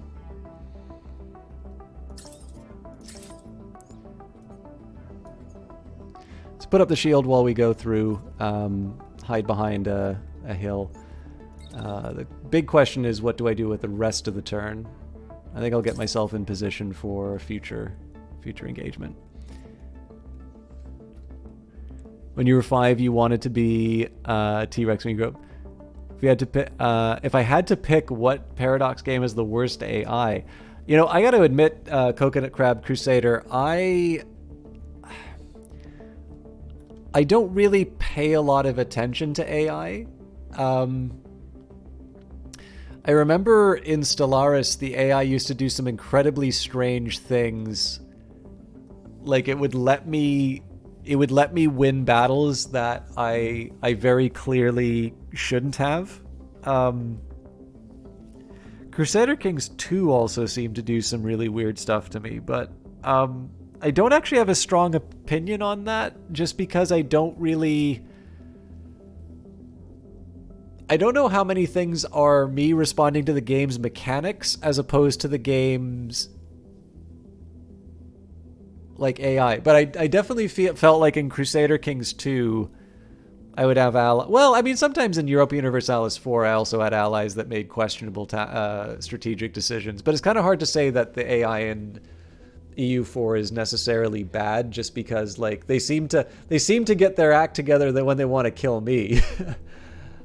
A: Let's put up the shield while we go through, hide behind a hill. The big question is, what do I do with the rest of the turn? I think I'll get myself in position for future engagement. When you were 5, you wanted to be T-Rex when you grew up. If I had to pick what Paradox game is the worst AI, you know, I got to admit, Coconut Crab Crusader, I don't really pay a lot of attention to AI. I remember in Stellaris, the AI used to do some incredibly strange things. Like it would let me win battles that I very clearly shouldn't have. Crusader Kings 2 also seemed to do some really weird stuff to me, but I don't actually have a strong opinion on that, just because I don't know how many things are me responding to the game's mechanics as opposed to the game's like AI. But I definitely felt like in Crusader Kings 2, I would have allies. Well, I mean, sometimes in Europa Universalis 4, I also had allies that made questionable strategic decisions. But it's kind of hard to say that the AI in EU4 is necessarily bad, just because like they seem to get their act together when they want to kill me.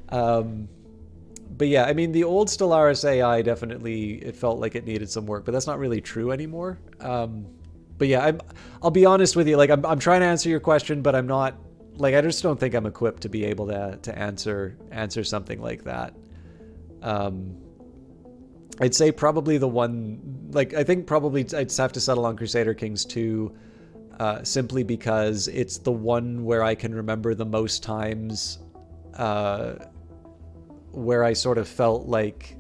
A: But yeah, I mean, the old Stellaris AI definitely, it felt like it needed some work, but that's not really true anymore. But yeah, I'll be honest with you, like I'm trying to answer your question, but I'm not, like, I just don't think I'm equipped to be able to answer something like that. I'd say probably the one, like, I think probably I'd have to settle on Crusader Kings 2, simply because it's the one where I can remember the most times, where I sort of felt like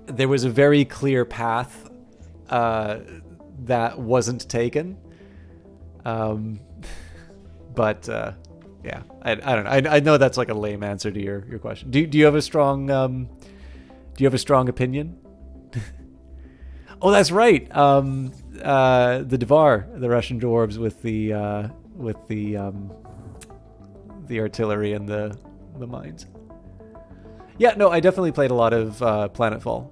A: there was a very clear path that wasn't taken. But yeah, I don't know. I know that's like a lame answer to your question. Do you have a strong opinion? Oh, that's right. The Dvar, the Russian dwarves with the artillery and the mines. Yeah, no, I definitely played a lot of Planetfall.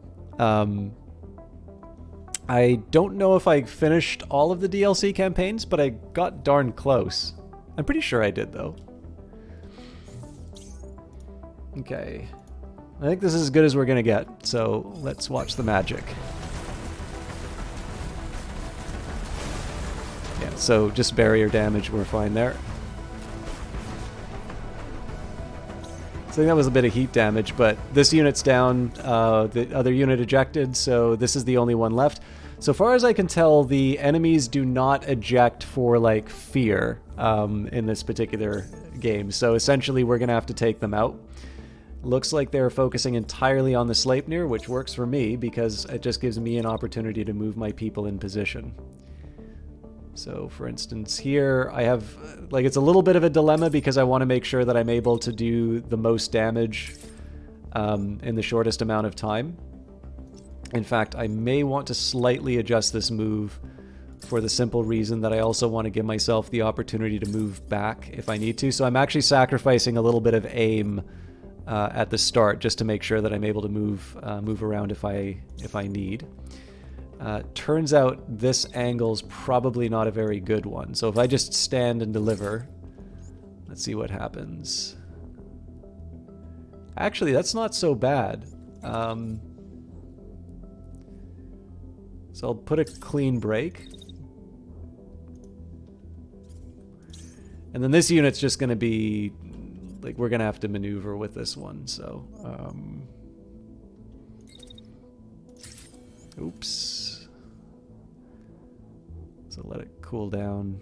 A: I don't know if I finished all of the DLC campaigns, but I got darn close. I'm pretty sure I did, though. Okay. I think this is as good as we're going to get, so let's watch the magic. Yeah, so just barrier damage, we're fine there. So I think that was a bit of heat damage, but this unit's down, the other unit ejected, so this is the only one left. So far as I can tell, the enemies do not eject for, like, fear in this particular game. So essentially, we're going to have to take them out. Looks like they're focusing entirely on the Sleipnir, which works for me because it just gives me an opportunity to move my people in position. So, for instance, here I have, like, it's a little bit of a dilemma because I want to make sure that I'm able to do the most damage in the shortest amount of time. In fact, I may want to slightly adjust this move for the simple reason that I also want to give myself the opportunity to move back if I need to. So I'm actually sacrificing a little bit of aim at the start just to make sure that I'm able to move around if I need. Turns out this angle's probably not a very good one. So if I just stand and deliver, let's see what happens. Actually, that's not so bad. So I'll put a clean break. And then this unit's just going to be, like, we're going to have to maneuver with this one, so... oops. So let it cool down.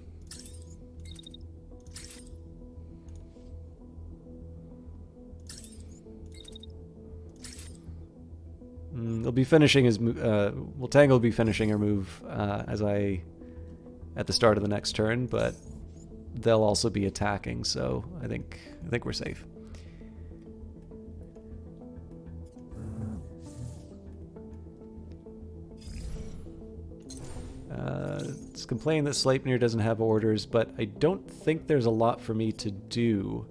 A: They'll be finishing his well, Tango will be finishing her move at the start of the next turn, but they'll also be attacking, so I think we're safe. It's complaining that Sleipnir doesn't have orders, but I don't think there's a lot for me to do.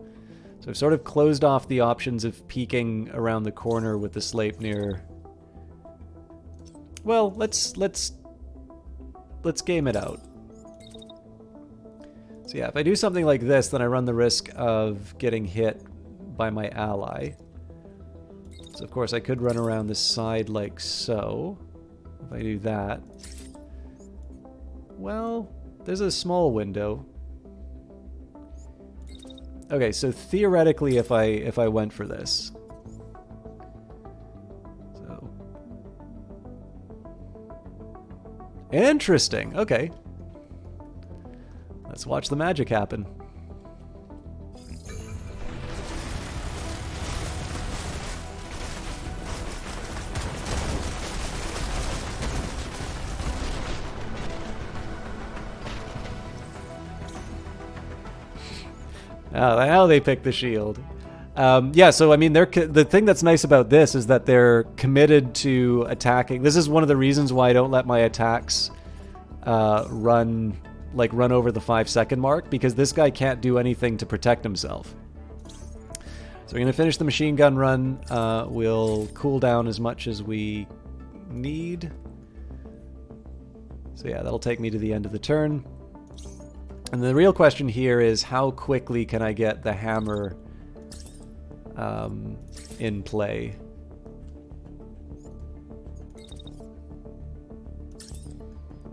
A: So I've sort of closed off the options of peeking around the corner with the Sleipnir. Well, let's game it out. So yeah, if I do something like this, then I run the risk of getting hit by my ally. So of course I could run around the side like so. If I do that, well, there's a small window. Okay, so theoretically, if I went for this, so interesting. Okay, let's watch the magic happen. Now they pick the shield. Yeah, so I mean, the thing that's nice about this is that they're committed to attacking. This is one of the reasons why I don't let my attacks run over the 5-second mark, because this guy can't do anything to protect himself. So we're going to finish the machine gun run. We'll cool down as much as we need. So yeah, that'll take me to the end of the turn. And the real question here is, how quickly can I get the hammer in play?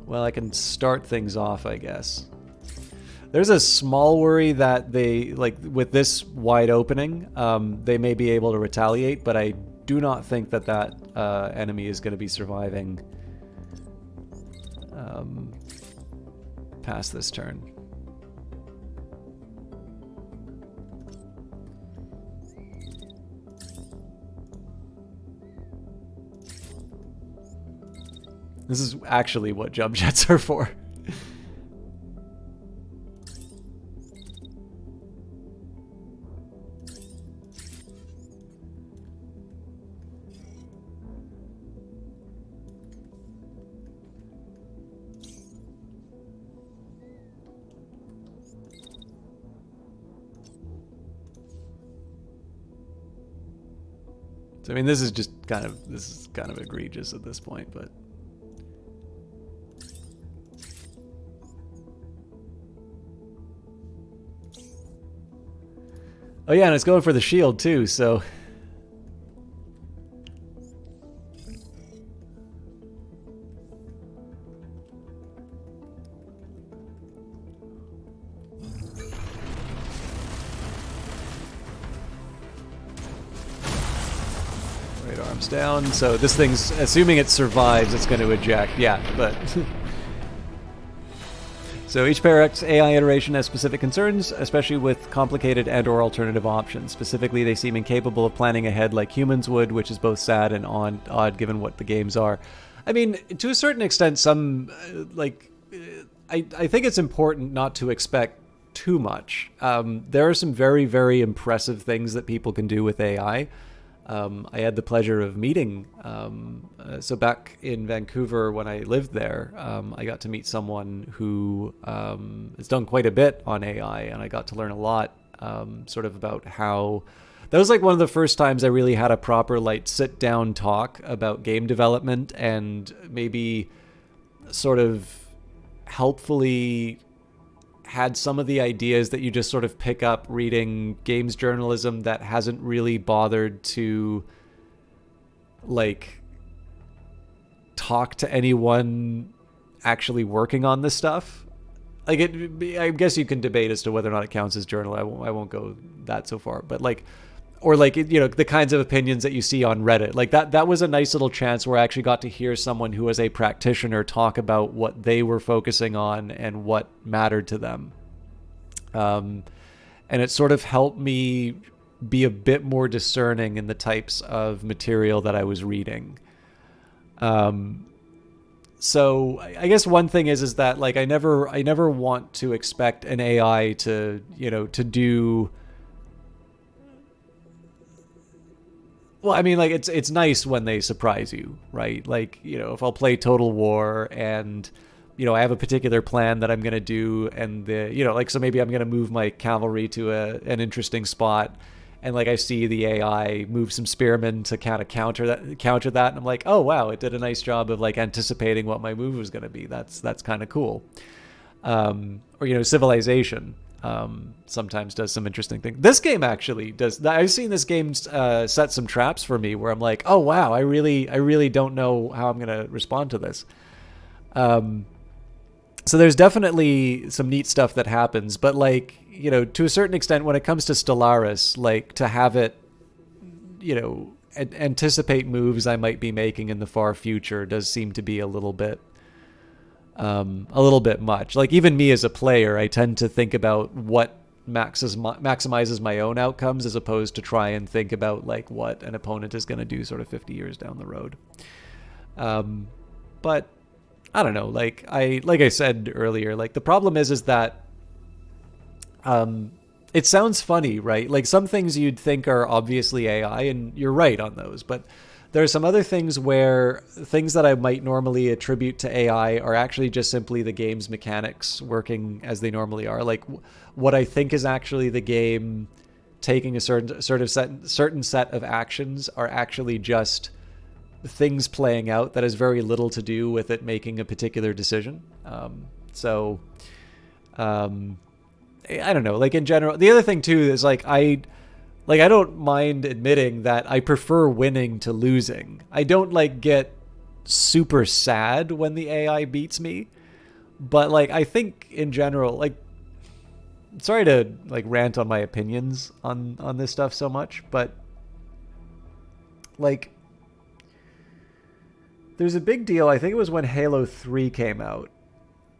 A: Well, I can start things off, I guess. There's a small worry that they, like, with this wide opening, they may be able to retaliate, but I do not think that enemy is going to be surviving past this turn. This is actually what jump jets are for. So I mean, this is kind of egregious at this point, but oh yeah, and it's going for the shield too, so right arms down. So this thing's, assuming it survives, it's going to eject. Yeah, but so each Parax AI iteration has specific concerns, especially with complicated and/or alternative options. Specifically, they seem incapable of planning ahead like humans would, which is both sad and odd given what the games are. I mean, to a certain extent, I think it's important not to expect too much. There are some very, very impressive things that people can do with AI. I had the pleasure of meeting, so back in Vancouver when I lived there, I got to meet someone who has done quite a bit on AI, and I got to learn a lot sort of about how... That was like one of the first times I really had a proper sit-down talk about game development and maybe sort of helpfully had some of the ideas that you just sort of pick up reading games journalism that hasn't really bothered to like talk to anyone actually working on this stuff. Like I guess you can debate as to whether or not it counts as journal. I won't go that so far, but like, or like, you know, the kinds of opinions that you see on Reddit, like that was a nice little chance where I actually got to hear someone who was a practitioner talk about what they were focusing on and what mattered to them. And it sort of helped me be a bit more discerning in the types of material that I was reading. So I guess one thing is that like I never want to expect an AI to, you know, to do. Well, I mean, like it's nice when they surprise you, right? Like, you know, if I'll play Total War and, you know, I have a particular plan that I'm going to do, and you know, like, so maybe I'm going to move my cavalry to an interesting spot, and like I see the AI move some spearmen to kind of counter that, and I'm like, oh wow, it did a nice job of like anticipating what my move was going to be. That's kind of cool. Or, you know, Civilization sometimes does some interesting things. This game actually does. I've seen this game set some traps for me where I'm like, oh wow, I really don't know how I'm going to respond to this. So there's definitely some neat stuff that happens, but like, you know, to a certain extent, when it comes to Stellaris, like to have it, you know, anticipate moves I might be making in the far future does seem to be a little bit much. Like even me as a player, I tend to think about what maximizes my own outcomes as opposed to try and think about like what an opponent is going to do sort of 50 years down the road. But I don't know, like I said earlier, like the problem is that it sounds funny, right? Like some things you'd think are obviously AI, and you're right on those, but there are some other things where things that I might normally attribute to AI are actually just simply the game's mechanics working as they normally are. Like what I think is actually the game taking a certain set of actions are actually just things playing out that has very little to do with it making a particular decision. I don't know, like in general, the other thing too is like I don't mind admitting that I prefer winning to losing. I don't like get super sad when the AI beats me, but like I think in general, like, sorry to like rant on my opinions on this stuff so much, but like there's a big deal. I think it was when Halo 3 came out.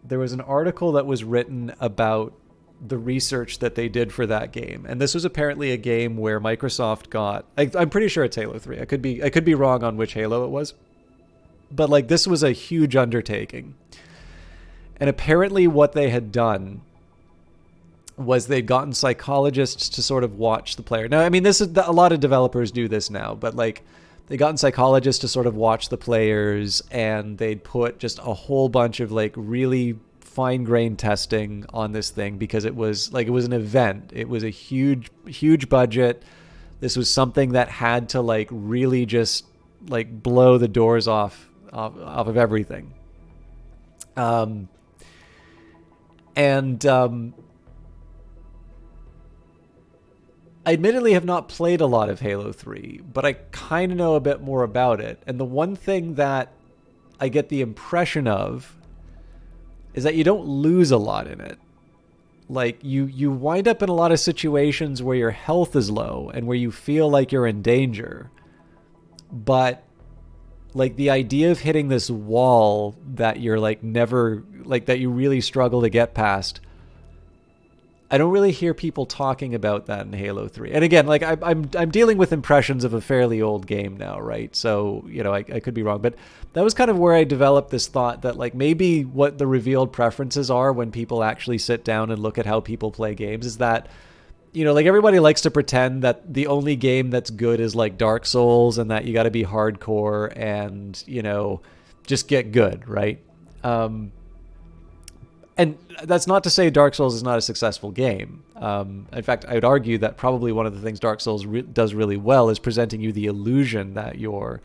A: There was an article that was written about the research that they did for that game, and this was apparently a game where Microsoft got, I'm pretty sure it's Halo 3. I could be wrong on which Halo it was, but like this was a huge undertaking. And apparently what they had done was they'd gotten psychologists to sort of watch the player. Now, I mean, this is a lot of developers do this now, but like they gotten psychologists to sort of watch the players, and they'd put just a whole bunch of like really fine-grained testing on this thing because it was an event. It was a huge budget. This was something that had to like really just like blow the doors off of everything. I admittedly have not played a lot of Halo 3, but I kind of know a bit more about it. And the one thing that I get the impression of is that you don't lose a lot in it. Like you wind up in a lot of situations where your health is low and where you feel like you're in danger. But like the idea of hitting this wall that you're like never, like that you really struggle to get past, I don't really hear people talking about that in Halo 3. And again, like I'm dealing with impressions of a fairly old game now, right? So, you know, I could be wrong, but that was kind of where I developed this thought that like maybe what the revealed preferences are when people actually sit down and look at how people play games is that, you know, like everybody likes to pretend that the only game that's good is like Dark Souls and that you got to be hardcore and, you know, just get good, right? And that's not to say Dark Souls is not a successful game. In fact, I would argue that probably one of the things Dark Souls does really well is presenting you the illusion that you're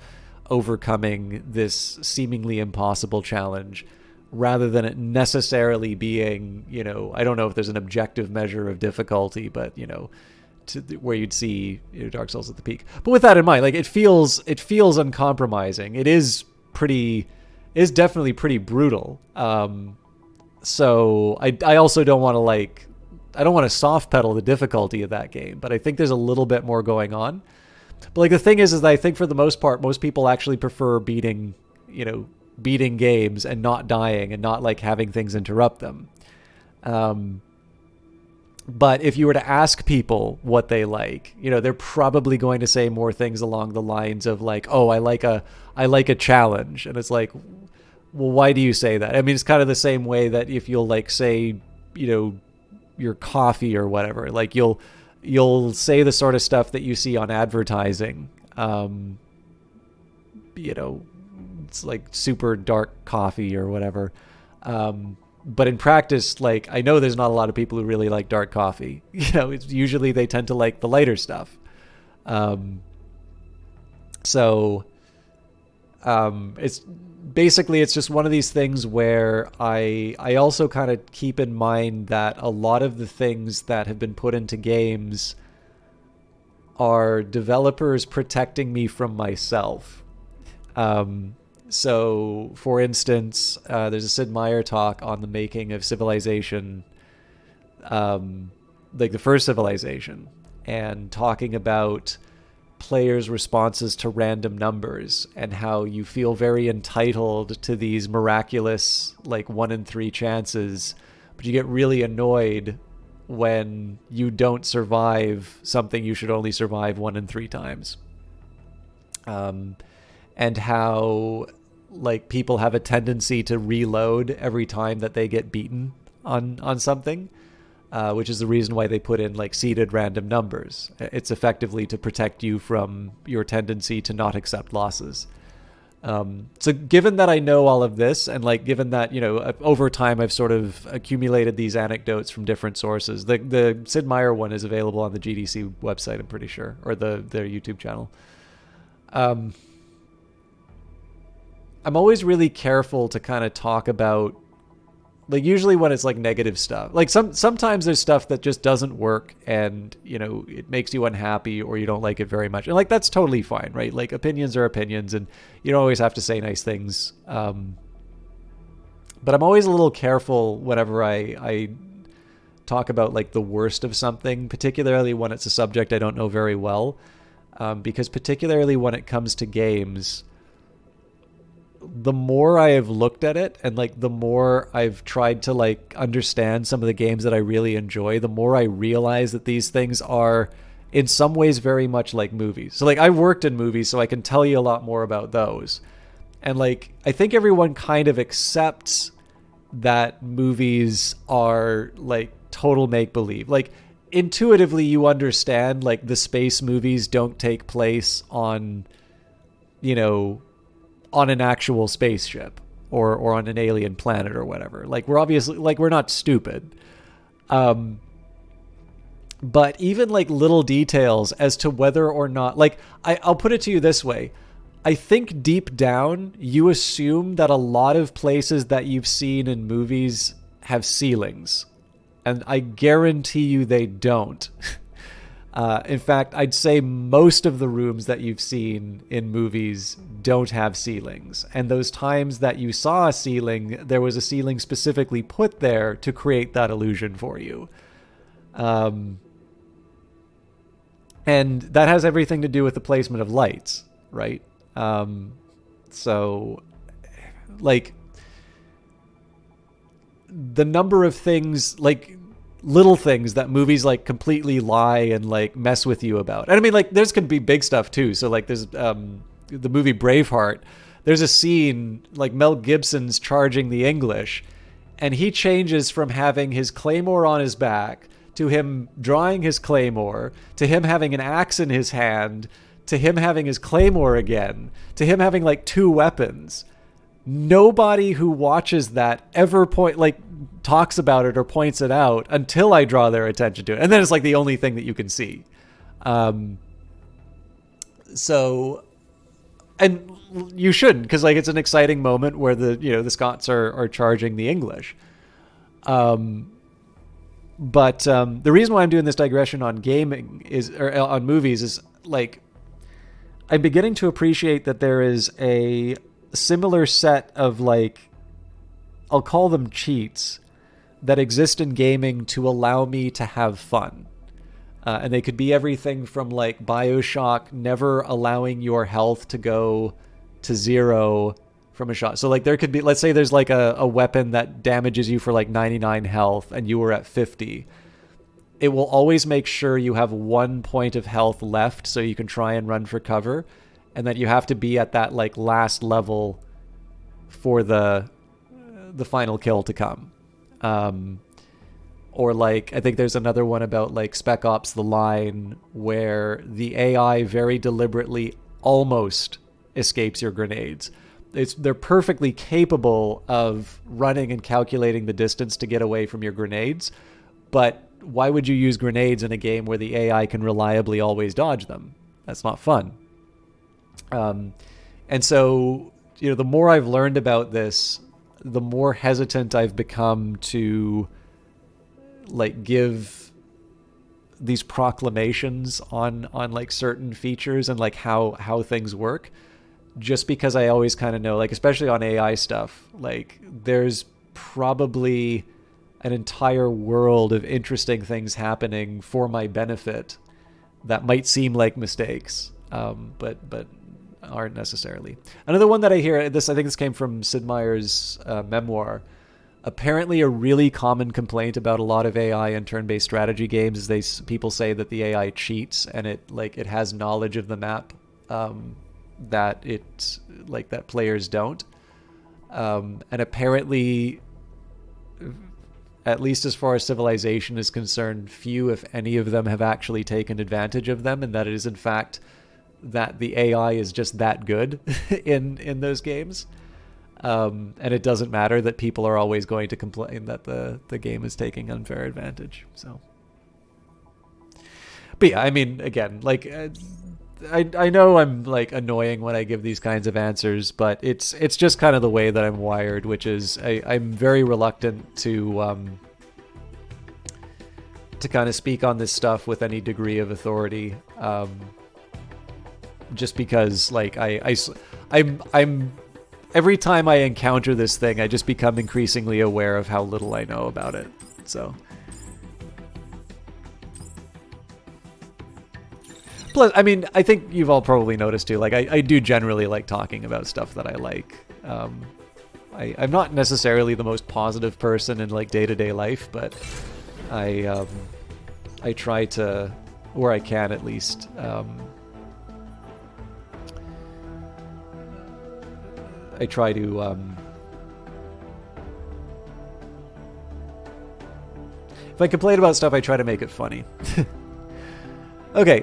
A: overcoming this seemingly impossible challenge rather than it necessarily being, I don't know if there's an objective measure of difficulty, but where you'd see Dark Souls at the peak. But with that in mind, like it feels uncompromising. It is definitely pretty brutal. So I also don't want to I don't want to soft pedal the difficulty of that game, but I think there's a little bit more going on. But like the thing is that I think for the most part, most people actually prefer beating games and not dying and not like having things interrupt them. But if you were to ask people what they like, they're probably going to say more things along the lines of like, oh, I like a challenge. And it's like, well, why do you say that? I mean, it's kind of the same way that if you'll like say, your coffee or whatever, like you'll say the sort of stuff that you see on advertising. It's like super dark coffee or whatever. But in practice, like I know there's not a lot of people who really like dark coffee. It's usually they tend to like the lighter stuff. It's basically, it's just one of these things where I also kind of keep in mind that a lot of the things that have been put into games are developers protecting me from myself. So, for instance, there's a Sid Meier talk on the making of Civilization, like the first Civilization, and talking about players' responses to random numbers and how you feel very entitled to these miraculous, like 1 in 3 chances, but you get really annoyed when you don't survive something you should only survive 1 in 3 times. And how like people have a tendency to reload every time that they get beaten on something, which is the reason why they put in like seeded random numbers. It's effectively to protect you from your tendency to not accept losses. So given that I know all of this, and like given that over time I've sort of accumulated these anecdotes from different sources, the Sid Meier one is available on the GDC website, I'm pretty sure, or their YouTube channel. I'm always really careful to kind of talk about, like usually when it's like negative stuff, like sometimes there's stuff that just doesn't work and it makes you unhappy or you don't like it very much, and like that's totally fine, right? Like opinions are opinions and you don't always have to say nice things. But I'm always a little careful whenever I talk about like the worst of something, particularly when it's a subject I don't know very well, because particularly when it comes to games, the more I have looked at it and like the more I've tried to like understand some of the games that I really enjoy, the more I realize that these things are in some ways very much like movies. So like I've worked in movies, so I can tell you a lot more about those. And like I think everyone kind of accepts that movies are like total make-believe. Like intuitively you understand like the space movies don't take place on on an actual spaceship or on an alien planet or whatever. Like we're obviously like we're not stupid. But even like little details as to whether or not, like I'll put it to you this way. I think deep down you assume that a lot of places that you've seen in movies have ceilings. And I guarantee you they don't. In fact, I'd say most of the rooms that you've seen in movies don't have ceilings. And those times that you saw a ceiling, there was a ceiling specifically put there to create that illusion for you. And that has everything to do with the placement of lights, right? So, like, the number of things, like, little things that movies like completely lie and like mess with you about. And I mean, like there's can be big stuff too. So like there's the movie Braveheart. There's a scene like Mel Gibson's charging the English, and he changes from having his claymore on his back to him drawing his claymore to him having an axe in his hand to him having his claymore again to him having like 2 weapons. Nobody who watches that ever talks about it or points it out until I draw their attention to it. And then it's like the only thing that you can see. So and you shouldn't, because like it's an exciting moment where the Scots are charging the English. But the reason why I'm doing this digression on gaming or on movies is like I'm beginning to appreciate that there is a similar set of like, I'll call them cheats, that exist in gaming to allow me to have fun. And they could be everything from like BioShock never allowing your health to go to zero from a shot. So like there could be, let's say there's like a weapon that damages you for like 99 health and you were at 50. It will always make sure you have 1 point of health left so you can try and run for cover, and that you have to be at that like last level for the final kill to come. Or like, I think there's another one about like Spec Ops The Line where the AI very deliberately almost escapes your grenades. They're perfectly capable of running and calculating the distance to get away from your grenades, but why would you use grenades in a game where the AI can reliably always dodge them? That's not fun. And so, the more I've learned about this, the more hesitant I've become to like give these proclamations on like certain features and like how things work, just because I always kind of know, like especially on AI stuff, like there's probably an entire world of interesting things happening for my benefit that might seem like mistakes, but aren't necessarily. Another one that I hear, I think this came from Sid Meier's memoir. Apparently, a really common complaint about a lot of AI and turn-based strategy games is people say that the AI cheats and it has knowledge of the map that players don't. And apparently, at least as far as Civilization is concerned, few, if any of them, have actually taken advantage of them, and that it is in fact that the AI is just that good in those games. And it doesn't matter that people are always going to complain that the game is taking unfair advantage. So, but yeah, I mean, again, like I know I'm like annoying when I give these kinds of answers, but it's just kind of the way that I'm wired, which is I'm very reluctant to kind of speak on this stuff with any degree of authority, just because like I'm every time I encounter this thing, I just become increasingly aware of how little I know about it. So, plus, I mean, I think you've all probably noticed too, like I do generally like talking about stuff that I like. I'm not necessarily the most positive person in like day-to-day life, but I try to, where I can at least, I try to if I complain about stuff, I try to make it funny. Okay,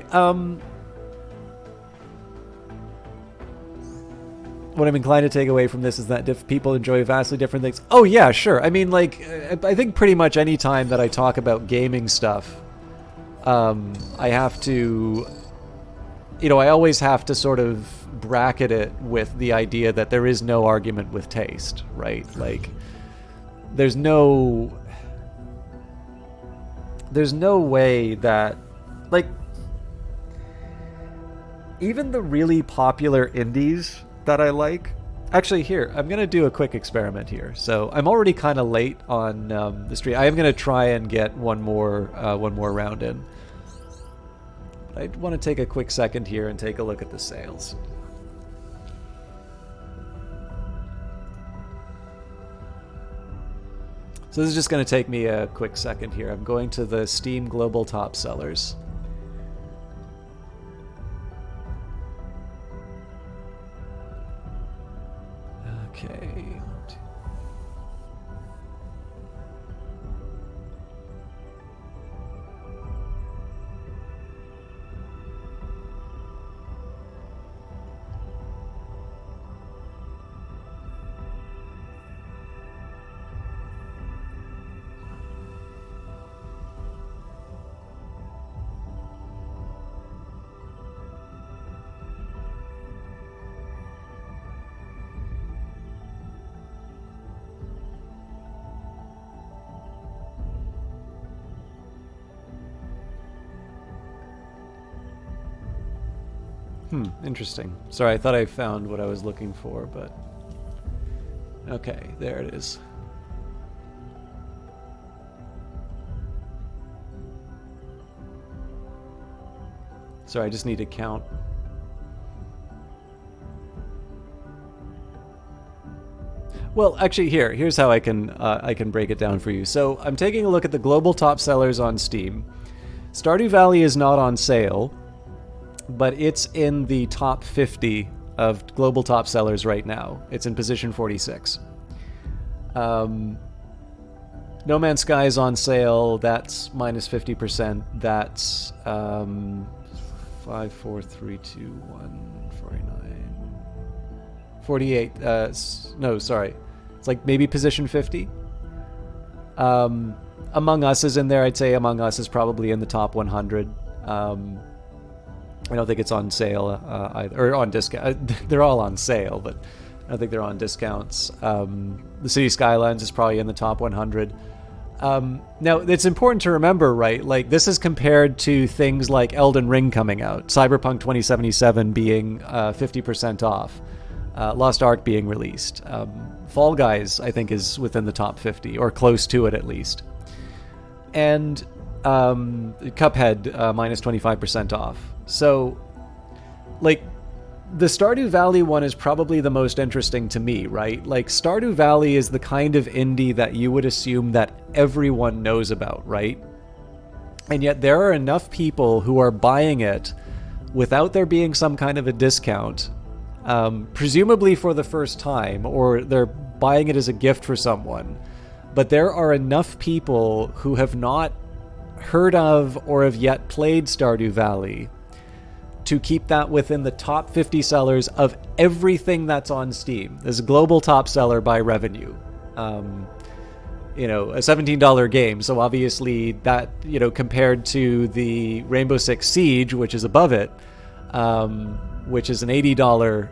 A: what I'm inclined to take away from this is that people enjoy vastly different things. Oh yeah, sure. I mean, like, I think pretty much any time that I talk about gaming stuff, I have to, I always have to sort of bracket it with the idea that there is no argument with taste, right? Like, there's no way that, like, even the really popular indies that I like. Actually, here, I'm going to do a quick experiment here. So I'm already kind of late on the stream. I am going to try and get one more round in. But I want to take a quick second here and take a look at the sales. So this is just going to take me a quick second here. I'm going to the Steam Global Top Sellers. Okay. Interesting. Sorry, I thought I found what I was looking for, but... Okay, there it is. Sorry, I just need to count. Well, actually, here's how I can break it down for you. So I'm taking a look at the global top sellers on Steam. Stardew Valley is not on sale, but it's in the top 50 of global top sellers right now. It's in position 46. No Man's Sky is on sale. That's minus 50%. That's 5, 4, 3, 2, 1, 49, 48. No, sorry. It's like maybe position 50. Among Us is in there. I'd say Among Us is probably in the top 100. I don't think it's on sale either, or on discount. They're all on sale, but I don't think they're on discounts. The City Skylines is probably in the top 100. Now, it's important to remember, right? Like, this is compared to things like Elden Ring coming out, Cyberpunk 2077 being 50% off, Lost Ark being released. Fall Guys, I think, is within the top 50, or close to it at least. And Cuphead, minus 25% off. So, like, the Stardew Valley one is probably the most interesting to me, right? Like, Stardew Valley is the kind of indie that you would assume that everyone knows about, right? And yet there are enough people who are buying it without there being some kind of a discount, presumably for the first time, or they're buying it as a gift for someone. But there are enough people who have not heard of or have yet played Stardew Valley to keep that within the top 50 sellers of everything that's on Steam. There's a global top seller by revenue. You know, a $17 game. So obviously that, you know, compared to the Rainbow Six Siege, which is above it, which is an $80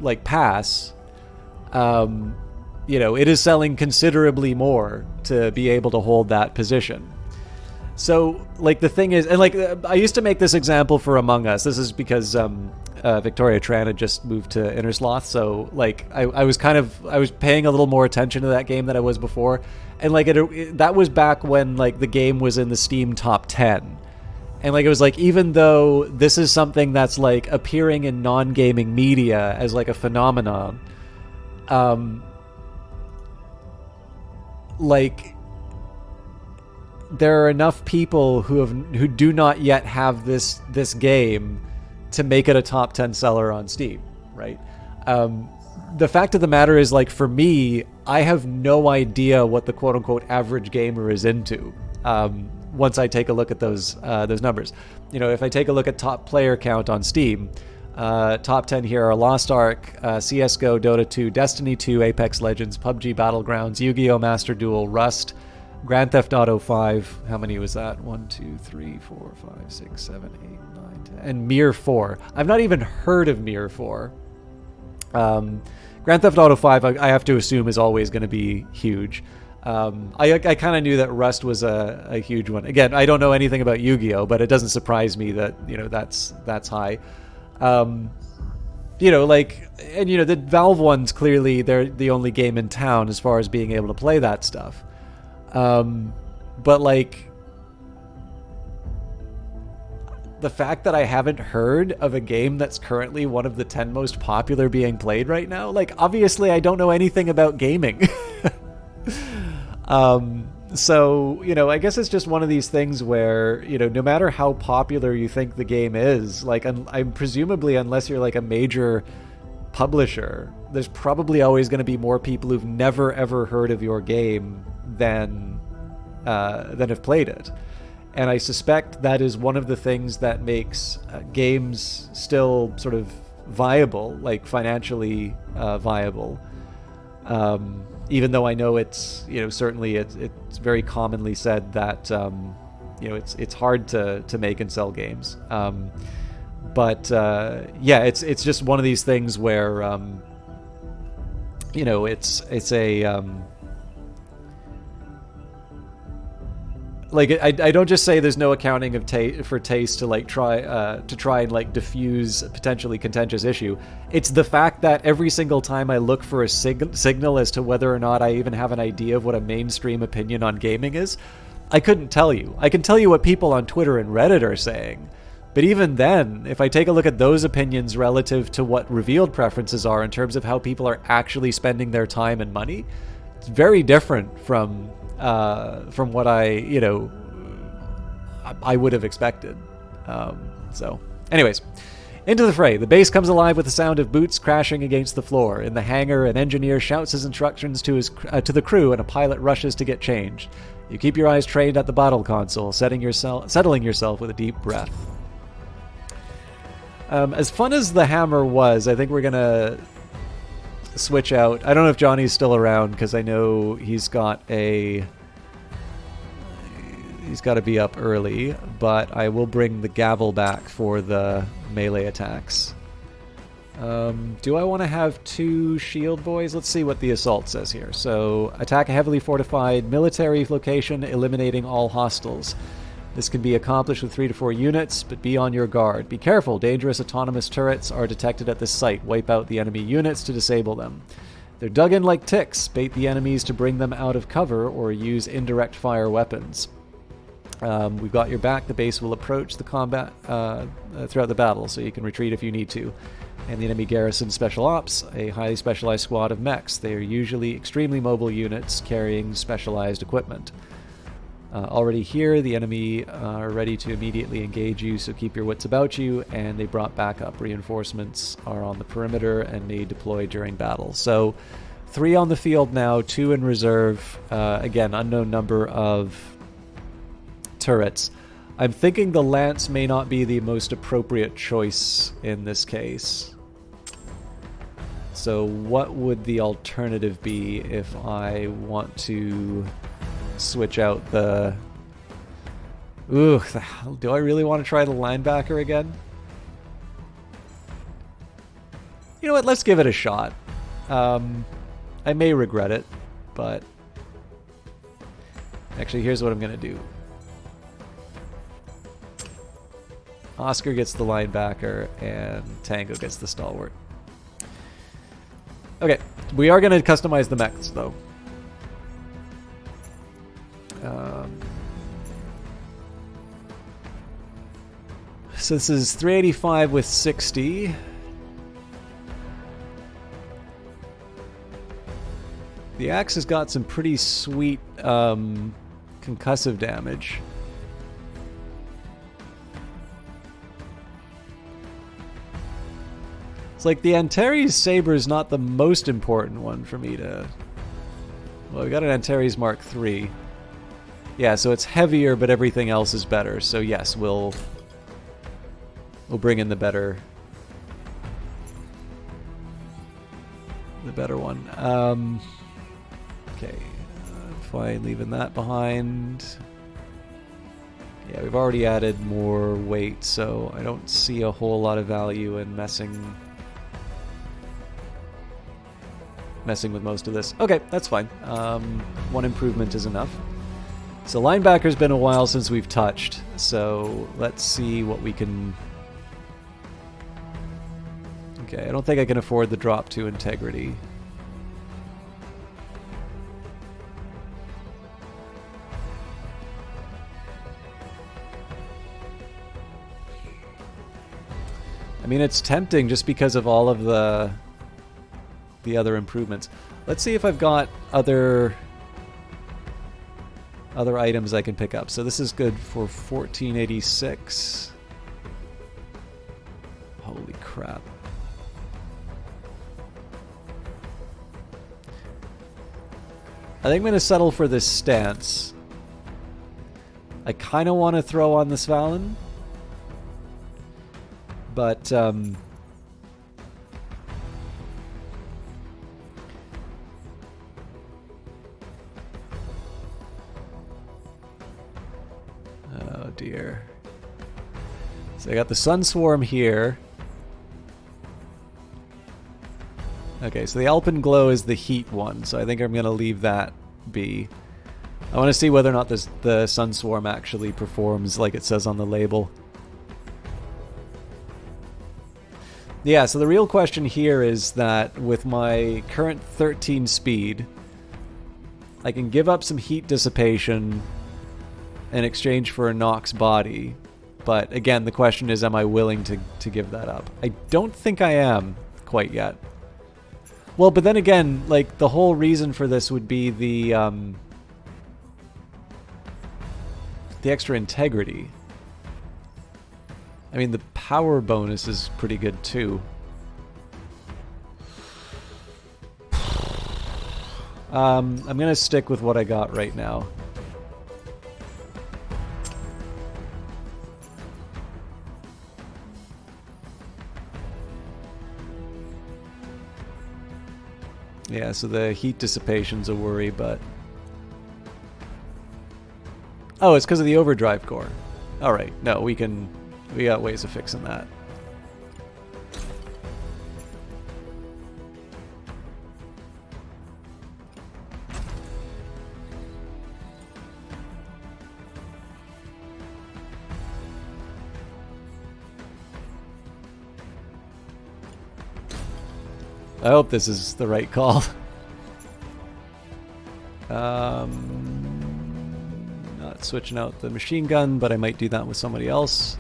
A: like pass, you know, it is selling considerably more to be able to hold that position. So, like, the thing is, and like, I used to make this example for Among Us. This is because Victoria Tran had just moved to Innersloth, so like, I was paying a little more attention to that game than I was before, and like, that was back when like the game was in the Steam top 10, and like, it was like, even though this is something that's like appearing in non-gaming media as like a phenomenon, like, there are enough people who do not yet have this game to make it a top 10 seller on Steam, right? The fact of the matter is, like, for me, I have no idea what the quote-unquote average gamer is into once I take a look at those numbers. You know, if I take a look at top player count on Steam, top 10 here are Lost Ark, CSGO, Dota 2, Destiny 2, Apex Legends, PUBG Battlegrounds, Yu-Gi-Oh! Master Duel, Rust, Grand Theft Auto 5, how many was that? 1, 2, 3, 4, 5, 6, 7, 8, 9, 10. And Mir 4. I've not even heard of Mir 4. Grand Theft Auto 5, I have to assume, is always going to be huge. I kind of knew that Rust was a huge one. Again, I don't know anything about Yu-Gi-Oh!, but it doesn't surprise me that, you know, that's high. You know, like, and, you know, the Valve ones, clearly, they're the only game in town as far as being able to play that stuff. But like, the fact that I haven't heard of a game that's currently one of the 10 most popular being played right now, like, obviously I don't know anything about gaming. So, you know, I guess it's just one of these things where, you know, no matter how popular you think the game is, like, I'm presumably, unless you're like a major publisher, there's probably always going to be more people who've never ever heard of your game than have played it. And I suspect that is one of the things that makes games still sort of viable, like financially viable. Even though I know it's, you know, certainly it's very commonly said that, you know, it's hard to make and sell games. But yeah, it's just one of these things where, you know, it's a, like I don't just say there's no accounting of for taste to like try and like diffuse a potentially contentious issue. It's the fact that every single time I look for a signal as to whether or not I even have an idea of what a mainstream opinion on gaming is, I couldn't tell you. I can tell you what people on Twitter and Reddit are saying, but even then, if I take a look at those opinions relative to what revealed preferences are in terms of how people are actually spending their time and money, it's very different from what I would have expected. So, anyways, into the fray. The base comes alive with the sound of boots crashing against the floor. In the hangar, an engineer shouts his instructions to the crew, and a pilot rushes to get changed. You keep your eyes trained at the battle console, settling yourself with a deep breath. As fun as the hammer was, I think we're gonna switch out. I don't know if Johnny's still around because I know he's got to be up early, but I will bring the gavel back for the melee attacks. Do I want to have 2 shield boys? Let's see what the assault says here. So, attack a heavily fortified military location, eliminating all hostiles. This can be accomplished with 3 to 4 units, but be on your guard. Be careful, dangerous autonomous turrets are detected at this site. Wipe out the enemy units to disable them. They're dug in like ticks. Bait the enemies to bring them out of cover or use indirect fire weapons. We've got your back. The base will approach the combat throughout the battle, so you can retreat if you need to. And the enemy garrison special ops, a highly specialized squad of mechs. They are usually extremely mobile units carrying specialized equipment. Already here, the enemy are ready to immediately engage you, so keep your wits about you, and they brought backup. Reinforcements are on the perimeter and may deploy during battle. So 3 on the field now, 2 in reserve. Again, unknown number of turrets. I'm thinking the lance may not be the most appropriate choice in this case. So what would the alternative be if I want to switch out the... Ooh, do I really want to try the linebacker again? You know what, let's give it a shot. I may regret it, but... Actually, here's what I'm going to do. Oscar gets the linebacker, and Tango gets the stalwart. Okay, we are going to customize the mechs, though. So this is 385 with 60. The axe has got some pretty sweet concussive damage. It's like the Antares Saber is not the most important one for me to... Well, we got an Antares Mark III. Yeah, so it's heavier, but everything else is better. So yes, we'll bring in the better one. Okay, fine, leaving that behind. Yeah, we've already added more weight, so I don't see a whole lot of value in messing with most of this. Okay, that's fine. 1 improvement is enough. So linebacker's been a while since we've touched, so let's see what we can... Okay, I don't think I can afford the drop to integrity. I mean, it's tempting just because of all of the other improvements. Let's see if I've got other items I can pick up. So this is good for 1486. Holy crap. I think I'm going to settle for this stance. I kind of want to throw on the Svalin. But, oh dear. So I got the Sun Swarm here. Okay, so the Alpenglow is the heat one, so I think I'm going to leave that be. I want to see whether or not the Sun Swarm actually performs like it says on the label. Yeah, so the real question here is that with my current 13 speed, I can give up some heat dissipation in exchange for a Nox body. But again, the question is, am I willing to give that up? I don't think I am quite yet. Well, but then again, like, the whole reason for this would be the extra integrity. I mean, the power bonus is pretty good, too. I'm going to stick with what I got right now. Yeah, so the heat dissipation's a worry, but... Oh, it's because of the overdrive core. Alright, no, we got ways of fixing that. I hope this is the right call. Not switching out the machine gun, but I might do that with somebody else.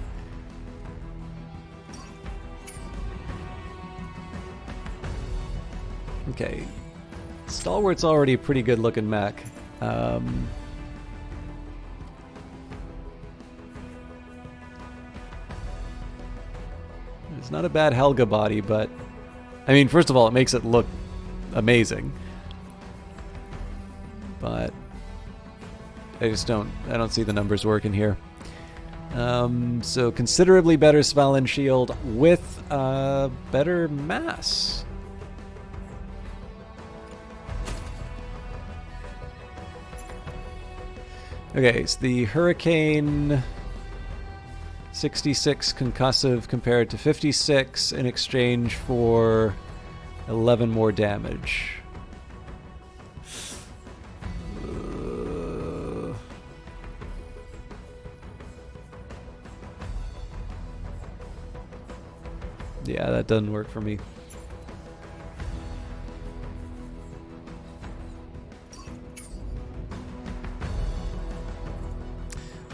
A: Okay. Stalwart's already a pretty good looking mech. It's not a bad Helga body, but I mean, first of all, it makes it look amazing. But I don't see the numbers working here. So considerably better Svalin shield with better mass. Okay, so the Hurricane 66 concussive compared to 56 in exchange for 11 more damage. Yeah, that doesn't work for me.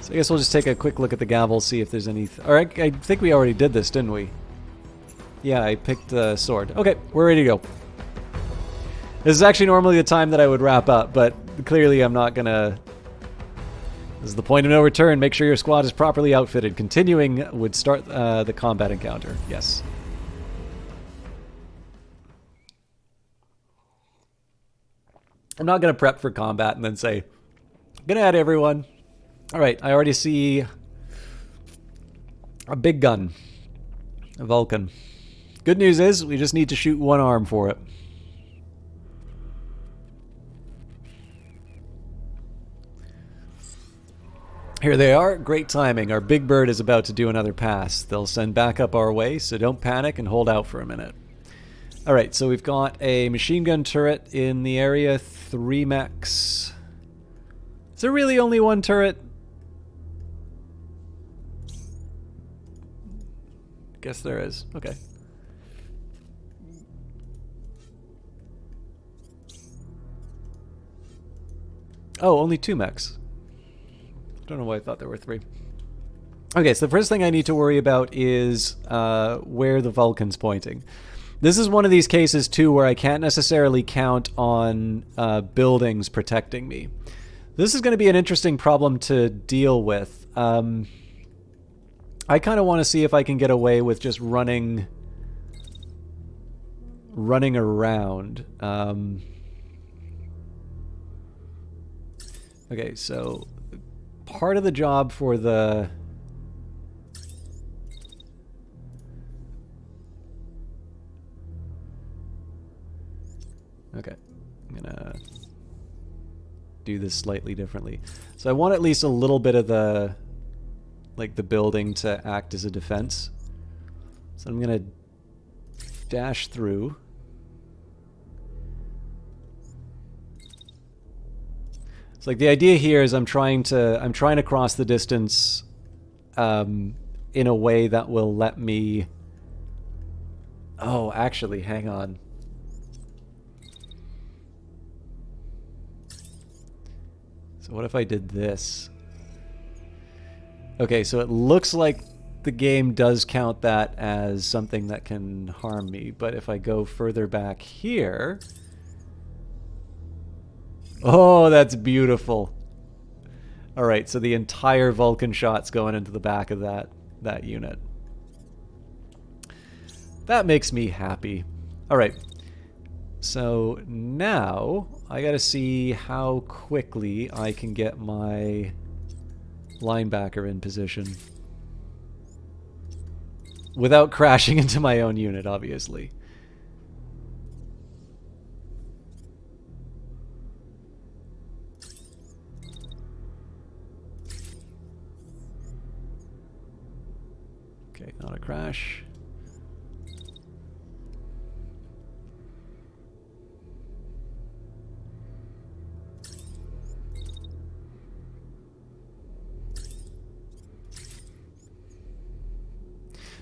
A: So I guess we'll just take a quick look at the gavel, see if there's any... Or I think we already did this, didn't we? Yeah, I picked the sword. Okay, we're ready to go. This is actually normally the time that I would wrap up, but clearly I'm not gonna... This is the point of no return. Make sure your squad is properly outfitted. Continuing would start the combat encounter. Yes. I'm not gonna prep for combat and then say, good night, everyone. Alright, I already see a big gun. A Vulcan. Good news is, we just need to shoot one arm for it. Here they are. Great timing. Our big bird is about to do another pass. They'll send backup our way, so don't panic and hold out for a minute. Alright, so we've got a machine gun turret in the area. 3 mechs. Is there really only one turret? Guess there is. Okay. Oh, only 2 mechs. Don't know why I thought there were 3. Okay, so the first thing I need to worry about is where the Vulcan's pointing. This is one of these cases, too, where I can't necessarily count on buildings protecting me. This is going to be an interesting problem to deal with. I kind of want to see if I can get away with just running around. Okay, so part of the job for the... Okay, I'm gonna do this slightly differently. So I want at least a little bit of the... like the building to act as a defense. So I'm gonna dash through. It's like the idea here is I'm trying to cross the distance in a way that will let me... Oh, actually, hang on. So what if I did this? Okay, so it looks like the game does count that as something that can harm me, but if I go further back here... Oh, that's beautiful. All right, so the entire Vulcan shot's going into the back of that unit. That makes me happy. All right, so now I gotta see how quickly I can get my linebacker in position without crashing into my own unit, obviously. Okay, not a crash.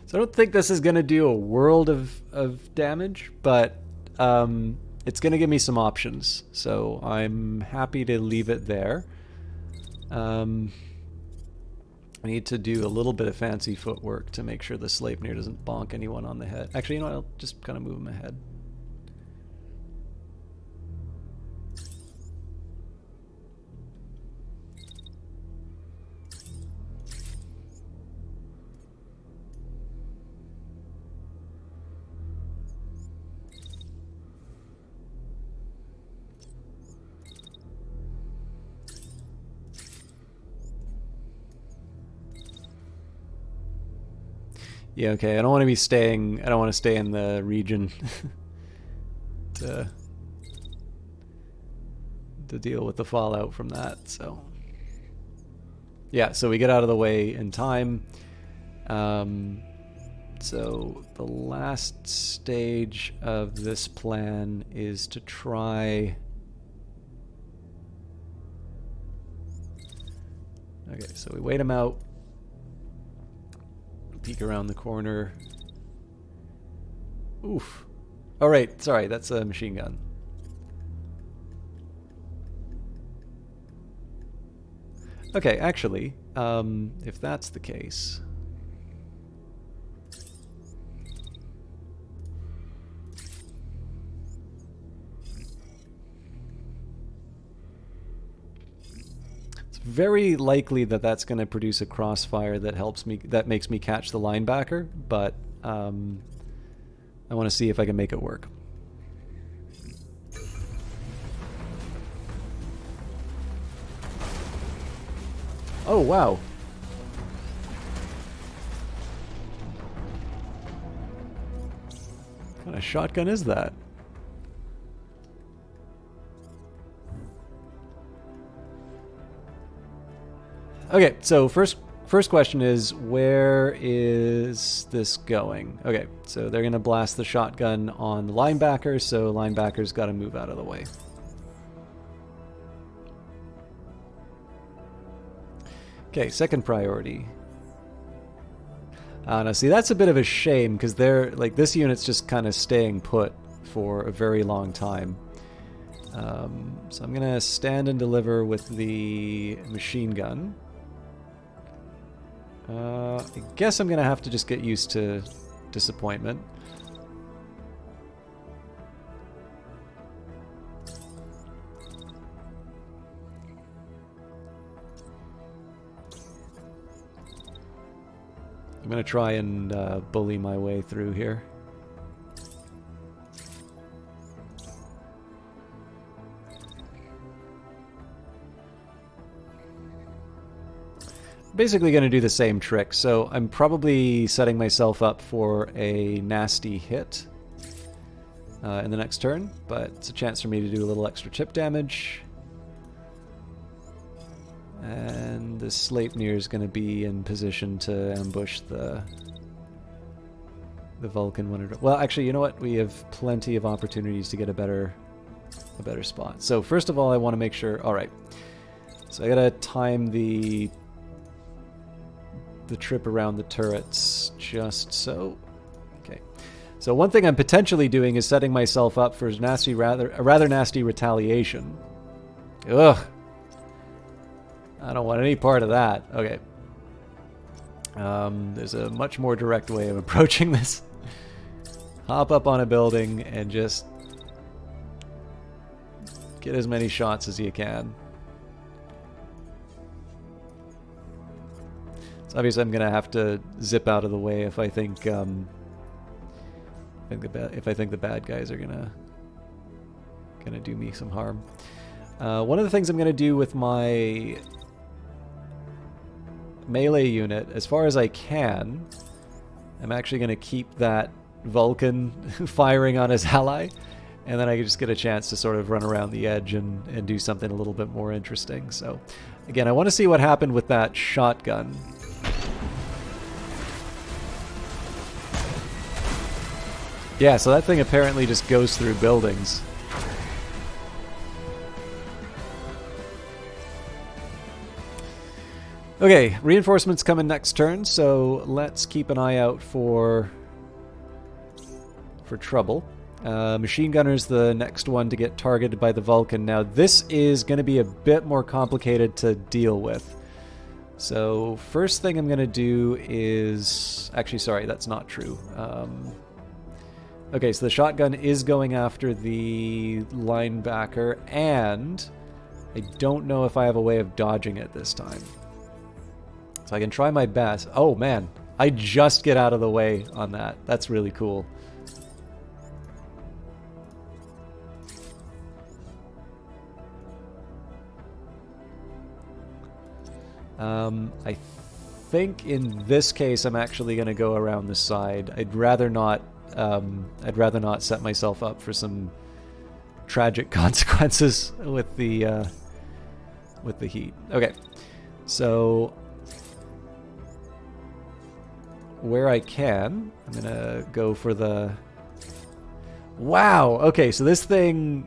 A: So I don't think this is going to do a world of damage, but it's going to give me some options. So I'm happy to leave it there. I need to do a little bit of fancy footwork to make sure the Sleipnir doesn't bonk anyone on the head. Actually, you know what? I'll just kind of move him ahead. Yeah, okay. I don't want to be staying. I don't want to stay in the region to deal with the fallout from that. So, yeah. So we get out of the way in time. So the last stage of this plan is to try. Okay, so we wait him out. Peek around the corner. Oof. Oh, right. Sorry, that's a machine gun. Okay, actually, if that's the case... very likely that that's going to produce a crossfire that helps me, that makes me catch the linebacker, but I want to see if I can make it work. Oh, wow. What kind of shotgun is that? Okay, so first question is, where is this going? Okay, so they're going to blast the shotgun on the linebacker, so linebacker's got to move out of the way. Okay, second priority. Now see, that's a bit of a shame, because they're, like, this unit's just kind of staying put for a very long time. So I'm going to stand and deliver with the machine gun. I guess I'm going to have to just get used to disappointment. I'm going to try and bully my way through here. Basically going to do the same trick, so I'm probably setting myself up for a nasty hit in the next turn, but it's a chance for me to do a little extra chip damage. And the Sleipnir is going to be in position to ambush the Vulcan when it... Well, actually, you know what? We have plenty of opportunities to get a better spot. So first of all, I want to make sure... All right. So I gotta time the trip around the turrets just so. Okay. So one thing I'm potentially doing is setting myself up for a rather nasty retaliation. Ugh. I don't want any part of that. Okay. There's a much more direct way of approaching this. Hop up on a building and just get as many shots as you can. So obviously I'm gonna have to zip out of the way if I think if I think the bad guys are gonna do me some harm. One of the things I'm gonna do with my melee unit, as far as I can, I'm actually gonna keep that Vulcan firing on his ally, and then I can just get a chance to sort of run around the edge and do something a little bit more interesting. So again, I want to see what happened with that shotgun. Yeah, so that thing apparently just goes through buildings. Okay, reinforcements coming next turn, so let's keep an eye out for trouble. Machine gunner's the next one to get targeted by the Vulcan. Now this is going to be a bit more complicated to deal with. So first thing I'm going to do is... Actually, sorry, that's not true. Okay, so the shotgun is going after the linebacker, and I don't know if I have a way of dodging it this time. So I can try my best. Oh man, I just get out of the way on that. That's really cool. I think in this case I'm actually going to go around the side. I'd rather not set myself up for some tragic consequences with the heat. Okay, so where I can, I'm gonna go for the... Wow! Okay, so this thing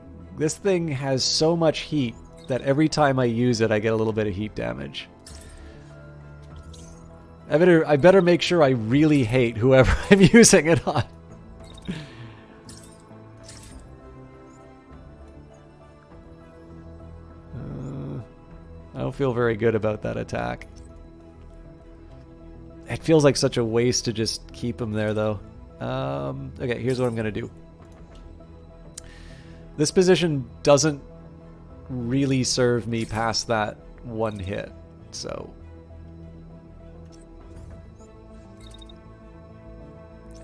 A: has so much heat that every time I use it, I get a little bit of heat damage. I better make sure I really hate whoever I'm using it on. I don't feel very good about that attack. It feels like such a waste to just keep him there, though. Okay, here's what I'm going to do. This position doesn't really serve me past that one hit, so...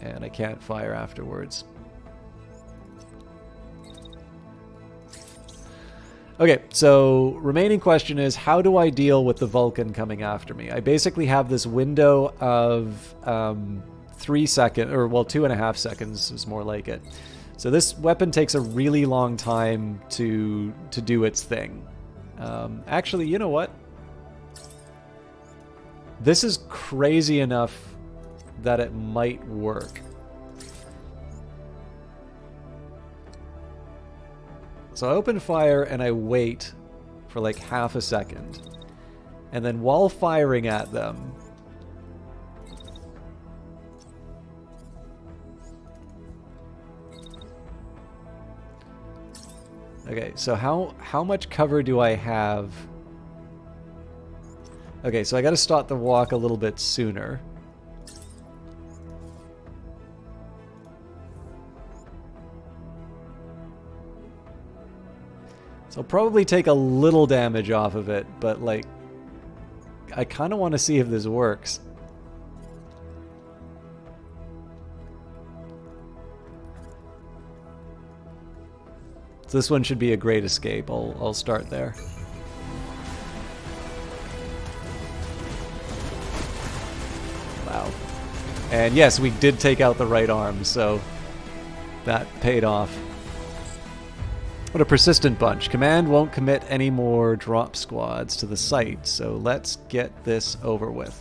A: And I can't fire afterwards. Okay, so remaining question is, how do I deal with the Vulcan coming after me? I basically have this window of 3 seconds, or well, 2.5 seconds is more like it. So this weapon takes a really long time to do its thing. Actually, you know what? This is crazy enough that it might work. So I open fire and I wait for like half a second. And then while firing at them... Okay, so how much cover do I have? Okay, so I gotta start the walk a little bit sooner. So I'll probably take a little damage off of it, but like, I kind of want to see if this works. So this one should be a great escape. I'll start there. Wow. And yes, we did take out the right arm, so that paid off. What a persistent bunch. Command won't commit any more drop squads to the site, so let's get this over with.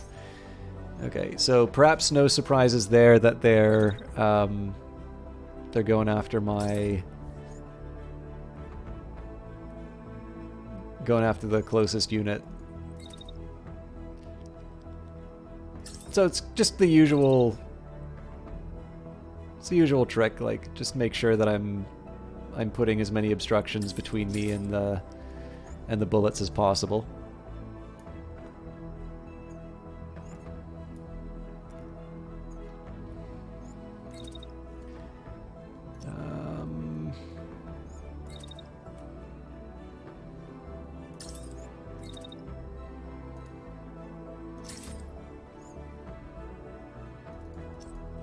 A: Okay, so perhaps no surprises there that they're going after my going after the closest unit. So it's just the usual... It's the usual trick, like, just make sure that I'm putting as many obstructions between me and the bullets as possible.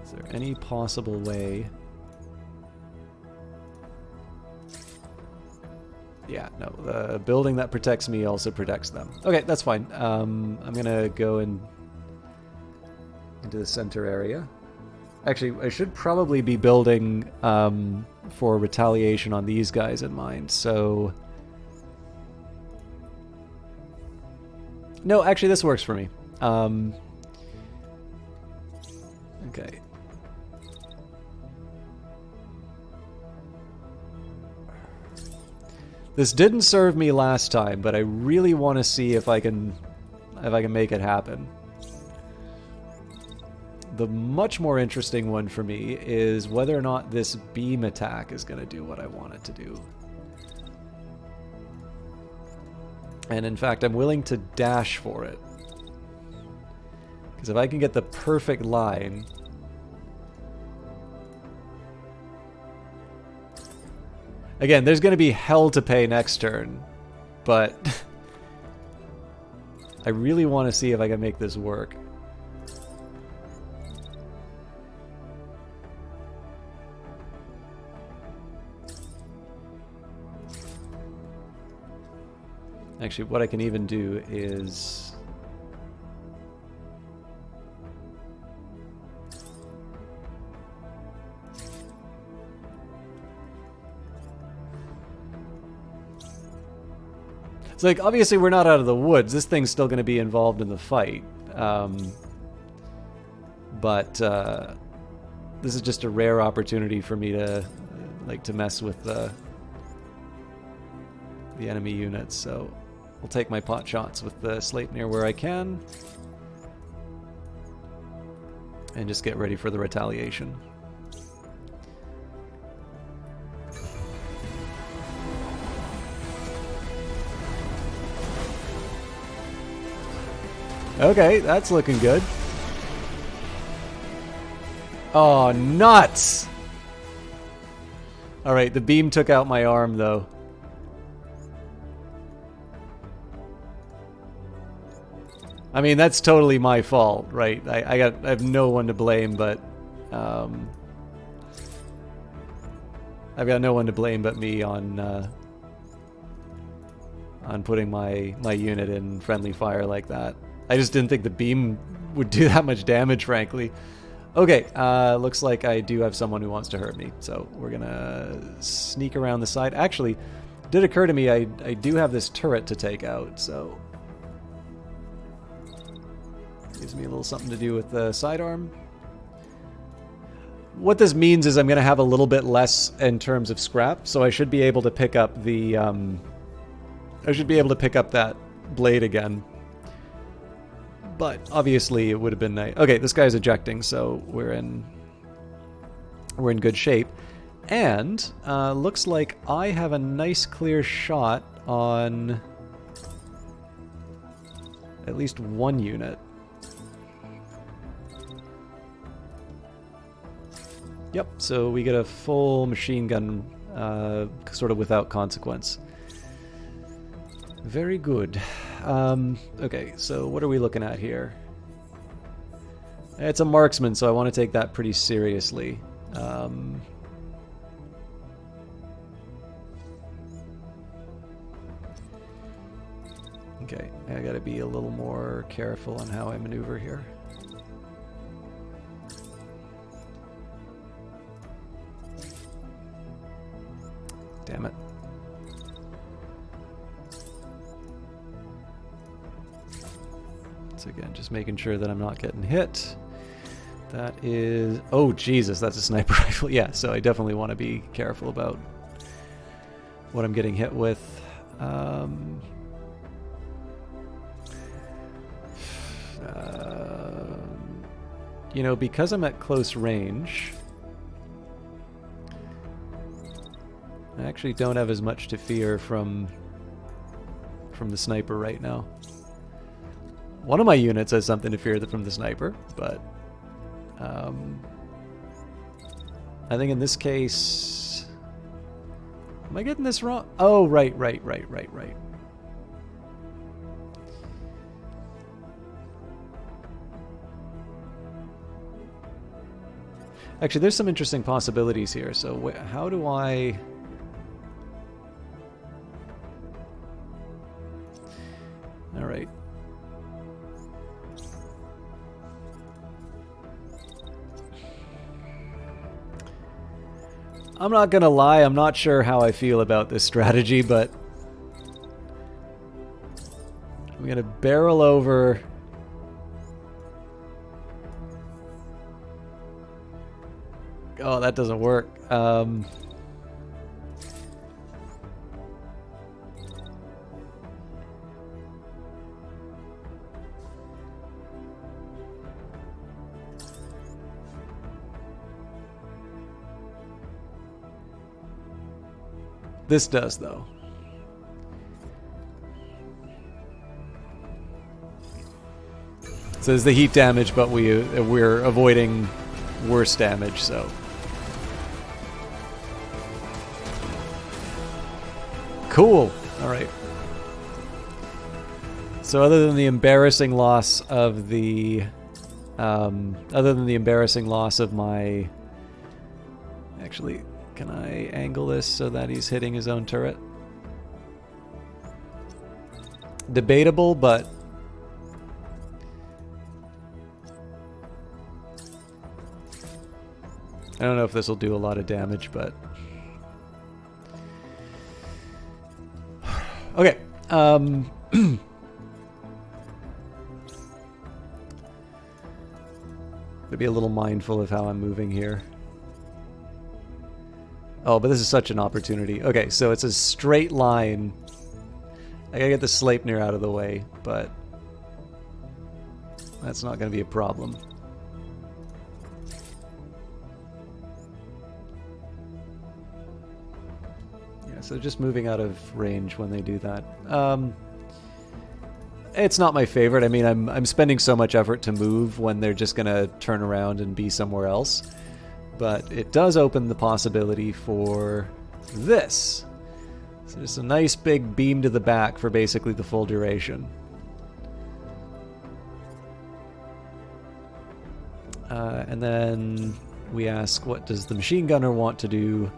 A: Is there any possible way? Yeah, no, the building that protects me also protects them. Okay, that's fine. I'm gonna go into the center area. Actually, I should probably be building for retaliation on these guys in mind, so... No, actually, this works for me. Okay. This didn't serve me last time, but I really want to see if I can make it happen. The much more interesting one for me is whether or not this beam attack is going to do what I want it to do. And in fact, I'm willing to dash for it. Because if I can get the perfect line... Again, there's going to be hell to pay next turn, but I really want to see if I can make this work. Actually, what I can even do is... It's like, obviously we're not out of the woods. This thing's still going to be involved in the fight. But this is just a rare opportunity for me to, to mess with the enemy units. So I'll take my pot shots with the Sleipnir where I can. And just get ready for the retaliation. Okay, that's looking good. Oh, nuts! Alright, the beam took out my arm, though. I mean, that's totally my fault, right? I have no one to blame, but... I've got no one to blame but me on putting my unit in friendly fire like that. I just didn't think the beam would do that much damage, frankly. Okay, looks like I do have someone who wants to hurt me, so we're gonna sneak around the side. Actually, it did occur to me I do have this turret to take out, so... Gives me a little something to do with the sidearm. What this means is I'm gonna have a little bit less in terms of scrap, so I should be able to pick up the... I should be able to pick up that blade again. But obviously it would have been nice. Okay, this guy's ejecting, so we're in good shape. And looks like I have a nice clear shot on at least one unit. Yep, so we get a full machine gun sort of without consequence. Very good. Okay, so what are we looking at here? It's a marksman, so I want to take that pretty seriously. Okay, I gotta be a little more careful on how I maneuver here. Damn it. So again, just making sure that I'm not getting hit. That is... Oh, Jesus, that's a sniper rifle. Yeah, so I definitely want to be careful about what I'm getting hit with. You know, because I'm at close range, I actually don't have as much to fear from the sniper right now. One of my units has something to fear from the sniper, but I think in this case, am I getting this wrong? Oh, right. Actually, there's some interesting possibilities here. So how do I... All right. I'm not gonna lie, I'm not sure how I feel about this strategy, but I'm gonna barrel over. Oh, that doesn't work. This does, though. So there's the heat damage, but we're avoiding worse damage, so... Cool! Alright. So other than the embarrassing loss of the... other than the embarrassing loss of my... Actually... Can I angle this so that he's hitting his own turret? Debatable, but... I don't know if this will do a lot of damage, but... Okay. To be a little mindful of how I'm moving here. Oh, but this is such an opportunity. Okay, so it's a straight line. I gotta get the Sleipnir out of the way, but that's not gonna be a problem. Yeah, so just moving out of range when they do that. It's not my favorite. I mean, I'm spending so much effort to move when they're just gonna turn around and be somewhere else. But it does open the possibility for this. So just a nice big beam to the back for basically the full duration. And then we ask, what does the machine gunner want to do?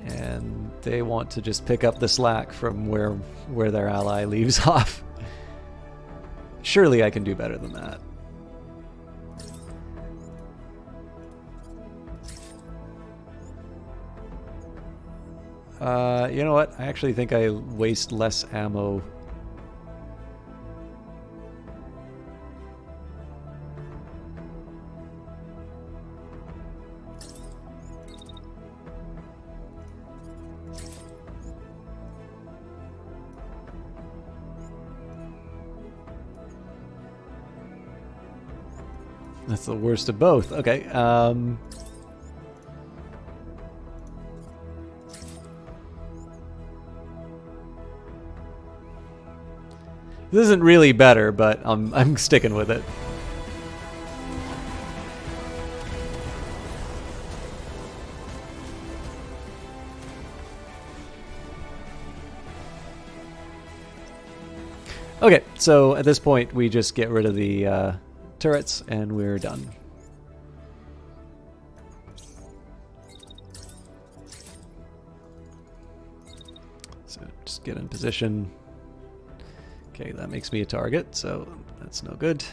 A: And they want to just pick up the slack from where their ally leaves off. Surely I can do better than that. You know what? I actually think I waste less ammo. That's the worst of both. Okay, this isn't really better, but I'm sticking with it. Okay, so at this point we just get rid of the turrets and we're done. So just get in position. Okay, that makes me a target, so that's no good.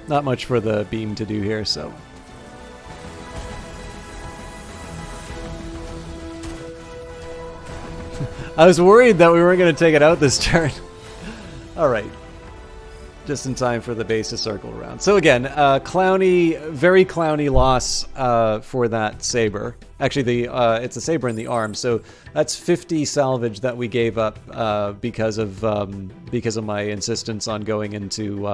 A: not much for the beam to do here, so. I was worried that we weren't going to take it out this turn. Alright. Just in time for the base to circle around. So again, clowny, very clowny loss for that saber. Actually, it's a saber in the arm, so that's 50 salvage that we gave up because of my insistence on going into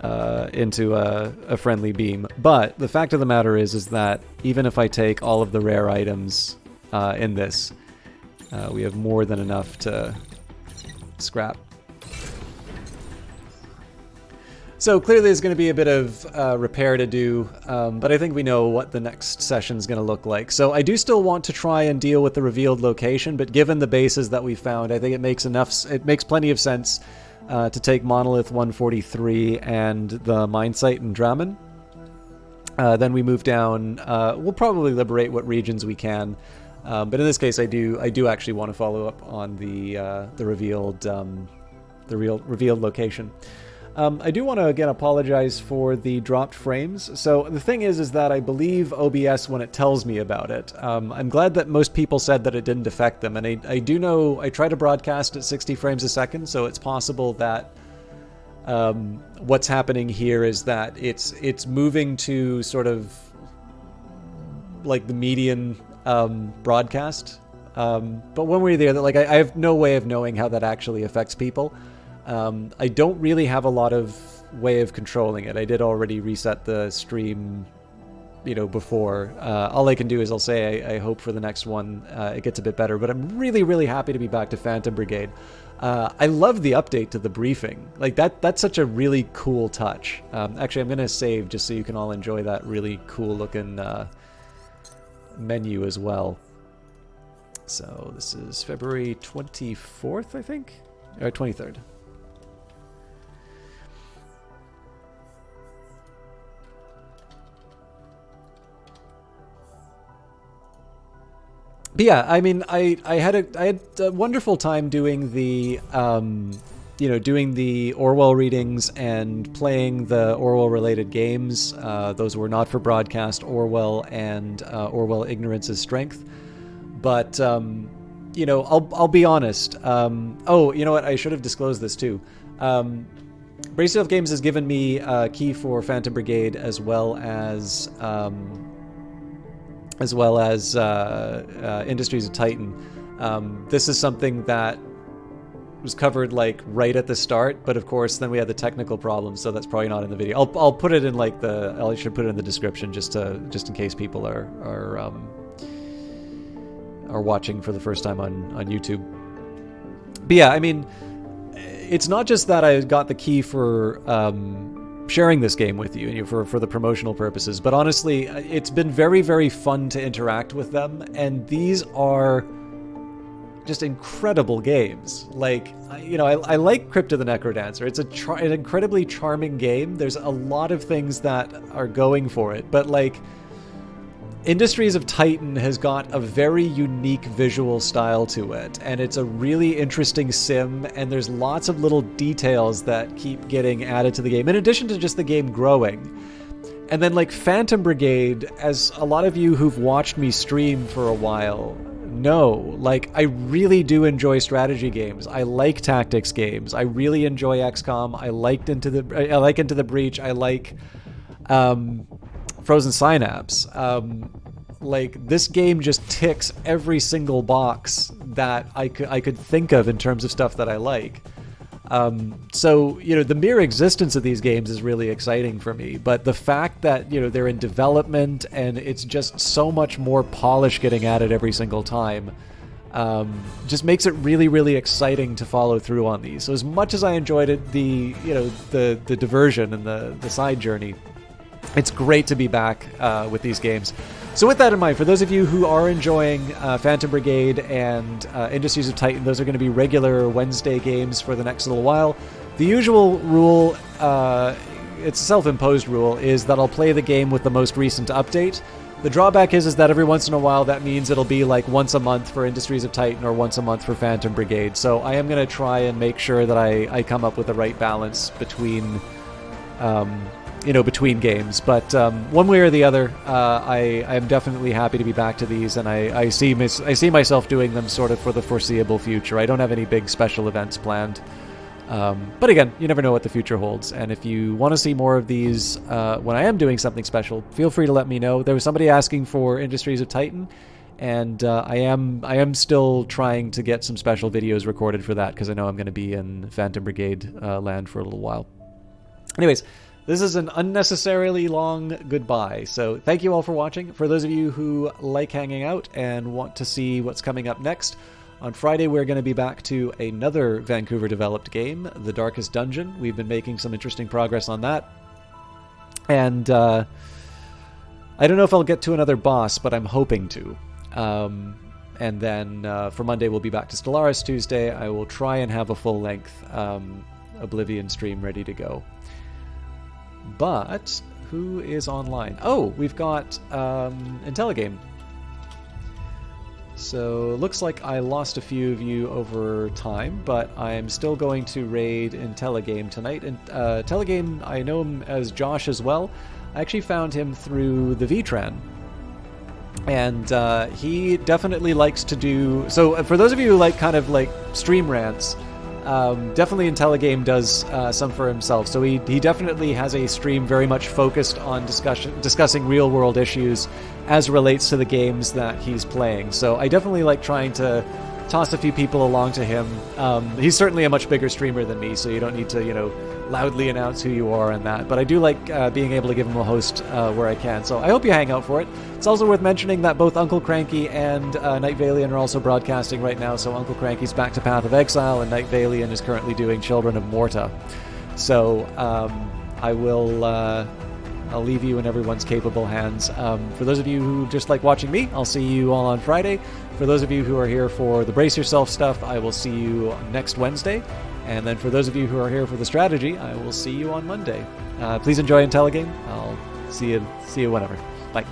A: a friendly beam. But the fact of the matter is that even if I take all of the rare items in this, we have more than enough to scrap. So clearly there's going to be a bit of repair to do, but I think we know what the next session's going to look like. So I do still want to try and deal with the revealed location, but given the bases that we found, I think it makes plenty of sense to take Monolith 143 and the mine site in Drammen. Then we move down. We'll probably liberate what regions we can, but in this case, I do actually want to follow up on the revealed location. I do want to, again, apologize for the dropped frames. So the thing is that I believe OBS when it tells me about it. I'm glad that most people said that it didn't affect them. And I do know I try to broadcast at 60 frames a second, so it's possible that what's happening here is that it's moving to sort of like the median broadcast. But when we're there, like I have no way of knowing how that actually affects people. I don't really have a lot of way of controlling it. I did already reset the stream, before. All I can do is I'll say I hope for the next one it gets a bit better, but I'm really, really happy to be back to Phantom Brigade. I love the update to the briefing. Like that's such a really cool touch. Actually, I'm going to save just so you can all enjoy that really cool looking menu as well. So this is February 24th, I think? Or 23rd. But yeah, I mean, I had a wonderful time doing the doing the Orwell readings and playing the Orwell related games. Those were not for broadcast, Orwell and Orwell Ignorance is Strength. But I'll be honest. Oh, you know what? I should have disclosed this too. Bracefield Games has given me a key for Phantom Brigade as well as Industries of Titan. This is something that was covered like right at the start, but of course then we had the technical problems, so that's probably not in the video. I'll put it in like I should put it in the description just in case people are watching for the first time on YouTube. But yeah, I mean, it's not just that I got the key for sharing this game with you and for the promotional purposes, but honestly, it's been very, very fun to interact with them, and these are just incredible games. Like, I like Crypt of the Necrodancer. It's an incredibly charming game. There's a lot of things that are going for it, but like, Industries of Titan has got a very unique visual style to it, and it's a really interesting sim, and there's lots of little details that keep getting added to the game, in addition to just the game growing. And then like Phantom Brigade, as a lot of you who've watched me stream for a while know, like, I really do enjoy strategy games. I like tactics games. I really enjoy XCOM. I like Into the Breach. I like Frozen Synapse. Like, this game just ticks every single box that I could think of in terms of stuff that I like. So, the mere existence of these games is really exciting for me, but the fact that, they're in development and it's just so much more polish getting added every single time, just makes it really, really exciting to follow through on these. So as much as I enjoyed it, the diversion and the side journey, it's great to be back with these games. So with that in mind, for those of you who are enjoying Phantom Brigade and Industries of Titan, those are going to be regular Wednesday games for the next little while. The usual rule, it's a self-imposed rule, is that I'll play the game with the most recent update. The drawback is that every once in a while that means it'll be like once a month for Industries of Titan or once a month for Phantom Brigade. So I am going to try and make sure that I come up with the right balance between between games. But one way or the other, I am definitely happy to be back to these, and I see myself doing them sort of for the foreseeable future. I don't have any big special events planned. But again, you never know what the future holds. And if you want to see more of these when I am doing something special, feel free to let me know. There was somebody asking for Industries of Titan, and I am still trying to get some special videos recorded for that, because I know I'm going to be in Phantom Brigade land for a little while. Anyways, this is an unnecessarily long goodbye. So thank you all for watching. For those of you who like hanging out and want to see what's coming up next, on Friday we're going to be back to another Vancouver-developed game, The Darkest Dungeon. We've been making some interesting progress on that. And I don't know if I'll get to another boss, but I'm hoping to. And then for Monday we'll be back to Stellaris. Tuesday I will try and have a full-length Oblivion stream ready to go. But who is online? Oh, we've got IntelliGame. So looks like I lost a few of you over time, but I'm still going to raid IntelliGame tonight. And IntelliGame, I know him as Josh as well. I actually found him through the VTran. And he definitely likes to do... So for those of you who like kind of like stream rants, definitely IntelliGame does some for himself. So he definitely has a stream very much focused on discussing real-world issues as relates to the games that he's playing. So I definitely like trying to toss a few people along to him. He's certainly a much bigger streamer than me, so you don't need to, loudly announce who you are and that. But I do like being able to give him a host where I can. So I hope you hang out for it. It's also worth mentioning that both Uncle Cranky and Night Valian are also broadcasting right now. So Uncle Cranky's back to Path of Exile, and Night Valian is currently doing Children of Morta. So I'll leave you in everyone's capable hands. For those of you who just like watching me, I'll see you all on Friday. For those of you who are here for the Brace Yourself stuff, I will see you next Wednesday. And then for those of you who are here for the strategy, I will see you on Monday. Please enjoy IntelliGame. I'll see you whenever. Bye.